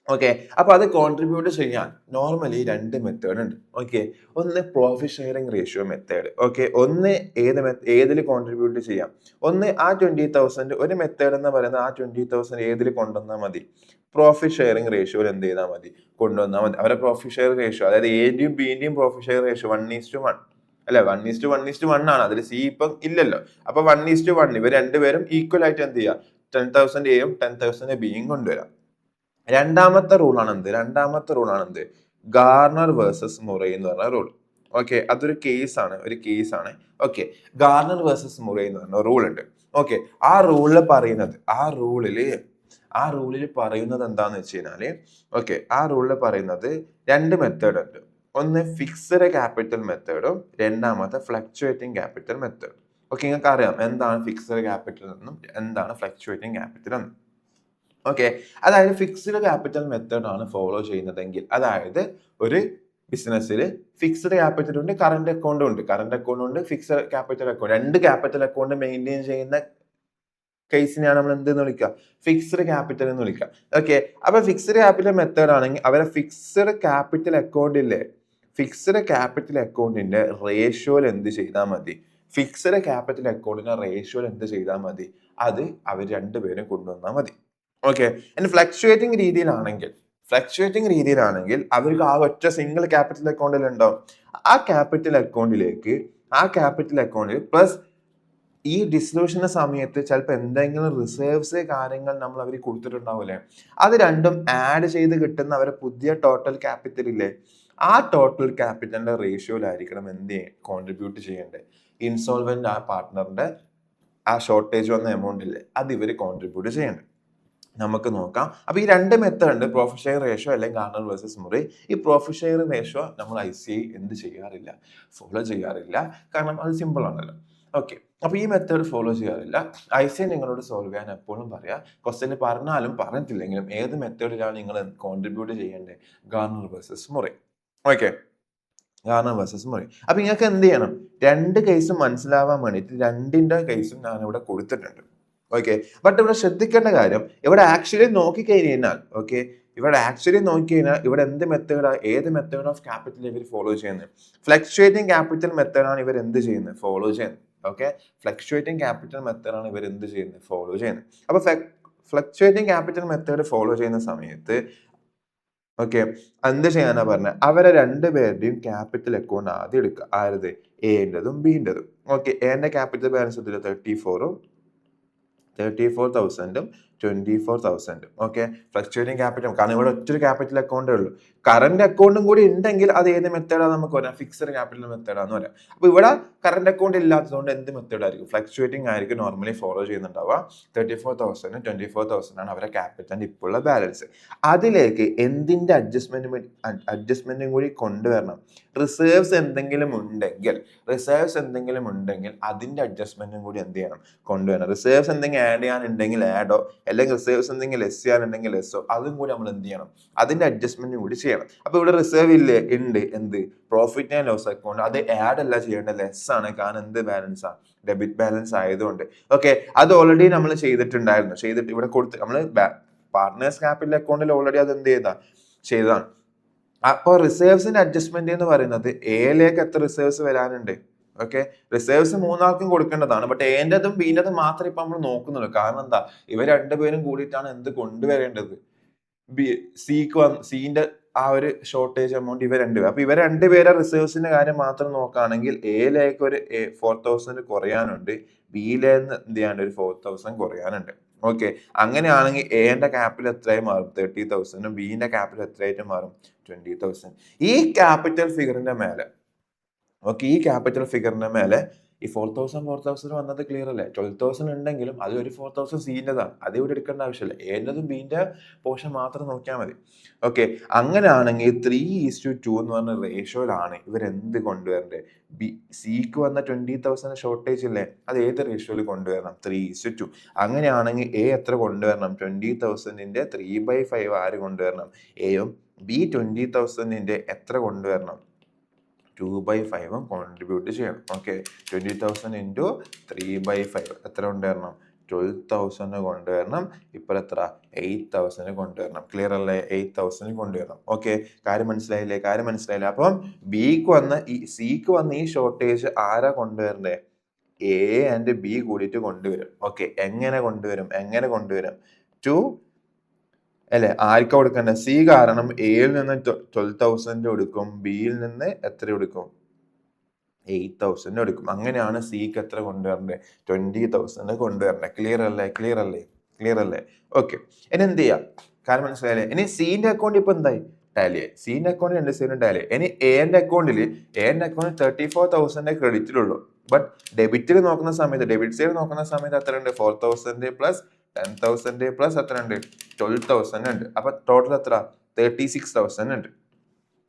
ഓക്കെ, അപ്പൊ അത് കോൺട്രിബ്യൂട്ട് ചെയ്യാൻ നോർമലി 2 മെത്തേഡ് ഉണ്ട്. ഓക്കെ, ഒന്ന് profit sharing ratio method. Okay, ഒന്ന് ഏതിൽ കോൺട്രിബ്യൂട്ട് ചെയ്യാം? ഒന്ന് ആ 20,000, ഒരു മെത്തേഡ് എന്ന് പറയുന്നത് ആ 20,000 ഏതിൽ കൊണ്ടുവന്നാൽ മതി? പ്രോഫിറ്റ് ഷെയറിംഗ് റേഷ്യോയിൽ എന്ത് ചെയ്താൽ മതി? കൊണ്ടുവന്നാൽ മതി. അവരുടെ പ്രോഫിറ്റ് ഷെയർ റേഷ്യോ, അതായത് എന്റെയും ബിന്റെയും പ്രോഫിറ്റ് ഷെയർ റേഷ്യോ 1:1 അല്ലെ? 1:1 ആണ്. അതിൽ സി ഇപ്പം ഇല്ലല്ലോ. അപ്പൊ 1:1 ഇവർ രണ്ടുപേരും ഈക്വൽ ആയിട്ട് എന്ത് ചെയ്യുക? 10,000 എയും 10,000 ബിയും കൊണ്ടുവരാം. രണ്ടാമത്തെ റൂളാണ് എന്ത്? ഗാർണർ വേഴ്സസ് മുറൈ എന്ന് പറഞ്ഞ റൂൾ. ഓക്കെ, അതൊരു കേസാണ്. ഓക്കെ, ഗാർണർ വേഴ്സസ് മുറൈ എന്ന് പറഞ്ഞ റൂൾ ഉണ്ട്. ഓക്കെ, ആ റൂളിൽ പറയുന്നത് എന്താന്ന് വെച്ച് കഴിഞ്ഞാല്, ഓക്കെ, ആ റൂളിൽ പറയുന്നത് 2 മെത്തേഡ് ഉണ്ട്. ഒന്ന് ഫിക്സഡ് ക്യാപിറ്റൽ മെത്തേഡും രണ്ടാമത്തെ ഫ്ലക്ച്വേറ്റിംഗ് ക്യാപിറ്റൽ മെത്തേഡ്. ഓക്കെ, നിങ്ങൾക്ക് അറിയാം എന്താണ് ഫിക്സഡ് ക്യാപിറ്റൽ എന്നും എന്താണ് ഫ്ലക്ച്വേറ്റിംഗ് ക്യാപിറ്റൽ എന്നും. ഓക്കെ, അതായത് ഫിക്സ്ഡ് ക്യാപിറ്റൽ മെത്തേഡ് ആണ് ഫോളോ ചെയ്യുന്നതെങ്കിൽ, അതായത് ഒരു ബിസിനസ്സിൽ ഫിക്സ്ഡ് ക്യാപിറ്റൽ ഉണ്ട്, കറന്റ് അക്കൗണ്ടും ഉണ്ട്, fixed capital account, 2 capital account maintain ചെയ്യുന്ന കേസിനെയാണ് നമ്മൾ എന്തെന്ന് വിളിക്കുക? ഫിക്സ്ഡ് ക്യാപിറ്റൽ എന്ന് വിളിക്കുക. ഓക്കെ, അപ്പൊ ഫിക്സ്ഡ് ക്യാപിറ്റൽ മെത്തേഡ് ആണെങ്കിൽ അവരെ ഫിക്സ്ഡ് ക്യാപിറ്റൽ അക്കൗണ്ടിന്റെ റേഷ്യോയിൽ എന്ത് ചെയ്താൽ മതി? അത് അവർ രണ്ടുപേരും കൊണ്ടുവന്നാൽ മതി. ഓക്കെ, ഇനി ഫ്ലക്ച്വേറ്റിംഗ് രീതിയിലാണെങ്കിൽ അവർക്ക് ആ ഒറ്റ സിംഗിൾ ക്യാപിറ്റൽ അക്കൗണ്ടിൽ ഉണ്ടാവും. ആ ക്യാപിറ്റൽ അക്കൗണ്ടിൽ പ്ലസ് ഈ ഡിസ്ട്രിബ്യൂഷന്റെ സമയത്ത് ചിലപ്പോൾ എന്തെങ്കിലും റിസർവ്സ് കാര്യങ്ങൾ നമ്മൾ അവർ കൊടുത്തിട്ടുണ്ടാവില്ലേ, അത് രണ്ടും ആഡ് ചെയ്ത് കിട്ടുന്ന അവരെ പുതിയ ടോട്ടൽ ക്യാപിറ്റൽ ഇല്ലേ, ആ ടോട്ടൽ ക്യാപിറ്റലിന്റെ റേഷ്യോയിലായിരിക്കണം എന്ത് കോൺട്രിബ്യൂട്ട് ചെയ്യേണ്ടത്. ഇൻസോൾവെന്റ് ആ പാർട്ട്ണറിന്റെ ആ ഷോർട്ടേജ് വന്ന എമൗണ്ട് ഇല്ലേ അത് ഇവർ കോൺട്രിബ്യൂട്ട് ചെയ്യേണ്ടത്. നമുക്ക് നോക്കാം. അപ്പൊ ഈ രണ്ട് മെത്തേഡ് ഉണ്ട്, പ്രോഫിറ്റ് ഷെയർ റേഷ്യോ അല്ലെങ്കിൽ ഗാർണർ വേഴ്സസ് മുറി. ഈ പ്രോഫിറ്റ് ഷെയർ റേഷ്യോ നമ്മൾ ICAI എന്ത് ചെയ്യാറില്ല, ഫോളോ ചെയ്യാറില്ല. കാരണം അത് സിമ്പിൾ ആണല്ലോ. ഓക്കെ, അപ്പൊ ഈ മെത്തേഡ് ഫോളോ ചെയ്യാറില്ല. ICAI നിങ്ങളോട് സോൾവ് ചെയ്യാൻ എപ്പോഴും പറയാം. ക്വസ്റ്റ്യൻ പറഞ്ഞാലും പറഞ്ഞിട്ടില്ലെങ്കിലും ഏത് മെത്തേഡിലാണ് നിങ്ങൾ കോൺട്രിബ്യൂട്ട് ചെയ്യേണ്ടത്, ഗാർണർ വേഴ്സസ് മുറി. ഓക്കെ, ഗാർണർ വേഴ്സസ് മുറി. അപ്പൊ നിങ്ങൾക്ക് എന്ത് ചെയ്യണം, രണ്ട് കേസും മനസ്സിലാവാൻ വേണ്ടിയിട്ട് രണ്ടിന്റെ കേസും ഞാൻ ഇവിടെ കൊടുത്തിട്ടുണ്ട്. ഓക്കെ, ബട്ട് ഇവിടെ ശ്രദ്ധിക്കേണ്ട കാര്യം, ഇവിടെ ആക്ച്വലി നോക്കിക്കഴിഞ്ഞാൽ ഇവിടെ ആക്ച്വലി നോക്കിക്കഴിഞ്ഞാൽ ഇവിടെ എന്ത് മെത്തേഡാ, ഏത് മെത്തേഡ് ഓഫ് ക്യാപിറ്റൽ ഇവർ ഫോളോ ചെയ്യുന്നത്, ഫ്ലക്ച്വേറ്റിംഗ് ക്യാപിറ്റൽ മെത്തേഡാണ് ഇവർ എന്ത് ചെയ്യുന്നത്, ഫോളോ ചെയ്യുന്നത്. ഓക്കെ, ഫ്ലക്ച്വേറ്റിംഗ് ക്യാപിറ്റൽ മെത്തേഡാണ് ഇവർ എന്ത് ചെയ്യുന്നത്, ഫോളോ ചെയ്യുന്നത്. അപ്പൊ ഫ്ലക്ച്വേറ്റിംഗ് ക്യാപിറ്റൽ മെത്തേഡ് ഫോളോ ചെയ്യുന്ന സമയത്ത് എന്ത് ചെയ്യാനാ പറഞ്ഞത്, അവരെ രണ്ടുപേരുടെയും ക്യാപിറ്റൽ അക്കൗണ്ട് ആദ്യം എടുക്കുക. ആരത്, എൻ്റെതും ബിൻ്റെതും. എന്റെ ക്യാപിറ്റൽ ബാലൻസ് 34,000ഉം 24,000ഉം. ഫ്ലക്ച്വേറ്റിംഗ് ക്യാപിറ്റൽ, കാരണം ഇവിടെ ഒറ്റൊരു ക്യാപിറ്റൽ അക്കൗണ്ടേ ഉള്ളൂ. കറന്റ് അക്കൗണ്ടും കൂടി ഉണ്ടെങ്കിൽ അത് ഏത് മെത്തേഡാണ് നമുക്ക് പറയാം, ഫിക്സഡ് ക്യാപിറ്റൽ മെത്തേഡാന്ന് പറയാം. അപ്പൊ ഇവിടെ കറന്റ് അക്കൗണ്ട് ഇല്ലാത്തതുകൊണ്ട് എന്ത് മെത്തേഡ് ആയിരിക്കും, ഫ്ലക്ച്വേറ്റിംഗ് ആയിരിക്കും നോർമലി ഫോളോ ചെയ്യുന്നുണ്ടാവുക. 34,000 24,000 ആണ് അവരുടെ ക്യാപിറ്റലിന്റെ ഇപ്പോഴുള്ള ബാലൻസ്. അതിലേക്ക് എന്തിന്റെ അഡ്ജസ്റ്റ്മെന്റും കൂടി കൊണ്ടുവരണം, റിസർവ്സ് എന്തെങ്കിലും ഉണ്ടെങ്കിൽ അതിന്റെ അഡ്ജസ്റ്റ്മെന്റും കൂടി എന്ത് ചെയ്യണം, കൊണ്ടുവരണം. റിസർവ്സ് എന്തെങ്കിലും ആഡ് ചെയ്യാനുണ്ടെങ്കിൽ ആഡോ, അല്ലെങ്കിൽ റിസർവ്സ് എന്തെങ്കിലും ലെസ് ചെയ്യാനുണ്ടെങ്കിൽ ലെസ്സോ, അതും കൂടി നമ്മൾ എന്ത് ചെയ്യണം, അതിന്റെ അഡ്ജസ്റ്റ്മെന്റും കൂടി ചെയ്യണം. അപ്പൊ ഇവിടെ റിസർവ് ഇല്ലേ, ഉണ്ട്, എന്ത്, പ്രോഫിറ്റ് ആൻഡ് ലോസ് അക്കൗണ്ട്. അത് ആഡ് അല്ല ചെയ്യേണ്ടത്, ലെസ് ആണ്. കാരണം എന്ത് ബാലൻസ് ആണ്, ഡെബിറ്റ് ബാലൻസ് ആയതുകൊണ്ട്. അത് ഓൾറെഡി നമ്മൾ ചെയ്തിട്ടുണ്ടായിരുന്നു. ഇവിടെ കൊടുത്ത് നമ്മൾ പാർട്ട്നേഴ്സ് ക്യാപിറ്റൽ അക്കൗണ്ടിൽ ഓൾറെഡി അത് എന്ത് ചെയ്തതാണ്. അപ്പൊ റിസർവ്സിന്റെ അഡ്ജസ്റ്റ്മെന്റ് എന്ന് പറയുന്നത് എയിലേക്ക് എത്ര റിസർവ്സ് വരാനുണ്ട്. റിസർവ്സ് മൂന്നാൾക്കും കൊടുക്കേണ്ടതാണ്. ബട്ട് എന്റേതും ബിന്റേതും മാത്രമേ ഇപ്പൊ നമ്മൾ നോക്കുന്നുള്ളൂ. കാരണം എന്താ, ഇവർ രണ്ടുപേരും കൂടിയിട്ടാണ് എന്ത് കൊണ്ടുവരേണ്ടത്, സിന്റെ ആ ഒരു ഷോർട്ടേജ് എമൗണ്ട് ഇവർ രണ്ടുപേരും. അപ്പൊ ഇവർ രണ്ടുപേരെ റിസർവ്സിന്റെ കാര്യം മാത്രം നോക്കുകയാണെങ്കിൽ എയിലേക്ക് ഒരു 4,000 കുറയാനുണ്ട്, ബിയിലേന്ന് എന്ത് ചെയ്യാണ്ട് ഒരു 4,000 കുറയാനുണ്ട്. അങ്ങനെയാണെങ്കിൽ എന്റെ ക്യാപിറ്റൽ എത്രയായി മാറും, 30,000ഉം ബിന്റെ ക്യാപിറ്റൽ എത്രയായിട്ട് മാറും, 20,000. ഈ ക്യാപിറ്റൽ ഫിഗറിന്റെ മേലെ ഈ 4,000 വന്നത് ക്ലിയർ അല്ലേ. 12,000 ഉണ്ടെങ്കിലും അത് ഒരു 4,000 സീൻ്റെതാണ്, അത് ഇവിടെ എടുക്കേണ്ട ആവശ്യമില്ല. എന്നതും ബിന്റെ പോർഷൻ മാത്രം നോക്കിയാൽ മതി. അങ്ങനെയാണെങ്കിൽ 3:2 എന്ന് പറഞ്ഞ റേഷ്യോയിലാണ് ഇവരെന്ത് കൊണ്ടുവരണ്ടേ, സിക്ക് വന്ന 20,000 ഷോർട്ടേജ് ഇല്ലേ, അത് ഏത് റേഷ്യോയിൽ കൊണ്ടുവരണം, 3:2. അങ്ങനെയാണെങ്കിൽ എ എത്ര കൊണ്ടുവരണം, 20,000ന്റെ 3/5 ആര് കൊണ്ടുവരണം, എയും. ബി 20,000ന്റെ എത്ര കൊണ്ടുവരണം, 2/5 കോൺട്രിബ്യൂട്ട് ചെയ്യണം. 20,000 ഇൻറ്റു 3/5 എത്ര കൊണ്ടുവരണം, 12,000 കൊണ്ടുവരണം. ഇപ്പോൾ എത്ര, 8,000 കൊണ്ടുവരണം. ക്ലിയർ അല്ലേ, 8,000 കൊണ്ടുവരണം. കാര്യം മനസ്സിലായില്ലേ. അപ്പം സിക്ക് വന്ന ഈ ഷോർട്ടേജ് ആരാ കൊണ്ടുവരണ്ടേ, എ ആൻഡ് ബി കൂടിയിട്ട് കൊണ്ടുവരും. എങ്ങനെ കൊണ്ടുവരും, ടു അല്ലെ, ആർക്കാ കൊടുക്കേണ്ടത്, സി. കാരണം എയിൽ നിന്ന് 12,000 എടുക്കും, ബിയിൽ നിന്ന് എത്ര എടുക്കും, 8,000 എടുക്കും. അങ്ങനെയാണ് സിക്ക് എത്ര കൊണ്ടുവരണ്ടേ, 20,000 കൊണ്ടുവരണ്ടേ. ക്ലിയർ അല്ലേ. ഇനി എന്ത് ചെയ്യാം, കാരണം മനസ്സിലായില്ലേ. ഇനി സിന്റെ അക്കൗണ്ട് ഇപ്പൊ എന്തായി, ടാലി. സിന്റെ അക്കൗണ്ട് രണ്ട് സൈഡും ടാലി. ഇനി എന്റെ അക്കൗണ്ടിൽ 34,000 ക്രെഡിറ്റിലുള്ളൂ. ബട്ട് ഡെബിറ്റ് സൈഡ് നോക്കുന്ന സമയത്ത് എത്ര ഉണ്ട്, 4,000 പ്ലസ് 10,000 പ്ലസ് എത്ര ഉണ്ട്, 12,000 ഉണ്ട്. അപ്പൊ ടോട്ടൽ എത്ര, 36,000 ഉണ്ട്.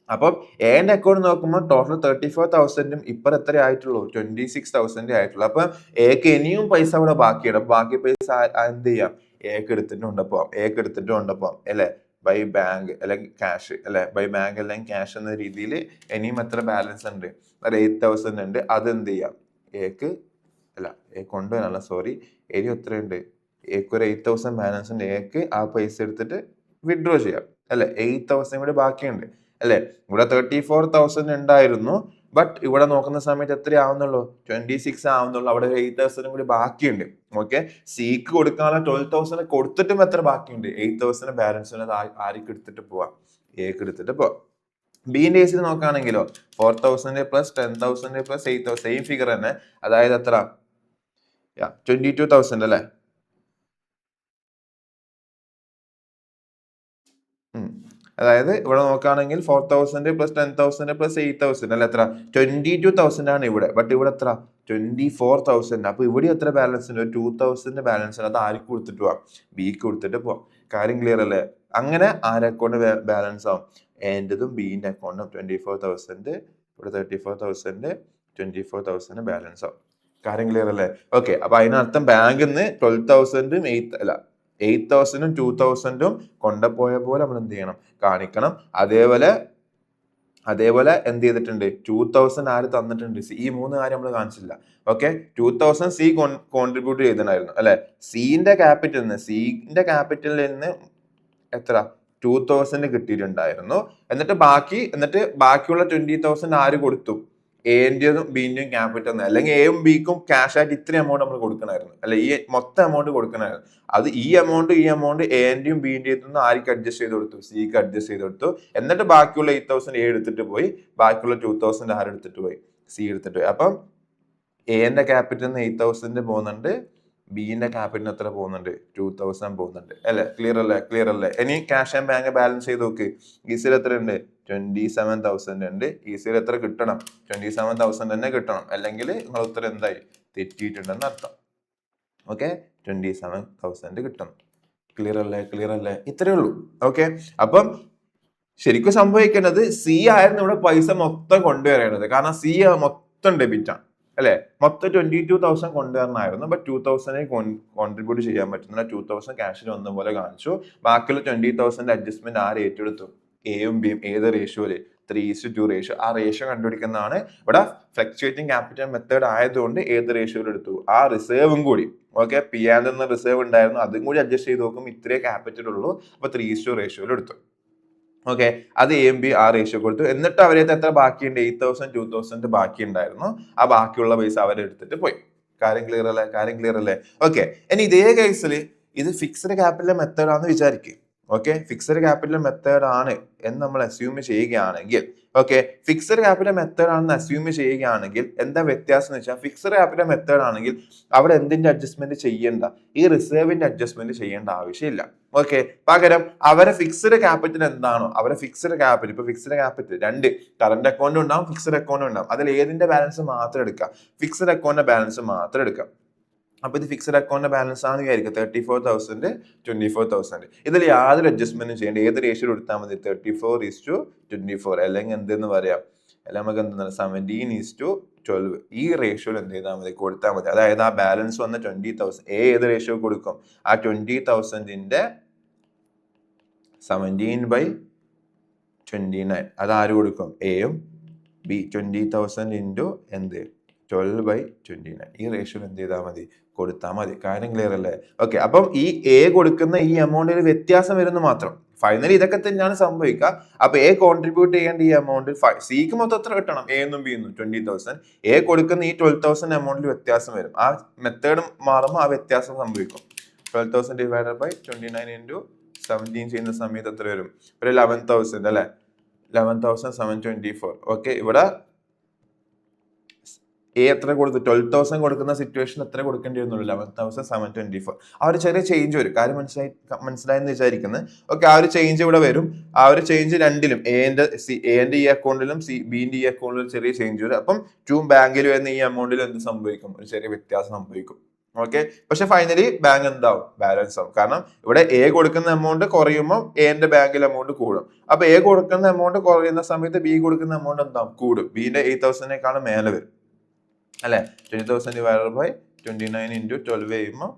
അപ്പം എന്റെ അക്കൗണ്ട് നോക്കുമ്പോൾ ടോട്ടൽ 34,000ഉം ഇപ്പൊ എത്ര ആയിട്ടുള്ളൂ, 26,000 ആയിട്ടുള്ളൂ. അപ്പൊ എക്ക് ഇനിയും പൈസ അവിടെ ബാക്കിയാണ്. ബാക്കി പൈസ എന്ത് ചെയ്യാം, എക്ക് എടുത്തിട്ട് കൊണ്ടുപോകാം അല്ലെ, ബൈ ബാങ്ക് അല്ലെങ്കിൽ ക്യാഷ് അല്ലെ, ബൈ ബാങ്ക് അല്ലെങ്കിൽ ക്യാഷ് എന്ന രീതിയിൽ ഇനിയും എത്ര ബാലൻസ് ഉണ്ട്, ഒരു 8,000 ഉണ്ട്. അത് എന്ത് ചെയ്യാം, എക്ക് കൊണ്ടുവരാനുള്ള ഇനി എത്രയുണ്ട്, എക്ക് ഒരു 8,000 ബാലൻസ് ഉണ്ട്. എക്ക് ആ പൈസ എടുത്തിട്ട് വിഡ്രോ ചെയ്യാം അല്ലെ, 8,000 കൂടി ബാക്കിയുണ്ട് അല്ലെ. ഇവിടെ 34,000 ഉണ്ടായിരുന്നു. ബട്ട് ഇവിടെ നോക്കുന്ന സമയത്ത് എത്ര ആവുന്നുള്ളൂ, 26 ആവുന്നുള്ളൂ. അവിടെ 8,000 കൂടി ബാക്കിയുണ്ട്. സിക്ക് കൊടുക്കാനുള്ള 12,000 കൊടുത്തിട്ടും എത്ര ബാക്കിയുണ്ട്, 8,000 ബാലൻസ് ആർക്ക് എടുത്തിട്ട് പോവാം, എക്ക് എടുത്തിട്ട് പോവാം. ബിന്റെ കേസിൽ നോക്കുകയാണെങ്കിലോ 4,000 പ്ലസ് 10,000 പ്ലസ് 8,000 സെയിം ഫിഗർ തന്നെ. അതായത് എത്ര, 22,000 അല്ലെ. അതായത് ഇവിടെ നോക്കുകയാണെങ്കിൽ 4000 പ്ലസ് 10,000 പ്ലസ് 8,000 അല്ല എത്ര 22,000 ആണ് ഇവിടെ. ബട്ട് ഇവിടെ എത്ര 24,000. അപ്പൊ ഇവിടെ എത്ര ബാലൻസ് ഉണ്ട്? 2,000 ബാലൻസ് ഉണ്ട്. അത് ആർക്ക് കൊടുത്തിട്ട് പോവാം? ബിക്ക് കൊടുത്തിട്ട് പോവാം. കാര്യം ക്ലിയർ അല്ലേ? അങ്ങനെ ആരെ അക്കൗണ്ട് ബാലൻസ് ആവും? എന്റേതും ബിന്റെ അക്കൗണ്ടും 24,000 ഇവിടെ 34,000 24,000 ബാലൻസ് ആവും. കാര്യം ക്ലിയർ അല്ലേ? ഓക്കെ, അപ്പൊ അതിനർത്ഥം ബാങ്കിൽ നിന്ന് 12,000 8,000 2,000 കൊണ്ടുപോയ പോലെ നമ്മൾ എന്ത് ചെയ്യണം? കാണിക്കണം. അതേപോലെ എന്ത് ചെയ്തിട്ടുണ്ട്? 2,000 ആര് തന്നിട്ടുണ്ട്? ഈ 3 കാര്യം നമ്മൾ കാണിച്ചില്ല. ഓക്കെ, 2,000 സി കോൺട്രിബ്യൂട്ട് ചെയ്തിട്ടുണ്ടായിരുന്നു അല്ലെ? സിന്റെ ക്യാപിറ്റലിൽ നിന്ന് എത്ര 2,000 കിട്ടിയിട്ടുണ്ടായിരുന്നു. എന്നിട്ട് ബാക്കിയുള്ള 20,000 ആര് കൊടുത്തു? എന്റെയും ബിന്റെയും ക്യാപിറ്റൽ, അല്ലെങ്കിൽ എയും ബിക്കും ക്യാഷ് ആയിട്ട് ഇത്രയും എമൗണ്ട് നമ്മൾ കൊടുക്കണമായിരുന്നു അല്ലെ? ഈ മൊത്തം എമൗണ്ട് കൊടുക്കണമായിരുന്നു. അത് ഈ എമൗണ്ട് എന്റെയും ബിന്റെയും നിന്ന് ആർക്ക് അഡ്ജസ്റ്റ് ചെയ്ത് കൊടുത്തു? സിക്ക് അഡ്ജസ്റ്റ് ചെയ്ത് കൊടുത്തു. എന്നിട്ട് ബാക്കിയുള്ള 8,000 എ എടുത്തിട്ട് പോയി, ബാക്കിയുള്ള 2,000 ആരെടുത്തിട്ട് പോയി? സി എടുത്തിട്ട് പോയി. അപ്പം എന്റെ ക്യാപിറ്റൽ നിന്ന് 8,000 പോകുന്നുണ്ട്, ബിന്റെ ക്യാപിറ്റൽ എത്ര പോകുന്നുണ്ട്? 2,000 പോകുന്നുണ്ട് അല്ലെ? ക്ലിയർ അല്ലേ? ഇനി ക്യാഷ് ആൻഡ് ബാങ്ക് ബാലൻസ് ചെയ്ത് നോക്ക്. ഈസിയിൽ എത്ര ഉണ്ട്? 27,000 ഉണ്ട്. ഈസിയിൽ എത്ര കിട്ടണം? 27,000 തന്നെ കിട്ടണം, അല്ലെങ്കിൽ നിങ്ങൾ ഉത്തരം എന്തായി? തെറ്റിയിട്ടുണ്ടെന്ന് അർത്ഥം. ഓക്കെ, 27,000 കിട്ടണം. ക്ലിയർ അല്ലേ? ഇത്രയേ ഉള്ളൂ. ഓക്കെ, അപ്പം ശരിക്കും സംഭവിക്കേണ്ടത് സി ആയിരുന്നു ഇവിടെ പൈസ മൊത്തം കൊണ്ടുവരേണ്ടത്. കാരണം സി മൊത്തം ഡെബിറ്റ് ആണ് അല്ലെ? മൊത്തം 22,000 കൊണ്ടുവരണമായിരുന്നു. ബട്ട് 2,000 കോൺട്രിബ്യൂട്ട് ചെയ്യാൻ പറ്റുന്നില്ല. 2,000 ക്യാഷിൽ വന്ന പോലെ കാണിച്ചു. ബാക്കിയുള്ള 20,000 അഡ്ജസ്റ്റ്മെന്റ് ആര് ഏറ്റെടുത്തു? എയും ബിയും. ഏത് റേഷ്യോയില്? 3:2 റേഷ്യോ. ആ റേഷ്യോ കണ്ടുപിടിക്കുന്നതാണ് ഇവിടെ ഫ്ലക്ച്വേറ്റിംഗ് ക്യാപിറ്റൽ മെത്തേഡ് ആയതുകൊണ്ട് ഏത് റേഷ്യോയിൽ എടുത്തു? ആ റിസർവും കൂടി. ഓക്കെ, പി ആൻഡ് എന്ന റിസർവ് ഉണ്ടായിരുന്നു, അതും കൂടി അഡ്ജസ്റ്റ് ചെയ്ത് നോക്കും. ഇത്രേ ക്യാപിറ്റൽ ഉള്ളൂ, അപ്പൊ 3:2 റേഷ്യോയിൽ എടുത്തു. ഓക്കെ, അത് എം ബി ആ റേഷ്യോ കൊടുത്തു. എന്നിട്ട് അവരേത് എത്ര ബാക്കിയുണ്ട്? 8,000 2,000 ബാക്കി ഉണ്ടായിരുന്നു. ആ ബാക്കിയുള്ള പൈസ അവരെടുത്തിട്ട് പോയി. കാര്യം ക്ലിയർ അല്ലേ? ഓക്കെ, ഇനി ഇതേ കേസിൽ ഇത് ഫിക്സ്ഡ് ക്യാപിറ്റൽ മെത്തേഡ് ആണെന്ന് വിചാരിക്കും. ഓക്കെ, ഫിക്സ്ഡ് ക്യാപിറ്റൽ മെത്തേഡ് ആണ് എന്ന് നമ്മൾ അസ്യൂം ചെയ്യുകയാണെങ്കിൽ, ഓക്കെ, ഫിക്സ്ഡ് ക്യാപിറ്റൽ മെത്തേഡ് ആണെന്ന് അസ്യൂം ചെയ്യുകയാണെങ്കിൽ എന്താ വ്യത്യാസം എന്ന് വെച്ചാൽ, ഫിക്സ്ഡ് ക്യാപിറ്റൽ മെത്തേഡ് ആണെങ്കിൽ അവിടെ എന്തിന്റെ അഡ്ജസ്റ്റ്മെന്റ് ചെയ്യേണ്ട? ഈ റിസർവിന്റെ അഡ്ജസ്റ്റ്മെന്റ് ചെയ്യേണ്ട ആവശ്യമില്ല. ഓക്കെ, പകരം അവരെ ഫിക്സ്ഡ് ക്യാപിറ്റൽ എന്താണോ, അവരെ ഫിക്സ്ഡ് ക്യാപിറ്റൽ, ഇപ്പൊ ഫിക്സ്ഡ് ക്യാപിറ്റൽ രണ്ട് കറന്റ് അക്കൗണ്ട് ഉണ്ടാവും, ഫിക്സ്ഡ് അക്കൗണ്ട് ഉണ്ടാവും. അതിൽ ഏതിന്റെ ബാലൻസ് മാത്രം എടുക്കാം? ഫിക്സ്ഡ് അക്കൗണ്ടിന്റെ ബാലൻസ് മാത്രം എടുക്കാം. അപ്പൊ ഇത് ഫിക്സ്ഡ് അക്കൗണ്ട് ബാലൻസ് ആണെന്ന് വിചാരിക്കുക. 34,000 24,000. ഇതിൽ യാതൊരു അഡ്ജസ്റ്റ്മെന്റും ചെയ്യേണ്ട. ഏത് റേഷ്യോ എടുത്താൽ മതി? 34:24. അല്ലെങ്കിൽ എന്തെന്ന് പറയാം? അല്ലെങ്കിൽ നമുക്ക് എന്താണ് 17:12. ഈ റേഷ്യോയിൽ എന്ത് ചെയ്താൽ മതി? കൊടുത്താൽ മതി. അതായത് ആ ബാലൻസ് വന്ന 20,000 ഏത് റേഷ്യോ കൊടുക്കും? ആ 20,000ന്റെ 17/29. അത് ആര് കൊടുക്കും? എയും ബി. 20,000 ഇൻറ്റു എന്ത്? 12/29. ഈ റേഷ്യോ എന്ത് ചെയ്താൽ മതി? കൊടുത്താൽ മതി. കാര്യം ക്ലിയർ അല്ലേ? ഓക്കെ, അപ്പം ഈ എ കൊടുക്കുന്ന ഈ എമൗണ്ടിൽ വ്യത്യാസം വരുന്നു മാത്രം. ഫൈനലി ഇതൊക്കെ തന്നെയാണ് സംഭവിക്കുക. അപ്പൊ എ കോൺട്രിബ്യൂട്ട് ചെയ്യേണ്ട ഈ എമൗണ്ട് സിക്ക് മൊത്തം എത്ര കിട്ടണം? എ എന്നും ബി എന്നും 20,000. എ കൊടുക്കുന്ന ഈ 12,000 എമൗണ്ടിൽ വ്യത്യാസം വരും. ആ മെത്തേഡ് മാറുമ്പോൾ ആ വ്യത്യാസം സംഭവിക്കും. 12,000 ഡിവൈഡഡ് ബൈ 29 ഇൻറ്റു 17 ചെയ്യുന്ന സമയത്ത് എത്ര വരും? ഒരു 11,000 അല്ലെ? 11,724. ഓക്കെ, ഇവിടെ എ എത്ര കൊടുത്തു? 12,000 കൊടുക്കുന്ന സിറ്റുവേഷൻ എത്ര കൊടുക്കേണ്ടി വരുന്നുള്ളൂ? 11,724. ആ ഒരു ചെറിയ ചേഞ്ച് വരും. കാര്യം മനസ്സിലായെന്ന് വിചാരിക്കുന്നത്. ഓക്കെ, ആ ഒരു ചേഞ്ച് ഇവിടെ വരും. ആ ഒരു ചേഞ്ച് രണ്ടിലും എന്റെ ഈ അക്കൗണ്ടിലും ബിന്റെ ഈ അക്കൗണ്ടിലും ചെറിയ ചേഞ്ച് വരും. അപ്പം ബാങ്കിൽ വരുന്ന ഈ എമൗണ്ടിൽ എന്ത് സംഭവിക്കും? ഒരു ചെറിയ വ്യത്യാസം സംഭവിക്കും. ഓക്കെ, പക്ഷെ ഫൈനലി ബാങ്ക് എന്താവും? ബാലൻസ് ആവും. കാരണം ഇവിടെ എ കൊടുക്കുന്ന എമൗണ്ട് കുറയുമ്പോൾ എന്റെ ബാങ്കിൽ എമൗണ്ട് കൂടും. അപ്പൊ എ കൊടുക്കുന്ന എമൗണ്ട് കുറയുന്ന സമയത്ത് ബി കൊടുക്കുന്ന എമൗണ്ട് എന്താവും? കൂടും. ബിന്റെ 8,000-നേക്കാളും മേലെ വരും അല്ലെ? 20,000 ഡിവൈഡഡ് ബൈ 29 ഇൻറ്റു 12 ചെയ്യുമ്പോൾ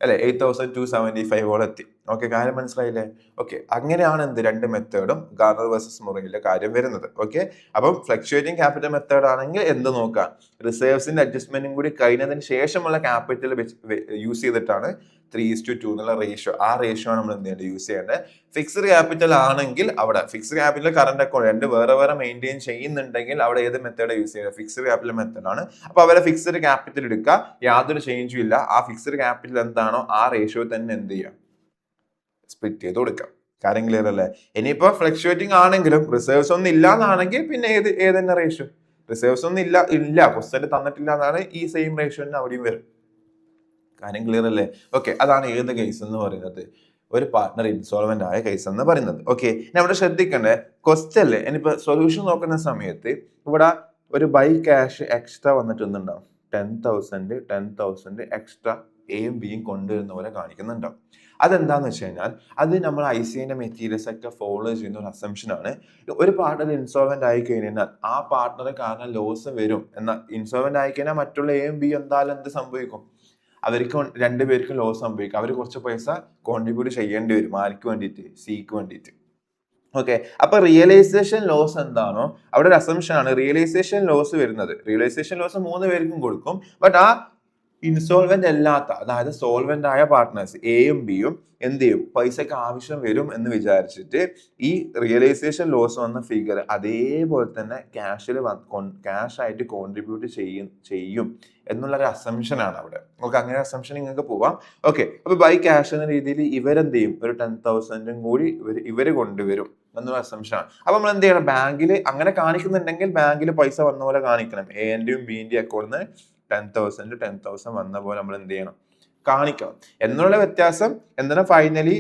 അല്ലെ 8,275 എത്തി. ഓക്കെ, കാര്യം മനസ്സിലായില്ലേ? ഓക്കെ, അങ്ങനെയാണ് എന്ത് രണ്ട് മെത്തേഡും ഗാർണർ വേഴ്സസ് മൊറയിലെ കാര്യം വരുന്നത്. ഓക്കെ, അപ്പം ഫ്ലക്ച്വേറ്റിംഗ് ക്യാപിറ്റൽ മെത്തേഡ് ആണെങ്കിൽ എന്ത് നോക്കാം? റിസർവ്സിന്റെ അഡ്ജസ്റ്റ്മെന്റും കൂടി കഴിഞ്ഞതിന് ശേഷമുള്ള ക്യാപിറ്റൽ യൂസ് ചെയ്തിട്ടാണ് 3:2 എന്നുള്ള റേഷ്യോ. ആ റേഷ്യോ ആണ് നമ്മൾ എന്ത് ചെയ്യേണ്ടത്? യൂസ് ചെയ്യേണ്ടത്. ഫിക്സ്ഡ് ക്യാപിറ്റൽ ആണെങ്കിൽ അവിടെ ഫിക്സ്ഡ് ക്യാപിറ്റൽ കറന്റ് അക്കൗണ്ട് രണ്ട് വേറെ മെയിൻറ്റെയിൻ ചെയ്യുന്നുണ്ടെങ്കിൽ അവിടെ ഏത് മെത്തേഡ് യൂസ് ചെയ്യുക? ഫിക്സ്ഡ് ക്യാപിറ്റൽ മെത്തേഡ് ആണ്. അപ്പൊ അവരെ ഫിക്സ്ഡ് ക്യാപിറ്റൽ എടുക്കുക, യാതൊരു ചേഞ്ചും ഇല്ല. ആ ഫിക്സ്ഡ് ക്യാപിറ്റൽ എന്താണോ ആ റേഷ്യോ തന്നെ എന്ത് ചെയ്യാം? സ്പ്ലിറ്റ് ചെയ്ത് കൊടുക്കാം. കാര്യം ക്ലിയർ അല്ലേ? ഇനിയിപ്പോ ഫ്ലക്ച്വേറ്റിംഗ് ആണെങ്കിലും റിസർവ്സ് ഒന്നും ഇല്ലാന്നാണെങ്കിൽ പിന്നെ ഏത് തന്നെ റേഷ്യോ? റിസർവ്സ് ഒന്നും ഇല്ല ക്വസ്റ്റ്യൻ തന്നിട്ടില്ല എന്നാണ് ഈ സെയിം റേഷ്യോ തന്നെ അവിടെയും വരും. കാര്യം ക്ലിയർ അല്ലേ? ഓക്കെ, അതാണ് ഏത് കേസ് എന്ന് പറയുന്നത്. ഒരു പാർട്ട്ണർ ഇൻസോൾവെന്റ് ആയ കേസ് എന്ന് പറയുന്നത്. ഓക്കെ, ഞാൻ ഇവിടെ ശ്രദ്ധിക്കണ്ടേ, ക്വസ്റ്റ്യനില് ഇനിയിപ്പോ സൊല്യൂഷൻ നോക്കുന്ന സമയത്ത് ഇവിടെ ഒരു ബൈ ക്യാഷ് എക്സ്ട്രാ വന്നിട്ടുണ്ടാവും. 10,000 എക്സ്ട്രാ എയും ബിയും കൊണ്ടുവരുന്ന പോലെ കാണിക്കുന്നുണ്ടാവും. അതെന്താന്ന് വെച്ച് കഴിഞ്ഞാൽ അത് നമ്മൾ ICAന്റെ മെറ്റീരിയൽസ് ഒക്കെ ഫോളോ ചെയ്യുന്ന ഒരു അസംഷൻ ആണ്. ഒരു പാർട്ട്ണർ ഇൻസോൾവെന്റ് ആയി കഴിഞ്ഞാൽ ആ പാർട്ട്ണർ കാരണം ലോസ് വരും. എന്നാൽ ഇൻസോൾവെന്റ് ആയി കഴിഞ്ഞാൽ മറ്റുള്ള എയും ബി എന്തായാലും എന്ത് സംഭവിക്കും, അവർക്ക് രണ്ടുപേർക്കും ലോസ് സംഭവിക്കും. അവർ കുറച്ച് പൈസ കോൺട്രിബ്യൂട്ട് ചെയ്യേണ്ടി വരും. ആർക്ക് വേണ്ടിയിട്ട്? സിക്ക് വേണ്ടിയിട്ട്. ഓക്കെ, അപ്പൊ റിയലൈസേഷൻ ലോസ് എന്താണോ അവിടെ ഒരു അസംഷൻ ആണ് റിയലൈസേഷൻ ലോസ് വരുന്നത്. റിയലൈസേഷൻ ലോസ് 3 പേർക്കും കൊടുക്കും. ബട്ട് ആ ഇൻസോൾവെന്റ് അല്ലാത്ത, അതായത് സോൾവെന്റ് ആയ പാർട്ട്നേഴ്സ് എയും ബിയും എന്ത് ചെയ്യും, പൈസക്ക് ആവശ്യം വരും എന്ന് വിചാരിച്ചിട്ട് ഈ റിയലൈസേഷൻ ലോസ് വന്ന ഫിഗർ അതേപോലെ തന്നെ ക്യാഷ് ആയിട്ട് കോൺട്രിബ്യൂട്ട് ചെയ്യും എന്നുള്ളൊരു അസംഷൻ ആണ് അവിടെ. ഓക്കെ, അങ്ങനെ അസംഷൻ നിങ്ങൾക്ക് പോവാം. ഓക്കെ, അപ്പൊ ബൈ ക്യാഷ് എന്ന രീതിയിൽ ഇവരെന്ത് ചെയ്യും, ഒരു 10,000 കൂടി ഇവര് കൊണ്ടുവരും എന്നുള്ള അസംഷൻ ആണ്. അപ്പൊ നമ്മൾ എന്ത് ചെയ്യണം, ബാങ്കിൽ അങ്ങനെ കാണിക്കുന്നുണ്ടെങ്കിൽ ബാങ്കിൽ പൈസ വന്ന പോലെ കാണിക്കണം. എന്റെയും ബിന്റെയും അക്കൗണ്ടിൽ നിന്ന് 10,000 വന്ന പോലെ നമ്മൾ എന്ത് ചെയ്യണം, കാണിക്കണം എന്നുള്ള വ്യത്യാസം. എന്താണ് ഫൈനലി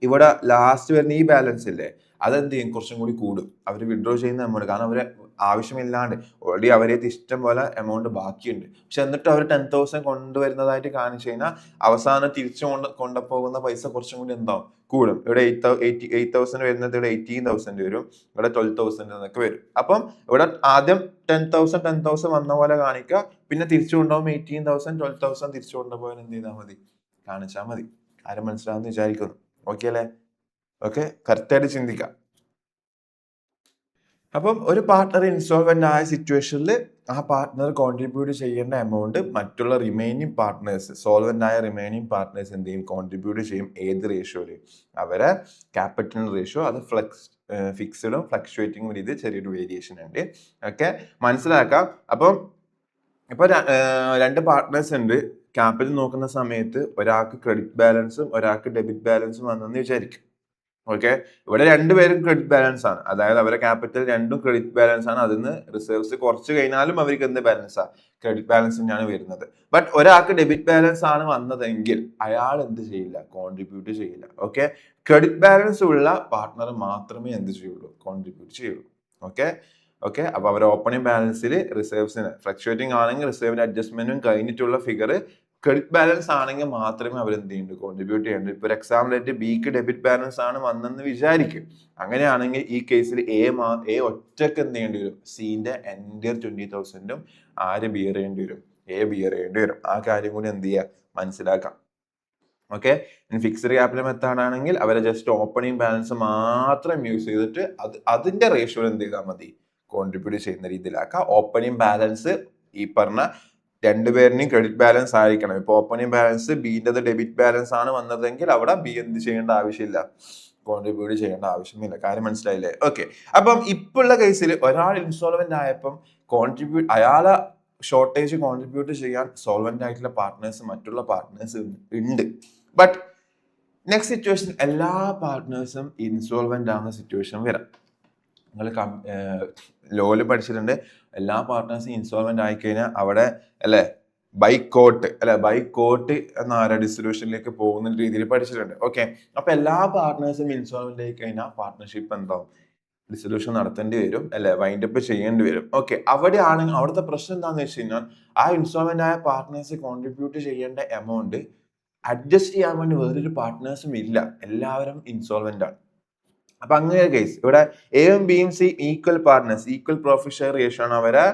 ഇവിടെ ലാസ്റ്റ് വരുന്ന ഈ ബാലൻസ് ഇല്ലേ, അതെന്ത് ചെയ്യും, കുറച്ചും കൂടി കൂടും. അവർ വിഡ്രോ ചെയ്യുന്ന എമൗണ്ട്, കാരണം അവരെ ആവശ്യമില്ലാണ്ട് ഓൾറെഡി അവരെ ഇഷ്ടം പോലെ എമൗണ്ട് ബാക്കിയുണ്ട്. പക്ഷെ എന്നിട്ട് അവർ 10,000 കൊണ്ടുവരുന്നതായിട്ട് കാണിച്ചു കഴിഞ്ഞാൽ അവസാനം തിരിച്ചു കൊണ്ടുപോകുന്ന പൈസ കുറച്ചും കൂടി എന്താവും, കൂടും. ഇവിടെ 8,000 വരുന്നത് ഇവിടെ 18,000 വരും, ഇവിടെ 12,000 എന്നൊക്കെ വരും. അപ്പം ഇവിടെ ആദ്യം 10,000 വന്ന പോലെ കാണിക്കുക, പിന്നെ തിരിച്ചു കൊണ്ടുപോകുമ്പോൾ 18,000 12,000 തിരിച്ചു കൊണ്ടുപോകാൻ എന്ത് ചെയ്താൽ മതി, കാണിച്ചാൽ മതി. ആരും മനസ്സിലാവുമെന്ന് വിചാരിക്കുന്നു. ഓക്കെ അല്ലേ? ഓക്കെ, കറക്റ്റായിട്ട് ചിന്തിക്കാം. അപ്പം ഒരു പാർട്ട്ണർ ഇൻസോൾവെന്റ് ആയ സിറ്റുവേഷനിൽ ആ പാർട്ട്ണർ കോൺട്രിബ്യൂട്ട് ചെയ്യേണ്ട എമൗണ്ട് മറ്റുള്ള റിമൈനിങ് പാർട്ട്നേഴ്സ്, സോൾവെന്റ് ആയ റിമൈനിങ് പാർട്ട്നേഴ്സ് എന്ത് ചെയ്യും, കോൺട്രിബ്യൂട്ട് ചെയ്യും. ഏത് റേഷ്യോയില്? അവരെ ക്യാപിറ്റൽ റേഷ്യോ. അത് ഫിക്സ്ഡും ഫ്ലക്ച്വേറ്റിംഗ് രീതി ചെറിയൊരു വേരിയേഷൻ ഉണ്ട്. ഓക്കെ, മനസ്സിലാക്കാം. അപ്പം ഇപ്പൊ 2 പാർട്ട്നേഴ്സ് ഉണ്ട്. ക്യാപിറ്റൽ നോക്കുന്ന സമയത്ത് ഒരാൾക്ക് ക്രെഡിറ്റ് ബാലൻസും ഒരാൾക്ക് ഡെബിറ്റ് ബാലൻസും വന്നെന്ന് വിചാരിക്കും. ഓക്കെ, ഇവിടെ 2 പേരും ക്രെഡിറ്റ് ബാലൻസ് ആണ്, അതായത് അവരുടെ ക്യാപിറ്റൽ രണ്ടും ക്രെഡിറ്റ് ബാലൻസ് ആണ്. അതിന് റിസർവ്സ് കുറച്ച് കഴിഞ്ഞാലും അവർക്ക് എന്ത് ബാലൻസാ, ക്രെഡിറ്റ് ബാലൻസ് തന്നെയാണ് വരുന്നത്. ബട്ട് ഒരാൾക്ക് ഡെബിറ്റ് ബാലൻസ് ആണ് വന്നതെങ്കിൽ അയാൾ എന്ത് ചെയ്യില്ല, കോൺട്രിബ്യൂട്ട് ചെയ്യില്ല. ഓക്കെ, ക്രെഡിറ്റ് ബാലൻസ് ഉള്ള പാർട്ട്ണർ മാത്രമേ എന്ത് ചെയ്യുള്ളൂ, കോൺട്രിബ്യൂട്ട് ചെയ്യുള്ളൂ. ഓക്കെ, അപ്പൊ അവർ ഓപ്പണിംഗ് ബാലൻസിൽ റിസർവ്സിന് ഫ്ലക്ച്വേറ്റിംഗ് ആണെങ്കിൽ റിസർവിന്റെ അഡ്ജസ്റ്റ്മെന്റും കഴിഞ്ഞിട്ടുള്ള ഫിഗർ ക്രെഡിറ്റ് ബാലൻസ് ആണെങ്കിൽ മാത്രമേ അവർ എന്ത് ചെയ്യുന്നു, കോൺട്രിബ്യൂട്ട് ചെയ്യേണ്ടത്. ഇപ്പൊ എക്സാമ്പിൾ ആയിട്ട് ബിക്ക് ഡെബിറ്റ് ബാലൻസ് ആണ് വന്നെന്ന് വിചാരിക്കും. അങ്ങനെയാണെങ്കിൽ ഈ കേസിൽ എ ഒറ്റക്ക് എന്ത് ചെയ്യേണ്ടി വരും, സിന്റെ എൻഡിയർ 20,000 ആര് ബിയർ ചെയ്യേണ്ടി വരും, എ ബിയർ ചെയ്യേണ്ടി വരും. ആ കാര്യം കൂടി എന്ത് ചെയ്യുക, മനസ്സിലാക്കാം. ഓക്കെ, ഫിക്സ്ഡ് ക്യാപിറ്റൽ മെത്തേഡ് ആണെങ്കിൽ അവരെ ജസ്റ്റ് ഓപ്പണിംഗ് ബാലൻസ് മാത്രം യൂസ് ചെയ്തിട്ട് അതിന്റെ റേഷ്യോ എന്ത് ചെയ്താൽ മതി, കോൺട്രിബ്യൂട്ട് ചെയ്യുന്ന രീതിയിലാക്കാം. ഓപ്പണിംഗ് ബാലൻസ് ഈ പറഞ്ഞ 2 പേരിനെയും ക്രെഡിറ്റ് ബാലൻസ് ആയിരിക്കണം. ഇപ്പൊ ഓപ്പണിംഗ് ബാലൻസ് ബിന്റെ ഡെബിറ്റ് ബാലൻസ് ആണ് വന്നതെങ്കിൽ അവിടെ ബി എന്ത് ചെയ്യേണ്ട ആവശ്യമില്ല, കോൺട്രിബ്യൂട്ട് ചെയ്യേണ്ട ആവശ്യമില്ല. കാര്യം മനസ്സിലായില്ലേ? ഓക്കെ, അപ്പം ഇപ്പോഴുള്ള കേസിൽ ഒരാൾ ഇൻസോൾവെന്റ് ആയപ്പം അയാളെ ഷോർട്ടേജ് കോൺട്രിബ്യൂട്ട് ചെയ്യാൻ സോൾവെന്റ് ആയിട്ടുള്ള പാർട്ട്നേഴ്സ്, മറ്റുള്ള പാർട്ട്നേഴ്സ് ഉണ്ട്. ബട്ട് നെക്സ്റ്റ് സിറ്റുവേഷൻ എല്ലാ പാർട്ട്നേഴ്സും ഇൻസോൾവെന്റ് ആവുന്ന സിറ്റുവേഷൻ വരാം. നിങ്ങൾ ലോയിൽ പഠിച്ചിട്ടുണ്ട്, എല്ലാ പാർട്ട്നേഴ്സും ഇൻസോൾവെന്റ് ആയിക്കഴിഞ്ഞാൽ അവിടെ അല്ലെ ബൈക്കോട്ട് എന്ന ഡിസ്ട്രിബ്യൂഷനിലേക്ക് പോകുന്ന രീതിയിൽ പഠിച്ചിട്ടുണ്ട്. ഓക്കെ, അപ്പൊ എല്ലാ പാർട്ട്നേഴ്സും ഇൻസോൾവെന്റ് ആയി കഴിഞ്ഞാൽ പാർട്ട്ണർഷിപ്പ് എന്താവും, ഡിസ്ട്രിബ്യൂഷൻ നടത്തേണ്ടി വരും അല്ലെ, വൈൻഡപ്പ് ചെയ്യേണ്ടി വരും. ഓക്കെ, അവിടുത്തെ പ്രശ്നം എന്താണെന്ന് വെച്ച് കഴിഞ്ഞാൽ ആ ഇൻസോൾവെന്റ് ആയ പാർട്ട്നേഴ്സ് കോൺട്രിബ്യൂട്ട് ചെയ്യേണ്ട എമൗണ്ട് അഡ്ജസ്റ്റ് ചെയ്യാൻ വേണ്ടി വേറൊരു പാർട്ട്നേഴ്സും ഇല്ല, എല്ലാവരും ഇൻസോൾവെന്റ് ആണ്. അപ്പൊ അങ്ങനെ കേസ് ഇവിടെ എയും ബിയും C equal partners, equal profit share ratio ആണ്. അവരെ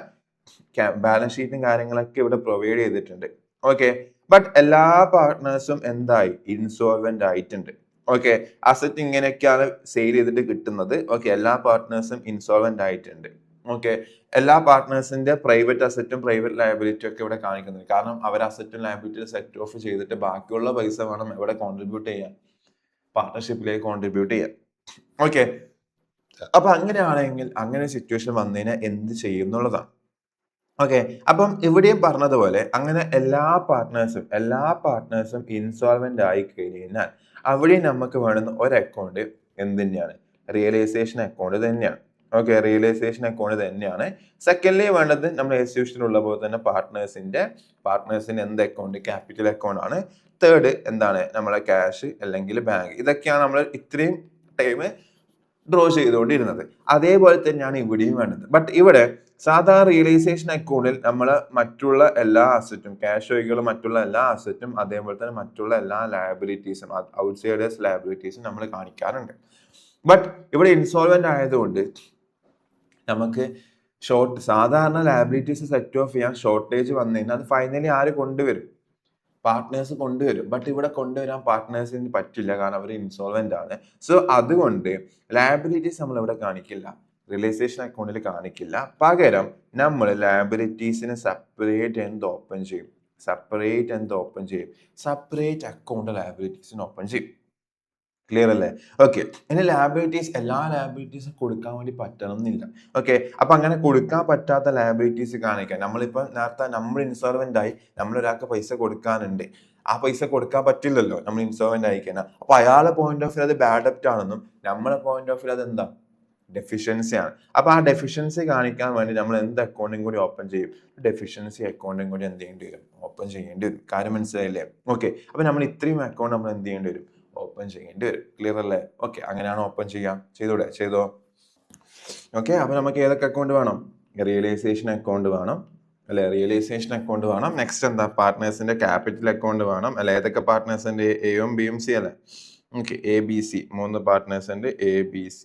ബാലൻസ് ഷീറ്റും കാര്യങ്ങളൊക്കെ ഇവിടെ പ്രൊവൈഡ് ചെയ്തിട്ടുണ്ട്. ഓക്കെ, ബട്ട് എല്ലാ പാർട്ട്നേഴ്സും എന്തായി, ഇൻസോൾവെന്റ് ആയിട്ടുണ്ട്. ഓക്കെ, അസറ്റ് ഇങ്ങനെയൊക്കെയാണ് സെയിൽ ചെയ്തിട്ട് കിട്ടുന്നത്. ഓക്കെ, എല്ലാ പാർട്ട്നേഴ്സും ഇൻസോൾവെന്റ് ആയിട്ടുണ്ട്. ഓക്കെ, എല്ലാ പാർട്ട്നേഴ്സിന്റെ പ്രൈവറ്റ് അസറ്റും പ്രൈവറ്റ് ലയബിലിറ്റിയും ഒക്കെ ഇവിടെ കാണിക്കുന്നുണ്ട്. കാരണം അവർ അസറ്റും ലയബിലിറ്റിയും സെറ്റ് ഓഫ് ചെയ്തിട്ട് ബാക്കിയുള്ള പൈസ വേണം ഇവിടെ കോൺട്രിബ്യൂട്ട് ചെയ്യാൻ, പാർട്ട്ണർഷിപ്പിലേക്ക് കോൺട്രിബ്യൂട്ട് ചെയ്യാൻ. ഓക്കെ, അപ്പൊ അങ്ങനെയാണെങ്കിൽ അങ്ങനെ സിറ്റുവേഷൻ വന്നതിന് എന്ത് ചെയ്യും എന്നുള്ളതാണ്. ഓക്കെ, അപ്പം ഇവിടെയും പറഞ്ഞതുപോലെ അങ്ങനെ എല്ലാ പാർട്ട്നേഴ്സും ഇൻസോൾവെന്റ് ആയി കഴിഞ്ഞാൽ അവിടെ നമുക്ക് വേണ്ടുന്ന ഒരു അക്കൗണ്ട് എന്ത് തന്നെയാണ്, റിയലൈസേഷൻ അക്കൗണ്ട് തന്നെയാണ്. ഓക്കെ, റിയലൈസേഷൻ അക്കൗണ്ട് തന്നെയാണ്. സെക്കൻഡ്ലി വേണ്ടത് നമ്മൾ ഇൻസ്റ്റിറ്റ്യൂഷനിലുള്ള പോലെ തന്നെ പാർട്ട്നേഴ്സിന് എന്ത് അക്കൗണ്ട്, ക്യാപിറ്റൽ അക്കൗണ്ട് ആണ്. തേർഡ് എന്താണ് നമ്മളെ ക്യാഷ് അല്ലെങ്കിൽ ബാങ്ക്. ഇതൊക്കെയാണ് നമ്മൾ ഇത്രയും ടൈം ഡ്രോ ചെയ്തുകൊണ്ടിരുന്നത്. അതേപോലെ തന്നെയാണ് ഇവിടെയും വേണ്ടത്. ബട്ട് ഇവിടെ സാധാരണ റിയലൈസേഷൻ അക്കൗണ്ടിൽ നമ്മൾ മറ്റുള്ള എല്ലാ അസറ്റും ക്യാഷ് ഒഴികെയുള്ള മറ്റുള്ള എല്ലാ അസറ്റും അതേപോലെ തന്നെ മറ്റുള്ള എല്ലാ ലയബിലിറ്റീസും ഔട്ട്സൈഡേഴ്സ് ലയബിലിറ്റീസും നമ്മൾ കാണിക്കാറുണ്ട്. ബട്ട് ഇവിടെ ഇൻസോൾവെന്റ് ആയതുകൊണ്ട് നമുക്ക് സാധാരണ ലയബിലിറ്റീസ് സെറ്റ് ഓഫ് ചെയ്യാൻ ഷോർട്ടേജ് വന്നു കഴിഞ്ഞാൽ അത് ഫൈനലി ആര് കൊണ്ടുവരും? പാർട്ട്നേഴ്സ് കൊണ്ടുവരും. ബട്ട് ഇവിടെ കൊണ്ടുവരാൻ പാർട്ട്നേഴ്സിന് പറ്റില്ല, കാരണം അവർ ഇൻസോൾവെന്റ് ആണ്. സോ അതുകൊണ്ട് ലയബിലിറ്റീസ് നമ്മൾ ഇവിടെ കാണിക്കില്ല, റിയലൈസേഷൻ അക്കൗണ്ടിൽ കാണിക്കില്ല. പകരം നമ്മൾ ലയബിലിറ്റീസിന് സെപ്പറേറ്റ് ഓപ്പൺ ചെയ്യും, സെപ്പറേറ്റ് അക്കൗണ്ട് ലയബിലിറ്റീസിന് ഓപ്പൺ ചെയ്യും. ക്ലിയർ അല്ലേ? ഓക്കെ. ഇനി എല്ലാ ലയബിലിറ്റീസും കൊടുക്കാൻ വേണ്ടി പറ്റണം എന്നില്ല. ഓക്കെ. അപ്പൊ അങ്ങനെ കൊടുക്കാൻ പറ്റാത്ത ലയബിലിറ്റീസ് കാണിക്കാൻ നമ്മളിപ്പോ നേരത്തെ നമ്മൾ ഇൻസോൾവെന്റ് ആയി, നമ്മളൊരാൾക്ക് പൈസ കൊടുക്കാനുണ്ട്, ആ പൈസ കൊടുക്കാൻ പറ്റില്ലല്ലോ നമ്മൾ ഇൻസോൾവെന്റ് ആയി കഴിഞ്ഞാൽ. അപ്പൊ അയാളെ പോയിന്റ് ഓഫ് വ്യൂ അത് ബാഡ് ഡെപ്റ്റ് ആണെന്നും നമ്മളെ പോയിന്റ് ഓഫ് വ്യൂ അത് എന്താ, ഡെഫിഷ്യൻസി ആണ്. അപ്പൊ ആ ഡെഫിഷ്യൻസി കാണിക്കാൻ വേണ്ടി നമ്മൾ എന്ത് അക്കൗണ്ടും കൂടി ഓപ്പൺ ചെയ്യും? ഡെഫിഷ്യൻസി അക്കൗണ്ടും കൂടി എന്ത് ചെയ്യേണ്ടി വരും? ഓപ്പൺ ചെയ്യേണ്ടി വരും. കാര്യം മനസ്സിലായില്ലേ? ഓക്കെ. അപ്പൊ നമ്മൾ ഇത്രയും അക്കൗണ്ട് നമ്മൾ എന്ത് ചെയ്യേണ്ടി വരും? ഓപ്പൺ ചെയ്യേണ്ടി വരും. ക്ലിയർ അല്ലേ? ഓക്കെ. അങ്ങനെയാണ് ഓപ്പൺ ചെയ്യാം. ചെയ്തോ. ഓക്കെ. അപ്പൊ നമുക്ക് ഏതൊക്കെ അക്കൗണ്ട് വേണം? റിയലൈസേഷൻ അക്കൗണ്ട് വേണം അല്ലെ? റിയലൈസേഷൻ അക്കൗണ്ട് വേണം. നെക്സ്റ്റ് എന്താ? പാർട്ട്നേഴ്സിന്റെ ക്യാപിറ്റൽ അക്കൗണ്ട് വേണം അല്ലെ? ഏതൊക്കെ പാർട്ട്നേഴ്സിന്റെ? എയും ബിയും സി അല്ലെ? ഓക്കെ. ABC 3 പാർട്ട്നേഴ്സ് ഉണ്ട്, ABC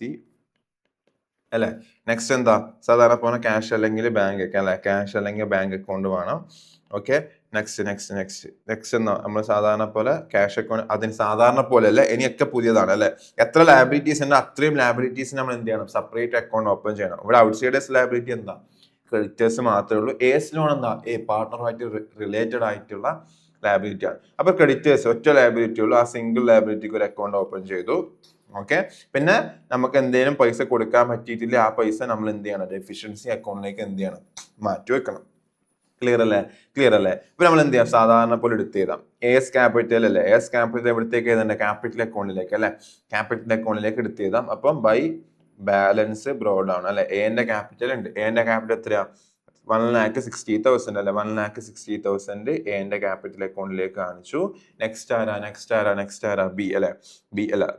അല്ലെ? നെക്സ്റ്റ് എന്താ? സാധാരണ പോലെ ക്യാഷ് അല്ലെങ്കിൽ ബാങ്ക് ഒക്കെ അല്ലെ? ക്യാഷ് അല്ലെങ്കിൽ ബാങ്ക് അക്കൗണ്ട് വേണം. ഓക്കെ. നെക്സ്റ്റ് എന്താ? നമ്മൾ സാധാരണ പോലെ ക്യാഷ് അക്കൗണ്ട്, അതിന് സാധാരണ പോലെ അല്ലെ, ഇനിയൊക്കെ പുതിയതാണ് അല്ലെ? എത്ര ലയബിലിറ്റീസ് ഉണ്ട് അത്രയും ലയബിലിറ്റീസ് നമ്മൾ എന്ത് ചെയ്യണം? സെപ്പറേറ്റ് അക്കൗണ്ട് ഓപ്പൺ ചെയ്യണം. ഇവിടെ ഔട്ട്സൈഡേഴ്സ് ലയബിലിറ്റി എന്താ? ക്രെഡിറ്റേഴ്സ് മാത്രമേ ഉള്ളൂ. എസ് ലോൺ എന്താ? പാർട്ട്ണറുമായിട്ട് റിലേറ്റഡ് ആയിട്ടുള്ള ലയബിലിറ്റി ആണ്. അപ്പൊ ക്രെഡിറ്റേഴ്സ് ഒറ്റ ലയബിലിറ്റി ഉള്ളൂ, ആ സിംഗിൾ ലയബിലിറ്റിക്ക് ഒരു അക്കൗണ്ട് ഓപ്പൺ ചെയ്തു. ഓക്കെ. പിന്നെ നമുക്ക് എന്തെങ്കിലും പൈസ കൊടുക്കാൻ പറ്റിയിട്ടില്ല, ആ പൈസ നമ്മൾ എന്ത് ചെയ്യണം? ഡെഫിഷ്യൻസി അക്കൗണ്ടിലേക്ക് എന്ത് ചെയ്യണം? മാറ്റി വെക്കണം. ക്ലിയർ അല്ലേ? ഇപ്പൊ നമ്മൾ എന്ത് ചെയ്യാം? സാധാരണ പോലെ എടുത്ത് ചെയ്താം. എസ് ക്യാപിറ്റൽ അല്ലേ? എസ് ക്യാപിറ്റൽ എവിടത്തേക്ക് എഴുതണ്ടേ? ക്യാപിറ്റൽ അക്കൗണ്ടിലേക്ക് അല്ലെ? ക്യാപിറ്റൽ അക്കൗണ്ടിലേക്ക് എടുത്ത് ചെയ്താം. അപ്പം ബൈ ബാലൻസ് ബ്രോഡ് ആണ് അല്ലെ? എന്റെ ക്യാപിറ്റൽ ഉണ്ട്. എന്റെ ക്യാപിറ്റൽ എത്രയാ? 1,60,000 അല്ലെ? 1,60,000 എന്റെ ക്യാപിറ്റൽ അക്കൗണ്ടിലേക്ക് കാണിച്ചു. നെക്സ്റ്റ് ആരാ? ബി അല്ലെ?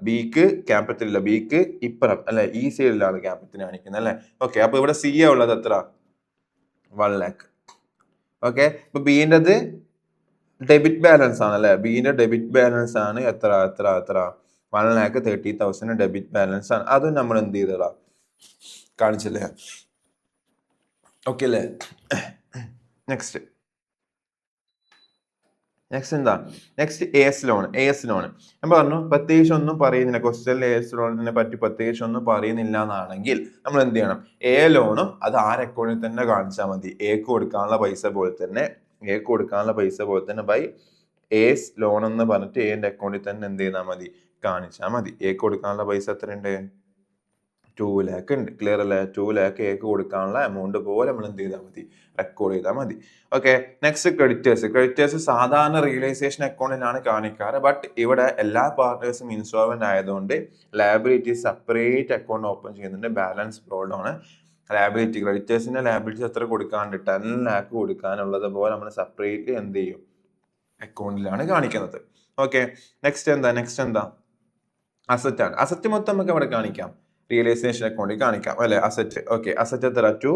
ബിക്ക് ക്യാപിറ്റൽ ഇല്ല, ബിക്ക് ഇപ്പുറം അല്ലെ? ഈ സൈഡിലാണ് ക്യാപിറ്റൽ കാണിക്കുന്നത് അല്ലെ? ഓക്കെ. അപ്പൊ ഇവിടെ സി ഉള്ളത് എത്ര? 1 lakh. ഓക്കെ. ഇപ്പൊ ബിന്റെത് ഡെബിറ്റ് ബാലൻസ് ആണ് അല്ലെ? ബിന്റെ ഡെബിറ്റ് ബാലൻസ് ആണ് എത്ര? 1,30,000 ഡെബിറ്റ് ബാലൻസ് ആണ്. അതും നമ്മൾ എന്ത് ചെയ്തതാ? കാണിച്ചില്ലേ? ഓക്കെ അല്ലേ? നെക്സ്റ്റ് എന്താ? Next S loan. ഞാൻ പറഞ്ഞു പ്രത്യേകിച്ച് ഒന്നും പറയുന്നില്ല, ക്വസ്റ്റ്യനിൽ എസ് ലോണിനെ പറ്റി പ്രത്യേകിച്ച് ഒന്നും പറയുന്നില്ല എന്നാണെങ്കിൽ നമ്മൾ എന്ത് ചെയ്യണം? എ ലോണും അത് ആര് അക്കൗണ്ടിൽ തന്നെ കാണിച്ചാൽ മതി. എക്ക് കൊടുക്കാനുള്ള പൈസ പോലെ തന്നെ ബൈ എസ് ലോൺ എന്ന് പറഞ്ഞിട്ട് എന്റെ അക്കൗണ്ടിൽ തന്നെ എന്ത് ചെയ്താൽ മതി? കാണിച്ചാൽ മതി. എക്ക് കൊടുക്കാനുള്ള പൈസ എത്രയുണ്ട്? 2 lakh ഉണ്ട്. ക്ലിയർ അല്ലേ? 2 lakh എക്ക് കൊടുക്കാനുള്ള എമൗണ്ട് പോലെ നമ്മൾ എന്ത് ചെയ്താൽ മതി? റെക്കോർഡ് ചെയ്താൽ മതി. ഓക്കെ. നെക്സ്റ്റ് ക്രെഡിറ്റേഴ്സ് സാധാരണ റിയലൈസേഷൻ അക്കൗണ്ടിലാണ് കാണിക്കാറ്. ബട്ട് ഇവിടെ എല്ലാ പാർട്ട്നേഴ്സും ഇൻസോൾവെന്റ് ആയതുകൊണ്ട് ലയബിലിറ്റി സെപ്പറേറ്റ് അക്കൗണ്ട് ഓപ്പൺ ചെയ്യുന്നുണ്ട്. ബാലൻസ് ബ്രോഡ് ആണ്. ക്രെഡിറ്റേഴ്സിന്റെ ലയബിലിറ്റി എത്ര കൊടുക്കാനുണ്ട്? 10 lakh കൊടുക്കാനുള്ളത് പോലെ നമ്മൾ സെപ്പറേറ്റ് എന്ത് ചെയ്യും? അക്കൗണ്ടിലാണ് കാണിക്കുന്നത്. ഓക്കെ. നെക്സ്റ്റ് എന്താ? അസറ്റ് ആണ്. അസറ്റ് മൊത്തം നമുക്ക് ഇവിടെ കാണിക്കാം, റിയലൈസേഷൻ അക്കൗണ്ടിൽ കാണിക്കാം അല്ലെ? അസറ്റ്. ഓക്കെ. അസറ്റ് എത്ര? 2.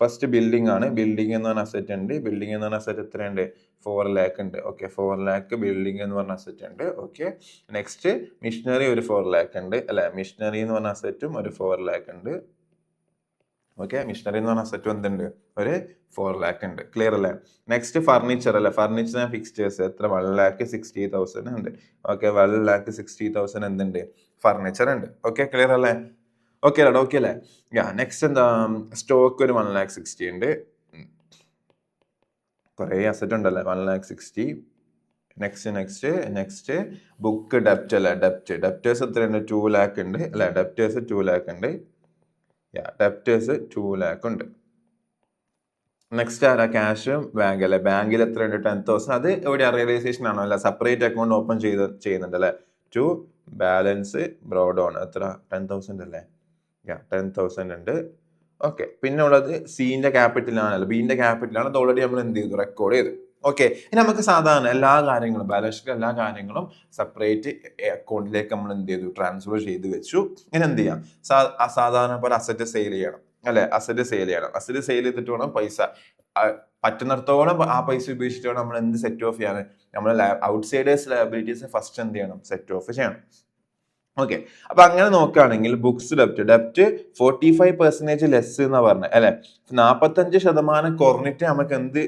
ഫസ്റ്റ് ബിൽഡിംഗ് ആണ്. ബിൽഡിംഗ് എന്ന് പറഞ്ഞ അസറ്റ് ഉണ്ട്. ബിൽഡിംഗ് എന്ന് പറഞ്ഞ അസറ്റ് എത്രയുണ്ട്? 4 lakh ഉണ്ട്. ഓക്കെ. 4 lakh ബിൽഡിംഗ് എന്ന് പറഞ്ഞ അസറ്റ് ഉണ്ട്. ഓക്കെ. നെക്സ്റ്റ് മിഷനറി ഒരു 4 lakh ഉണ്ട് അല്ലെ? മിഷനറി എന്ന് പറഞ്ഞ അസറ്റും ഒരു 4 lakh ഉണ്ട്. ഓക്കെ. മിഷനറി എന്ന് പറഞ്ഞ അസറ്റ് എന്തുണ്ട്? ഒരു 4 lakh ഉണ്ട്. ക്ലിയർ അല്ലേ? നെക്സ്റ്റ് ഫർണിച്ചർ അല്ലെ? ഫർണിച്ചർ ആൻഡ് ഫിക്സ്റ്റേഴ്സ് എത്ര? 1,60,000 ഉണ്ട്. ഓക്കെ. 1,60,000 എന്തുണ്ട്? ഫർണിച്ചർ ഉണ്ട്. ഓക്കെ. ക്ലിയർ അല്ലേ? ഓക്കെ അല്ലേ? നെക്സ്റ്റ് എന്താ? സ്റ്റോക്ക് ഒരു 1,60,000 ഉണ്ട്. കുറെ അസറ്റ് ഉണ്ടല്ലേ? 1,60,000. നെക്സ്റ്റ് ബുക്ക് ഡെപ്റ്റ് അല്ലെ? ഡെപ്റ്റേഴ്സ് എത്രയുണ്ട്? 2 lakh ഉണ്ട് അല്ലെ? ഡെപ്റ്റേഴ്സ് 2 lakh ഉണ്ട്. ഡെപ്റ്റേഴ്സ് 2 lakh ഉണ്ട്. നെക്സ്റ്റ് ആരാ? ക്യാഷ് ബാങ്ക് അല്ലെ? ബാങ്കിൽ എത്രയുണ്ട്? 10,000. അത് എവിടെ? റിയലൈസേഷൻ ആണോ? അല്ല, സെപ്പറേറ്റ് അക്കൗണ്ട് ഓപ്പൺ ചെയ്യുന്നുണ്ട് അല്ലെ? ടു ബാലൻസ് ബ്രോഡ് ഓൺ എത്ര? 10,000 അല്ലേ? 10,000 ഉണ്ട്. ഓക്കെ. പിന്നെ ഉള്ളത് സിന്റെ ക്യാപിറ്റൽ ആണല്ലോ, ബിന്റെ ക്യാപിറ്റൽ ആണ്. അത് ഓൾറെഡി നമ്മൾ എന്ത് ചെയ്തു? റെക്കോർഡ് ചെയ്തു. ഓക്കെ, ഇനി നമുക്ക് സാധാരണ എല്ലാ കാര്യങ്ങളും ബാലൻസ് ഷീറ്റ് എല്ലാ കാര്യങ്ങളും സെപ്പറേറ്റ് അക്കൗണ്ടിലേക്ക് നമ്മൾ എന്ത് ചെയ്തു, ട്രാൻസ്ഫർ ചെയ്ത് വെച്ചു. ഇനി എന്ത് ചെയ്യാം, സാധാരണ പോലെ അസറ്റ് സെയിൽ ചെയ്യണം അല്ലെ, അസറ്റ് സെയിൽ ചെയ്യണം. അസറ്റ് സെയിൽ ചെയ്തിട്ട് വേണം പൈസ പറ്റുന്നിടത്തോളം ആ പൈസ ഉപയോഗിച്ചിട്ട് വേണം നമ്മൾ എന്ത് സെറ്റ് ഓഫ് ചെയ്യാൻ, നമ്മൾ ഔട്ട്സൈഡേഴ്സ് ലയബിലിറ്റീസ് ഫസ്റ്റ് എന്ത് ചെയ്യണം, സെറ്റ് ഓഫ് ചെയ്യണം. ഓക്കെ, അപ്പൊ അങ്ങനെ നോക്കുകയാണെങ്കിൽ ബുക്സ് ഡെപ്റ്റ് 45% ലെസ് എന്നാ പറഞ്ഞത് അല്ലെ, 45% കുറഞ്ഞിട്ട് നമുക്ക് എന്ത്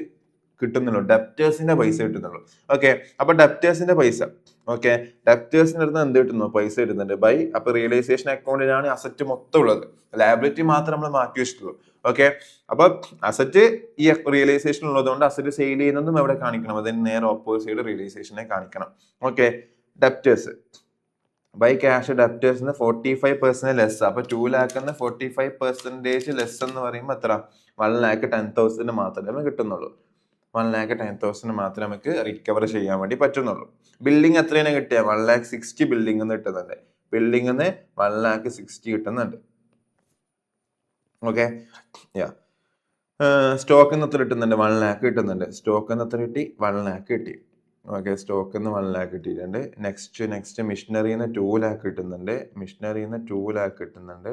കിട്ടുന്നുള്ളൂ, ഡെപ്റ്റേഴ്സിന്റെ പൈസ കിട്ടുന്നുള്ളൂ. ഓക്കെ, അപ്പൊ ഡെപ്റ്റേഴ്സിന്റെ പൈസ, ഓക്കെ, ഡെപ്റ്റേഴ്സിന്റെ അടുത്ത് എന്ത് കിട്ടുന്നു, പൈസ കിട്ടുന്നുണ്ട് ബൈ. അപ്പൊ റിയലൈസേഷൻ അക്കൗണ്ടിലാണ് അസറ്റ് മൊത്തം ഉള്ളത്, ലയബിലിറ്റി മാത്രം നമ്മൾ മാറ്റി വെച്ചിട്ടുള്ളൂ. ഓക്കെ, അപ്പൊ അസറ്റ് ഈ റിയലൈസേഷൻ ഉള്ളതുകൊണ്ട് അസറ്റ് സെയിൽ ചെയ്യുന്നതും എവിടെ കാണിക്കണം, അതിന് നേരെ ഓപ്പോസിറ്റ് റിയലൈസേഷനെ കാണിക്കണം. ഓക്കെ, ഡെപ്റ്റേഴ്സ് ബൈ ക്യാഷ് ഡെപ്റ്റേഴ്സിന് 45% ലെസ്. അപ്പൊ 2 lakh 45% ലെസ് എന്ന് പറയുമ്പോൾ എത്ര, 1,10,000 മാത്രമേ നമുക്ക് കിട്ടുന്നുള്ളൂ. 1,10,000 മാത്രമേ നമുക്ക് റിക്കവർ ചെയ്യാൻ വേണ്ടി പറ്റുന്നുള്ളൂ. ബിൽഡിംഗ് എത്രയാണ് കിട്ടിയ, 1,60,000 ബിൽഡിംഗ് കിട്ടുന്നുണ്ട്. ബിൽഡിംഗ് 1,60,000 കിട്ടുന്നുണ്ട്. ഓക്കെ, സ്റ്റോക്കിന്ന് എത്ര കിട്ടുന്നുണ്ട്, 1 lakh കിട്ടുന്നുണ്ട്. സ്റ്റോക്കിന്ന് എത്ര കിട്ടി, 1 lakh കിട്ടി. ഓക്കെ, സ്റ്റോക്കിന്ന് 1 lakh കിട്ടിയിട്ടുണ്ട്. നെക്സ്റ്റ് മിഷനറിന്ന് 2 lakh കിട്ടുന്നുണ്ട്. മിഷനറിന്ന് 2 lakh കിട്ടുന്നുണ്ട്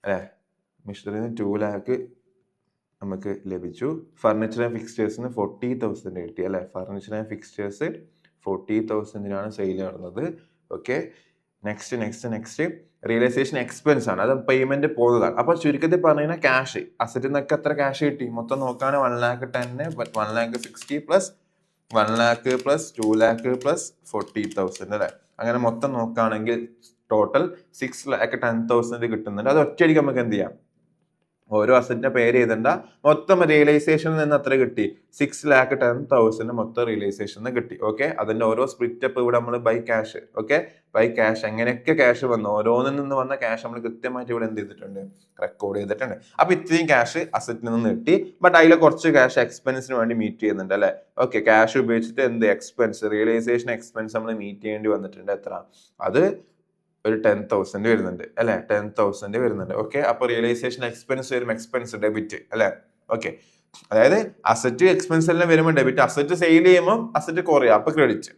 അല്ലെ, മിഷനറിന്ന് 2 lakh നമുക്ക് ലഭിച്ചു. ഫർണിച്ചർ ആൻഡ് ഫിക്സ്റ്റേഴ്സിന് 40,000 കിട്ടി അല്ലെ, ഫർണിച്ചർ ആൻഡ് ഫിക്സ്റ്റേഴ്സ് 40,000 സെയിൽ നടന്നത്. ഓക്കെ, നെക്സ്റ്റ് റിയലൈസേഷൻ എക്സ്പെൻസ് ആണ്, അത് പേയ്മെന്റ് പോകുന്നതാണ്. അപ്പൊ ചുരുക്കത്തിൽ പറഞ്ഞാൽ ക്യാഷ് അസറ്റിൽ നിന്നൊക്കെ എത്ര ക്യാഷ് കിട്ടി, മൊത്തം നോക്കുകയാണെങ്കിൽ 1,10,000 1,60,000 plus 1 lakh plus 2 lakh plus 40,000 അല്ലെ. അങ്ങനെ മൊത്തം നോക്കുകയാണെങ്കിൽ ടോട്ടൽ 6,10,000 കിട്ടുന്നുണ്ട്. അത് ഒറ്റയടിക്ക് നമുക്ക് എന്ത് ചെയ്യാം, ഓരോ അസറ്റിന്റെ പേര് എഴുതണ്ട, മൊത്തം റിയലൈസേഷനിൽ നിന്ന് എത്ര കിട്ടി, 6,10,000 മൊത്തം റിയലൈസേഷൻ കിട്ടി. ഓക്കെ, അതിന്റെ ഓരോ സ്പ്ലിറ്റ് അപ്പ് ഇവിടെ നമ്മൾ by cash. Okay, by cash എങ്ങനെയൊക്കെ ക്യാഷ് വന്നു, ഓരോന്നിൽ നിന്ന് വന്ന ക്യാഷ് നമ്മൾ കൃത്യമായിട്ട് ഇവിടെ എന്ത് ചെയ്തിട്ടുണ്ട്, റെക്കോർഡ് ചെയ്തിട്ടുണ്ട്. അപ്പൊ ഇത്രയും ക്യാഷ് അസറ്റിൽ നിന്ന് കിട്ടി. ബട്ട് അതിൽ കുറച്ച് ക്യാഷ് എക്സ്പെൻസിന് വേണ്ടി മീറ്റ് ചെയ്യുന്നുണ്ട് അല്ലെ. ഓക്കെ, ക്യാഷ് ഉപയോഗിച്ചിട്ട് എന്ത് എക്സ്പെൻസ്, റിയലൈസേഷൻ എക്സ്പെൻസ് നമ്മൾ മീറ്റ് ചെയ്യേണ്ടി വന്നിട്ടുണ്ട്. എത്ര, അത് ഒരു 10,000 വരുന്നുണ്ട് അല്ലെ, 10,000 വരുന്നുണ്ട്. ഓക്കെ, അപ്പൊ റിയലൈസേഷൻ എക്സ്പെൻസ് വരുമ്പോൾ എക്സ്പെൻസ് ഡെബിറ്റ് അല്ലെ. ഓക്കെ, അതായത് അസറ്റ് എക്സ്പെൻസ് എല്ലാം വരുമ്പോൾ ഡെബിറ്റ്, അസറ്റ് സെയിൽ ചെയ്യുമ്പോൾ അസറ്റ് കുറയും, അപ്പൊ ക്രെഡിറ്റ്.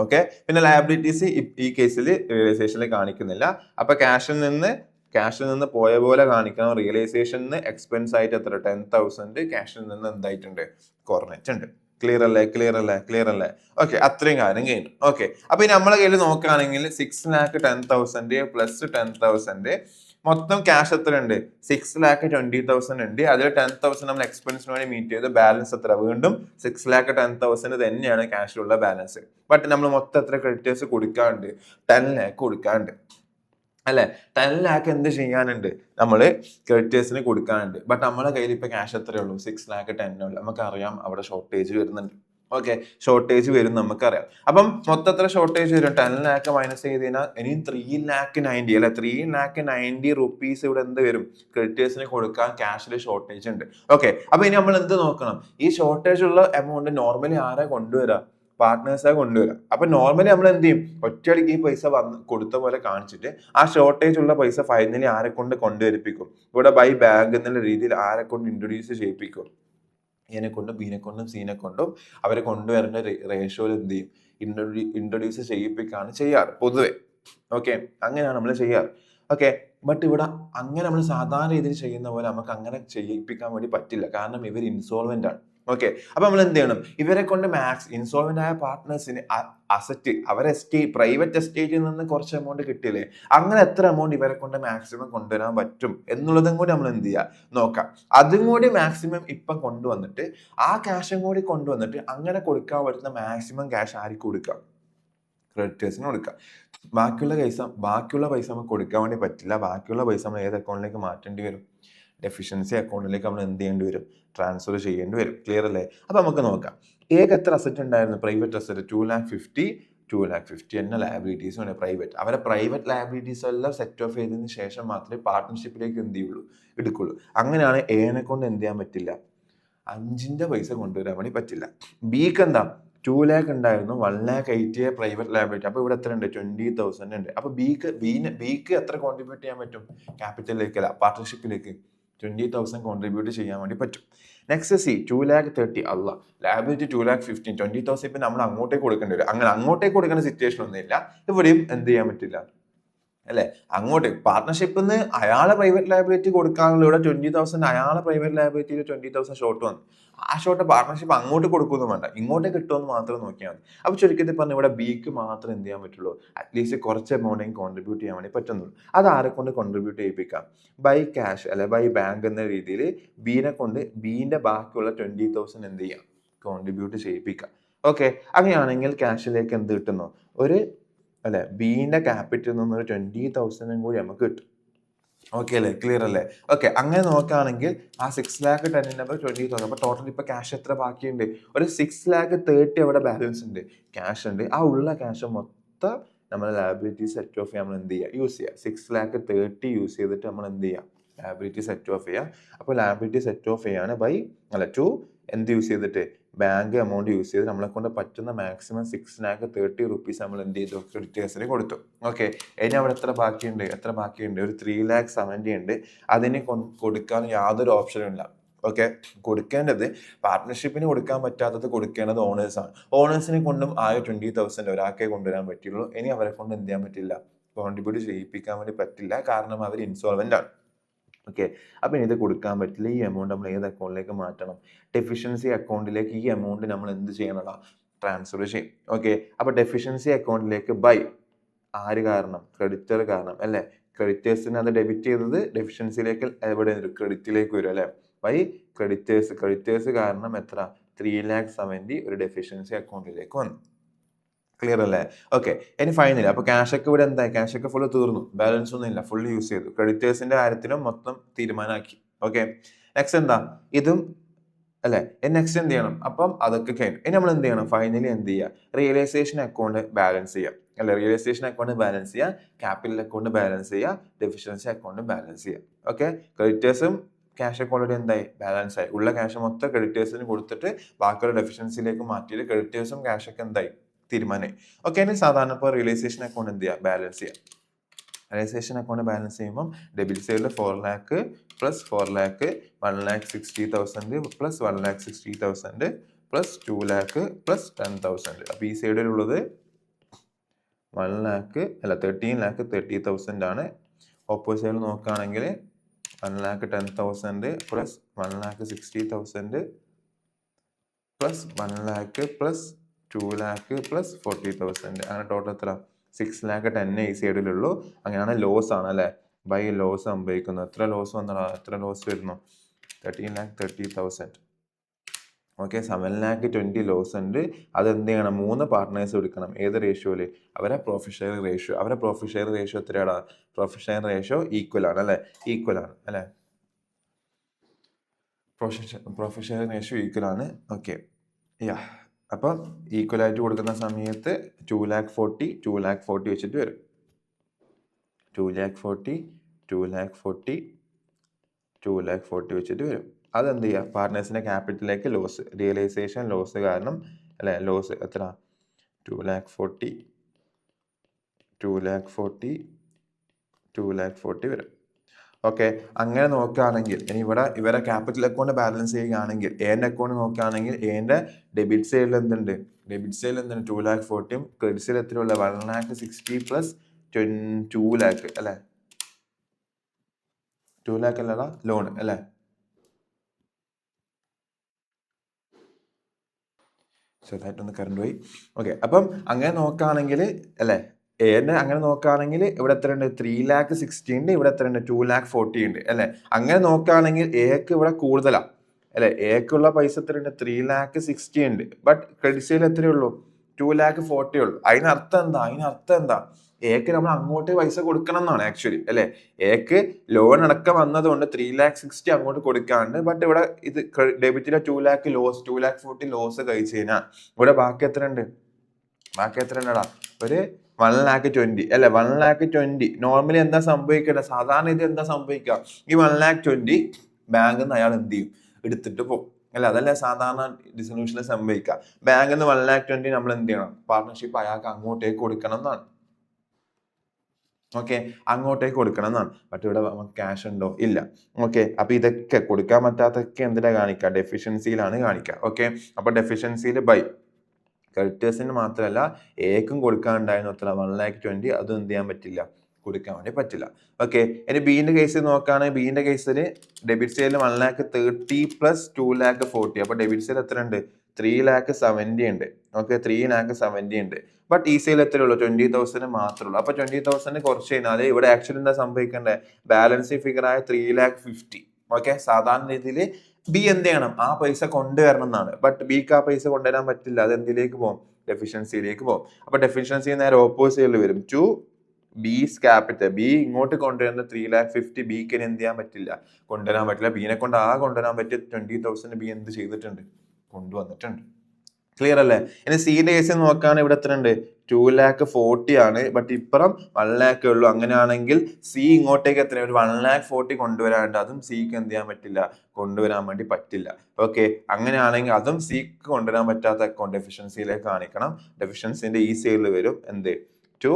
ഓക്കെ, പിന്നെ ലയബിലിറ്റീസ് ഈ കേസിൽ റിയലൈസേഷനിൽ കാണിക്കുന്നില്ല. അപ്പൊ ക്യാഷിൽ നിന്ന് പോയ പോലെ കാണിക്കണം. റിയലൈസേഷന് എക്സ്പെൻസ് ആയിട്ട് എത്ര, 10,000 ക്യാഷിൽ നിന്ന് എന്തായിട്ടുണ്ട്, കുറഞ്ഞിട്ടുണ്ട്. ക്ലിയർ അല്ലേ. ഓക്കെ, അത്രയും കാര്യം കഴിഞ്ഞു. ഓക്കെ, അപ്പൊ ഇനി നമ്മളെ കയ്യിൽ നോക്കുകയാണെങ്കിൽ 6,10,000 പ്ലസ് 10,000 മൊത്തം ക്യാഷ് എത്ര ഉണ്ട്, 6,20,000 ഉണ്ട്. അതിൽ 10,000 നമ്മൾ എക്സ്പെൻസിന് വേണ്ടി മീറ്റ് ചെയ്ത് ബാലൻസ് എത്ര, വീണ്ടും 6,10,000 തന്നെയാണ് ക്യാഷിലുള്ള ബാലൻസ്. ബട്ട് നമ്മൾ മൊത്തം എത്ര ക്രെഡിറ്റേഴ്സ് കൊടുക്കാണ്ട്, 10 lakh കൊടുക്കാണ്ട് അല്ലെ. 10 lakh എന്ത് ചെയ്യാനുണ്ട്, നമ്മള് ക്രെഡിറ്റേഴ്സിന് കൊടുക്കാനുണ്ട്. ബട്ട് നമ്മുടെ കയ്യിൽ ഇപ്പൊ ക്യാഷ് എത്രയേ ഉള്ളൂ, 6,10,000 ഉള്ളൂ. നമുക്കറിയാം അവിടെ ഷോർട്ടേജ് വരുന്നുണ്ട്. ഓക്കെ, ഷോർട്ടേജ് വരും നമുക്കറിയാം. അപ്പം മൊത്തം എത്ര ഷോർട്ടേജ് വരും, 10 lakh മൈനസ് ചെയ്ത് കഴിഞ്ഞാൽ ഇനിയും 3,90,000 അല്ലെ, 3,90,000 റുപ്പീസ് ഇവിടെ എന്ത് വരും, ക്രെഡിറ്റേഴ്സിന് കൊടുക്കാൻ ക്യാഷിൽ ഷോർട്ടേജ് ഉണ്ട്. ഓക്കെ, അപ്പൊ ഇനി നമ്മൾ എന്ത് നോക്കണം, ഈ ഷോർട്ടേജ് ഉള്ള എമൗണ്ട് നോർമലി ആരാ കൊണ്ടുവരാ, പാർട്ട്നേഴ്സാ കൊണ്ടുവരാം. അപ്പൊ നോർമലി നമ്മൾ എന്ത് ചെയ്യും, ഒറ്റയടിക്ക് ഈ പൈസ കൊടുത്ത പോലെ കാണിച്ചിട്ട് ആ ഷോർട്ടേജ് ഉള്ള പൈസ ഫൈനലി ആരെ കൊണ്ട് കൊണ്ടുവരിപ്പിക്കും, ഇവിടെ ബൈ ബാങ്ക് എന്നുള്ള രീതിയിൽ ആരെ കൊണ്ട് ഇൻട്രൊഡ്യൂസ് ചെയ്യിപ്പിക്കും, എനെ കൊണ്ടും ബീനെ കൊണ്ടും സീനെ കൊണ്ടും അവരെ കൊണ്ടുവരേണ്ട റേഷ്യോയിൽ എന്ത് ചെയ്യും, ഇൻട്രൊഡ്യൂസ് ചെയ്യിപ്പിക്കുകയാണ് ചെയ്യാറ് പൊതുവെ. ഓക്കെ, അങ്ങനെയാണ് നമ്മൾ ചെയ്യാറ്. ഓക്കെ, ബട്ട് ഇവിടെ അങ്ങനെ നമ്മൾ സാധാരണ രീതിയിൽ ചെയ്യുന്ന പോലെ നമുക്ക് അങ്ങനെ ചെയ്യിപ്പിക്കാൻ വേണ്ടി പറ്റില്ല, കാരണം ഇവർ ഇൻസോൾവെന്റ് ആണ്. ഓക്കെ, അപ്പൊ നമ്മൾ എന്ത് ചെയ്യണം, ഇവരെ കൊണ്ട് ഇൻസോൾവെന്റ് ആയ പാർട്ട്നേഴ്സിന് അസറ്റ് അവരെ പ്രൈവറ്റ് എസ്റ്റേറ്റിൽ നിന്ന് കുറച്ച് എമൗണ്ട് കിട്ടിയില്ലേ, അങ്ങനെ എത്ര എമൗണ്ട് ഇവരെ കൊണ്ട് മാക്സിമം കൊണ്ടുവരാൻ പറ്റും എന്നുള്ളതും കൂടി നമ്മൾ എന്ത് ചെയ്യുക, നോക്കാം. അതും കൂടി മാക്സിമം ഇപ്പം കൊണ്ടുവന്നിട്ട് ആ ക്യാഷും കൂടി കൊണ്ടുവന്നിട്ട് അങ്ങനെ കൊടുക്കാൻ പറ്റുന്ന മാക്സിമം ക്യാഷ് ആർക്ക് കൊടുക്കാം, ക്രെഡിറ്റേഴ്സിന് കൊടുക്കാം. ബാക്കിയുള്ള പൈസ നമുക്ക് കൊടുക്കാൻ വേണ്ടി പറ്റില്ല. ബാക്കിയുള്ള പൈസ നമ്മൾ ഏത് അക്കൗണ്ടിലേക്ക് മാറ്റേണ്ടി വരും, ഡെഫിഷ്യൻസി അക്കൗണ്ടിലേക്ക് നമ്മൾ എന്ത് ചെയ്യേണ്ടി വരും, ട്രാൻസ്ഫർ ചെയ്യേണ്ടി വരും. ക്ലിയർ അല്ലേ. അപ്പൊ നമുക്ക് നോക്കാം, എത്ര അസറ്റ് ഉണ്ടായിരുന്നു, പ്രൈവറ്റ് അസറ്റ് 2,50,000 എന്ന ലയബിലിറ്റീസ് ഉണ്ട് പ്രൈവറ്റ്. അവരെ പ്രൈവറ്റ് ലയബിലിറ്റീസ് എല്ലാം സെറ്റ് ഓഫ് ചെയ്തതിന് ശേഷം മാത്രമേ പാർട്ട്ണർഷിപ്പിലേക്ക് എന്ത് ചെയ്യുള്ളൂ, എടുക്കുള്ളൂ. അങ്ങനെയാണ് എനെ കൊണ്ട് എന്ത് ചെയ്യാൻ പറ്റില്ല, 5 പൈസ കൊണ്ടുവരാൻ വേണ്ടി പറ്റില്ല. ബിക്ക് എന്താ, 2 lakh ഉണ്ടായിരുന്നു, 1,80,000 പ്രൈവറ്റ് ലയബിലിറ്റി. അപ്പൊ ഇവിടെ എത്ര ഉണ്ട്, 20,000 ഉണ്ട്. അപ്പൊ ബിക്ക് എത്ര കോൺട്രിബ്യൂട്ട് ചെയ്യാൻ പറ്റും, ക്യാപിറ്റലിലേക്ക് അല്ല പാർട്ട്ണർഷിപ്പിലേക്ക്, 20,000 കോൺട്രിബ്യൂട്ട് ചെയ്യാൻ വേണ്ടി പറ്റും. നെക്സ്റ്റ് സി 2,30,000 അല്ല ലാബിലിറ്റി 2,15,000 20,000 ഇപ്പം നമ്മൾ അങ്ങോട്ടേക്ക് കൊടുക്കേണ്ടി വരും. അങ്ങനെ അങ്ങോട്ടേക്ക് കൊടുക്കേണ്ട സിറ്റുവേഷൻ ഒന്നുമില്ല. ഇവിടെയും എന്ത് ചെയ്യാൻ പറ്റില്ല അല്ലെ, അങ്ങോട്ട് പാർട്ണർഷിപ്പിൽ നിന്ന് അയാളെ പ്രൈവറ്റ് ലയബിലിറ്റി കൊടുക്കാനുള്ള ഇവിടെ 20,000 അയാളെ പ്രൈവറ്റ് ലയബിലിറ്റിയിൽ 20,000 ഷോർട്ട് വന്നു. ആ ഷോർട്ട് പാർട്ണർഷിപ്പ് അങ്ങോട്ട് കൊടുക്കുന്നു വേണ്ട, ഇങ്ങോട്ട് കിട്ടുമെന്ന് മാത്രം നോക്കിയാൽ മതി. അപ്പൊ ചുരുക്കത്തിൽ പറഞ്ഞ ഇവിടെ ബിക്ക് മാത്രം എന്ത് ചെയ്യാൻ പറ്റുള്ളൂ, അറ്റ്ലീസ്റ്റ് കുറച്ച് എമൗണ്ടെങ്കിലും കോൺട്രിബ്യൂട്ട് ചെയ്യാൻ വേണ്ടി പറ്റുന്നുള്ളൂ. അത് ആരെ കൊണ്ട് കോൺട്രിബ്യൂട്ട് ചെയ്യിപ്പിക്കാം, ബൈ ക്യാഷ് അല്ലെ ബൈ ബാങ്ക് എന്ന രീതിയിൽ ബീനെ കൊണ്ട് ബീന്റെ ബാക്കിയുള്ള 20,000 എന്ത് ചെയ്യാം, കോൺട്രിബ്യൂട്ട് ചെയ്യിപ്പിക്കാം. ഓക്കെ, അങ്ങനെയാണെങ്കിൽ ക്യാഷിലേക്ക് എന്ത് കിട്ടുന്നു, ഒരു അല്ലെ ബീന്റെ ക്യാപിറ്റൽ നിന്ന് ഒരു 20,000 കൂടി നമുക്ക് കിട്ടും. ഓക്കെ അല്ലേ, ക്ലിയർ അല്ലേ? ഓക്കെ, അങ്ങനെ നോക്കുകയാണെങ്കിൽ ആ 6,10,000 20,000 അപ്പൊ ടോട്ടൽ ഇപ്പൊ ക്യാഷ് എത്ര ബാക്കിയുണ്ട്, ഒരു 6,30,000 അവിടെ ബാലൻസ് ഉണ്ട്, ക്യാഷ് ഉണ്ട്. ആ ഉള്ള ക്യാഷ് മൊത്തം നമ്മൾ ലാബിലിറ്റി സെറ്റ് ഓഫ് ചെയ്യാൻ നമ്മൾ എന്ത് ചെയ്യുക, യൂസ് ചെയ്യുക. 6,30,000 യൂസ് ചെയ്തിട്ട് നമ്മൾ എന്ത് ചെയ്യാം, ലാബിലിറ്റി സെറ്റ് ഓഫ് ചെയ്യാം. അപ്പോൾ ലാബിലിറ്റി സെറ്റ് ഓഫ് ചെയ്യാണ് ബൈ അല്ല ടു എന്ത് യൂസ് ചെയ്തിട്ട്, ബാങ്ക് എമൗണ്ട് യൂസ് ചെയ്ത് നമ്മളെ കൊണ്ട് പറ്റുന്ന മാക്സിമം 6,30,000 റുപ്പീസ് നമ്മൾ എന്ത് ചെയ്തു, ക്രെഡിറ്റേഴ്സിന് കൊടുത്തു. ഓക്കെ, ഇനി അവിടെ എത്ര ബാക്കിയുണ്ട്, ഒരു 3,70,000 ഉണ്ട്. അതിന് കൊടുക്കാൻ യാതൊരു ഓപ്ഷനും ഇല്ല. ഓക്കെ, കൊടുക്കേണ്ടത് പാർട്ട്ണർഷിപ്പിന് കൊടുക്കാൻ പറ്റാത്തത് കൊടുക്കേണ്ടത് ഓണേഴ്സാണ്. ഓണേഴ്സിനെ കൊണ്ടും ആ 20,000 ഒരാൾക്കേ കൊണ്ടുവരാൻ പറ്റുള്ളൂ. ഇനി അവരെ കൊണ്ട് എന്ത് ചെയ്യാൻ പറ്റില്ല, കോൺട്രിബ്യൂട്ട് ചെയ്യിപ്പിക്കാൻ വേണ്ടി പറ്റില്ല, കാരണം അവർ ഇൻസോൾവെന്റ് ആണ്. ഓക്കെ, അപ്പം ഇത് കൊടുക്കാൻ പറ്റില്ല. ഈ എമൗണ്ട് നമ്മൾ ഏത് അക്കൗണ്ടിലേക്ക് മാറ്റണം, ഡെഫിഷ്യൻസി അക്കൗണ്ടിലേക്ക് ഈ എമൗണ്ട് നമ്മൾ എന്ത് ചെയ്യണം, ട്രാൻസ്ഫർ ചെയ്യും. ഓക്കെ, അപ്പൊ ഡെഫിഷ്യൻസി അക്കൗണ്ടിലേക്ക് ബൈ ആര് കാരണം, ക്രെഡിറ്റർ കാരണം അല്ലെ, ക്രെഡിറ്റേഴ്സിന് അത് ഡെബിറ്റ് ചെയ്തത് ഡെഫിഷ്യൻസിയിലേക്ക് എവിടെ വരും, ക്രെഡിറ്റിലേക്ക് വരും അല്ലെ, ബൈ ക്രെഡിറ്റേഴ്സ് കാരണം എത്ര 3,70,000 ഒരു ഡെഫിഷ്യൻസി അക്കൗണ്ടിലേക്ക് വന്നു. ക്ലിയർ അല്ലേ? ഓക്കെ, ഇനി ഫൈനലി അപ്പൊ ക്യാഷ് ഒക്കെ ഇവിടെ എന്തായി, ക്യാഷ് ഒക്കെ ഫുള്ള് തീർന്നു, ബാലൻസ് ഒന്നും ഇല്ല, ഫുള്ള് യൂസ് ചെയ്തു. ക്രെഡിറ്റേഴ്സിന്റെ കാര്യത്തിലും മൊത്തം തീരുമാനമാക്കി. ഓക്കെ, നെക്സ്റ്റ് എന്താ, ഇതും അല്ലെ, നെക്സ്റ്റ് എന്ത് ചെയ്യണം, അപ്പം അതൊക്കെ കഴിഞ്ഞു. ഇനി നമ്മൾ എന്ത് ചെയ്യണം, ഫൈനലി എന്ത് ചെയ്യുക, റിയലൈസേഷൻ അക്കൗണ്ട് ബാലൻസ് ചെയ്യാം അല്ലെ, റിയലൈസേഷൻ അക്കൗണ്ട് ബാലൻസ് ചെയ്യുക, ക്യാപിറ്റൽ അക്കൗണ്ട് ബാലൻസ് ചെയ്യുക, ഡെഫിഷ്യൻസി അക്കൗണ്ട് ബാലൻസ് ചെയ്യുക. ഓക്കെ, ക്രെഡിറ്റേഴ്സും ക്യാഷ് ഒക്കെ ഓൾറെഡി എന്തായി, ബാലൻസ് ആയി. ഉള്ള ക്യാഷ് മൊത്തം ക്രെഡിറ്റേഴ്സിന് കൊടുത്തിട്ട് ബാക്കിയുള്ള ഡെഫിഷ്യൻസിയിലേക്ക് മാറ്റിയിട്ട് ക്രെഡിറ്റേഴ്സും ക്യാഷ് ഒക്കെ എന്തായി, തീരുമാനമായി. ഓക്കെ, ഇനി സാധാരണ ഇപ്പോൾ റിയലൈസേഷൻ അക്കൗണ്ട് എന്ത് ചെയ്യുക, ബാലൻസ് ചെയ്യാം. റിയലൈസേഷൻ അക്കൗണ്ട് ബാലൻസ് ചെയ്യുമ്പോൾ ഡെബിറ്റ് സൈഡിൽ 4 lakh plus 4 lakh 1,60,000 plus 1,60,000 plus 2 lakh plus 10,000. അപ്പോൾ ഈ സൈഡിലുള്ളത് 13,30,000 ആണ്. ഓപ്പോസിറ്റ് സൈഡിൽ നോക്കുകയാണെങ്കിൽ 1,10,000 plus 1,60,000 plus 1 lakh plus 2 lakh plus 40,000. അങ്ങനെ ടോട്ടൽ എത്ര, 6,10,000 ഈ സൈഡിലുള്ളൂ. അങ്ങനെയാണ് ലോസ് ആണ് അല്ലെ, ബൈ ലോസ് സംഭവിക്കുന്നു. എത്ര ലോസ് വന്നടാ, എത്ര ലോസ് വരുന്നു, 13,30,000. ഓക്കെ, 7,20,000 ലോസ് ഉണ്ട്. അത് എന്ത് ചെയ്യണം, 3 പാർട്ട്നേഴ്സ് എടുക്കണം. ഏത് റേഷ്യോയില്, അവരെ പ്രോഫിറ്റ് ഷെയർ റേഷ്യോ എത്രയാടാ, പ്രോഫിറ്റ് ഷെയർ റേഷ്യോ ഈക്വൽ ആണ് അല്ലെ, പ്രോഫിറ്റ് ഷെയർ റേഷ്യോ ഈക്വൽ ആണ്. ഓക്കെ, യാ, അപ്പം ഈക്വൽ ആയിട്ട് കൊടുക്കുന്ന സമയത്ത് 2,40,000 വെച്ചിട്ട് വരും. 2,40,000 വെച്ചിട്ട് വരും. അതെന്ത് ചെയ്യുക, പാർട്ട്നേഴ്സിന്റെ ക്യാപിറ്റലിലേക്ക് ലോസ്, റിയലൈസേഷൻ ലോസ് കാരണം അല്ലെ, ലോസ് എത്ര, 2,40,000 വരും. ഓക്കെ, അങ്ങനെ നോക്കുകയാണെങ്കിൽ ഇനി ഇവിടെ ഇവരെ ക്യാപിറ്റൽ അക്കൗണ്ട് ബാലൻസ് ചെയ്യുകയാണെങ്കിൽ എന്റെ അക്കൗണ്ട് നോക്കുകയാണെങ്കിൽ എന്റെ ഡെബിറ്റ് സൈഡിൽ എന്തുണ്ട്, 2,40,000 ക്രെഡിറ്റ് സൈഡിൽ എത്രയുള്ള 1,60,000 പ്ലസ് 2 lakh അല്ലെ, 2 lakh അല്ലടാ ലോൺ അല്ലെ, ചെറുതായിട്ടൊന്ന് കറണ്ട് പോയി. ഓക്കെ, അപ്പം അങ്ങനെ നോക്കുകയാണെങ്കിൽ അല്ലെ, അങ്ങനെ നോക്കുകയാണെങ്കിൽ ഇവിടെ എത്രയുണ്ട്, 3,60,000 ഉണ്ട്, ഇവിടെ എത്രയുണ്ട്, 2,40,000 ഉണ്ട് അല്ലെ. അങ്ങനെ നോക്കുകയാണെങ്കിൽ എക്ക് ഇവിടെ കൂടുതലാണ് അല്ലെ, എക്കുള്ള പൈസ എത്രയുണ്ട്, 3,60,000 ഉണ്ട്. ബട്ട് ക്രെഡിറ്റ് സൈഡിൽ എത്രയുള്ളൂ, 2,40,000 ഉള്ളൂ. അതിനർത്ഥം എന്താ, എക്ക് നമ്മൾ അങ്ങോട്ട് പൈസ കൊടുക്കണം എന്നാണ് ആക്ച്വലി അല്ലെ. എക്ക് ലോൺ അടക്കം വന്നതുകൊണ്ട് 3,60,000 അങ്ങോട്ട് കൊടുക്കാണ്ട്, ബട്ട് ഇവിടെ ഇത് ഡെബിറ്റിലെ 2 lakh ലോസ്, 2,40,000 ലോസ് കഴിച്ചു കഴിഞ്ഞാൽ ഇവിടെ ബാക്കി എത്ര ഉണ്ടടാ, ഒരു 1,20,000 അല്ലെ. 1,20,000 നോർമലി എന്താ സംഭവിക്കേണ്ടത്, സാധാരണ ഇത് എന്താ സംഭവിക്കുക, ഈ 1,20,000 ബാങ്കിൽ നിന്ന് അയാൾ എന്ത് ചെയ്യും, എടുത്തിട്ട് പോകും അല്ലെ. അതല്ലേ സാധാരണ ഡിസൊല്യൂഷനിൽ സംഭവിക്കുക. ബാങ്കിൽ നിന്ന് 1,20,000 നമ്മൾ എന്ത് ചെയ്യണം, പാർട്ട്ണർഷിപ്പ് അയാൾക്ക് അങ്ങോട്ടേക്ക് കൊടുക്കണം എന്നാണ്. ഓക്കെ, അങ്ങോട്ടേക്ക് കൊടുക്കണം എന്നാണ്. ബട്ട് ഇവിടെ നമുക്ക് ക്യാഷ് ഉണ്ടോ? ഇല്ല. ഓക്കെ, അപ്പൊ ഇതൊക്കെ കൊടുക്കാൻ പറ്റാത്തൊക്കെ എന്തിനാ കാണിക്കുക? ഡെഫിഷ്യൻസിയിലാണ് കാണിക്കുക. ഓക്കെ, അപ്പൊ ഡെഫിഷ്യൻസിയിൽ ബൈ ക്രെഡിറ്റേഴ്സിന് മാത്രമല്ല എക്കും കൊടുക്കാനുണ്ടായിരുന്നു എത്ര 1,20,000, അതും എന്ത് ചെയ്യാൻ പറ്റില്ല, കൊടുക്കാൻ വേണ്ടി പറ്റില്ല. ഓക്കെ, ഇനി ബീന്റെ കേസ് നോക്കുകയാണെങ്കിൽ ബീന്റെ കേസിൽ ഡെബിറ്റ് സൈഡിൽ 1,30,000 പ്ലസ് 2,40,000. അപ്പൊ ഡെബിറ്റ് സൈഡ് എത്ര ഉണ്ട്? 3,70,000 ഉണ്ട്. ഓക്കെ, 3,70,000 ഉണ്ട്. ബട്ട് ഈ സൈഡിൽ എത്ര ഉള്ളൂ? 20,000 മാത്രമേ ഉള്ളൂ. അപ്പൊ 20,000 കുറച്ച് കഴിഞ്ഞാൽ ഇവിടെ ആക്ച്വലി എന്താ സംഭവിക്കേണ്ടത്? ബാലൻസ് ഫിഗർ ആയ 3,50,000. ഓക്കെ, സാധാരണ രീതിയിൽ ബി എന്ത് ചെയ്യണം? ആ പൈസ കൊണ്ടുവരണം എന്നാണ്. ബട്ട് ബിക്ക് ആ പൈസ കൊണ്ടുവരാൻ പറ്റില്ല. അത് എന്തിലേക്ക് പോകും? ഡെഫിഷ്യൻസിയിലേക്ക് പോകും. അപ്പൊ ഡെഫിഷ്യൻസി നേരെ ഓപ്പോസിറ്റിൽ വരും. To B's capital. ബി ഇങ്ങോട്ട് കൊണ്ടുവരുന്ന 3,50,000 ബിക്ക് എന്ത് ചെയ്യാൻ പറ്റില്ല? കൊണ്ടുവരാൻ പറ്റില്ല. ബീനെ കൊണ്ട് കൊണ്ടുവരാൻ പറ്റിയ 20,000 ബി എന്ത് ചെയ്തിട്ടുണ്ട്? കൊണ്ടുവന്നിട്ടുണ്ട്. ക്ലിയർ അല്ലേ? ഇനി സിന്റെ കേസ് നോക്കുകയാണെങ്കിൽ ഇവിടെ എത്ര ഉണ്ട്? 2,40,000 ആണ്. ബട്ട് ഇപ്പുറം 1,00,000 ഉള്ളൂ. അങ്ങനെയാണെങ്കിൽ സി ഇങ്ങോട്ടേക്ക് എത്ര? ഒരു 1,40,000 കൊണ്ടുവരാനുണ്ട്. അതും സിക്ക് എന്ത് ചെയ്യാൻ പറ്റില്ല? കൊണ്ടുവരാൻ വേണ്ടി പറ്റില്ല. ഓക്കെ, അങ്ങനെയാണെങ്കിൽ അതും സിക്ക് കൊണ്ടുവരാൻ പറ്റാത്ത അക്കൗണ്ട് ഡെഫിഷ്യൻസിയിലേക്ക് കാണിക്കണം. ഡെഫിഷ്യൻസിന്റെ ഈ സൈഡിൽ വരും എന്ത്? ടു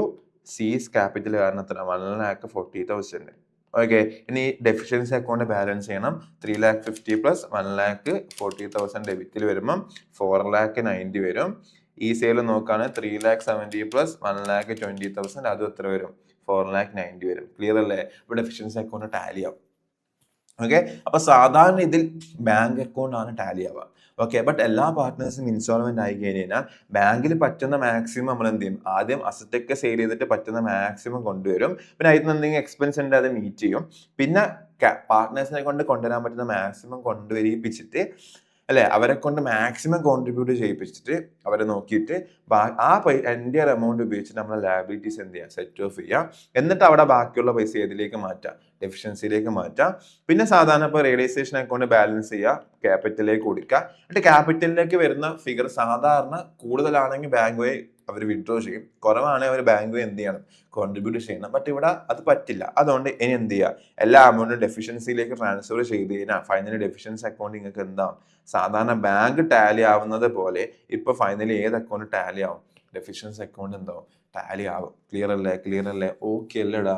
സീസ് ക്യാപിറ്റൽ കാരണം എത്ര? 1,40,000. ഓക്കെ, ഇനി ഡെഫിഷ്യൻസി അക്കൗണ്ട് ബാലൻസ് ചെയ്യണം. 3,50,000 പ്ലസ് 1,40,000 ഡെബിറ്റിൽ വരുമ്പം 4,90,000 വരും. ഈ സൈഡിൽ നോക്കുകയാണെങ്കിൽ 3,70,000 പ്ലസ് 1,20,000, അതും എത്ര വരും? 4,90,000 വരും. ക്ലിയർ അല്ലേ? ഇവിടെ ഡെഫിഷ്യൻസി അക്കൗണ്ട് ടാലി ആവും. ഓക്കെ, അപ്പൊ സാധാരണ ഇതിൽ ബാങ്ക് അക്കൗണ്ട് ആണ് ടാലി ആവുക. ഓക്കെ, ബട്ട് എല്ലാ പാർട്ട്നേഴ്സും ഇൻസ്റ്റാൾമെന്റ് ആയി കഴിഞ്ഞാൽ ബാങ്കിൽ പറ്റുന്ന മാക്സിമം നമ്മൾ എന്ത് ചെയ്യും? ആദ്യം അസറ്റൊക്കെ സെയിൽ ചെയ്തിട്ട് പറ്റുന്ന മാക്സിമം കൊണ്ടുവരും. പിന്നെ അതിൽ നിന്ന് എന്തെങ്കിലും എക്സ്പെൻസ് ഉണ്ട് അത് മീറ്റ് ചെയ്യും. പിന്നെ പാർട്ട്നേഴ്സിനെ കൊണ്ട് കൊണ്ടുവരാൻ പറ്റുന്ന മാക്സിമം കൊണ്ടുവരിപ്പിച്ചിട്ട് അല്ലെ, അവരെ കൊണ്ട് മാക്സിമം കോൺട്രിബ്യൂട്ട് ചെയ്യിപ്പിച്ചിട്ട് അവരെ നോക്കിയിട്ട് ആ എൻ്റെ എമൗണ്ട് ഉപയോഗിച്ചിട്ട് നമ്മൾ ലയബിലിറ്റീസ് എന്ത് ചെയ്യുക? സെറ്റ് ഓഫ് ചെയ്യുക. എന്നിട്ട് അവിടെ ബാക്കിയുള്ള പൈസ ഏതിലേക്ക് മാറ്റാം? ഡെഫിഷ്യൻസിയിലേക്ക് മാറ്റാം. പിന്നെ സാധാരണ ഇപ്പോൾ റിയലൈസേഷൻ അക്കൗണ്ട് ബാലൻസ് ചെയ്യുക, ക്യാപിറ്റലിലേക്ക് കൊടുക്കുക. എന്നിട്ട് ക്യാപിറ്റലിലേക്ക് വരുന്ന ഫിഗർ സാധാരണ കൂടുതലാണെങ്കിൽ ബാങ്ക് വഴി അവർ വിഡ്രോ ചെയ്യും, കുറവാണെങ്കിൽ അവർ ബാങ്ക് വഴി എന്ത് ചെയ്യണം? കോൺട്രിബ്യൂട്ട് ചെയ്യണം. ബട്ട് ഇവിടെ അത് പറ്റില്ല. അതുകൊണ്ട് ഇനി എന്ത് ചെയ്യുക? എല്ലാ അമൗണ്ടും ഡെഫിഷ്യൻസിയിലേക്ക് ട്രാൻസ്ഫർ ചെയ്ത് കഴിഞ്ഞാൽ ഫൈനലി ഡെഫിഷ്യൻസി അക്കൗണ്ട് നിങ്ങൾക്ക് എന്താവും? സാധാരണ ബാങ്ക് ടാലി ആവുന്നത് പോലെ ഇപ്പൊ ഫൈനലി ഏത് അക്കൗണ്ട് ടാലി ആവും? ഡെഫിഷ്യൻസി അക്കൗണ്ട് എന്താവും? ടാലി ആവും. ക്ലിയർ അല്ലേ? ക്ലിയർ അല്ലേ? ഓക്കെ അല്ലേടാ?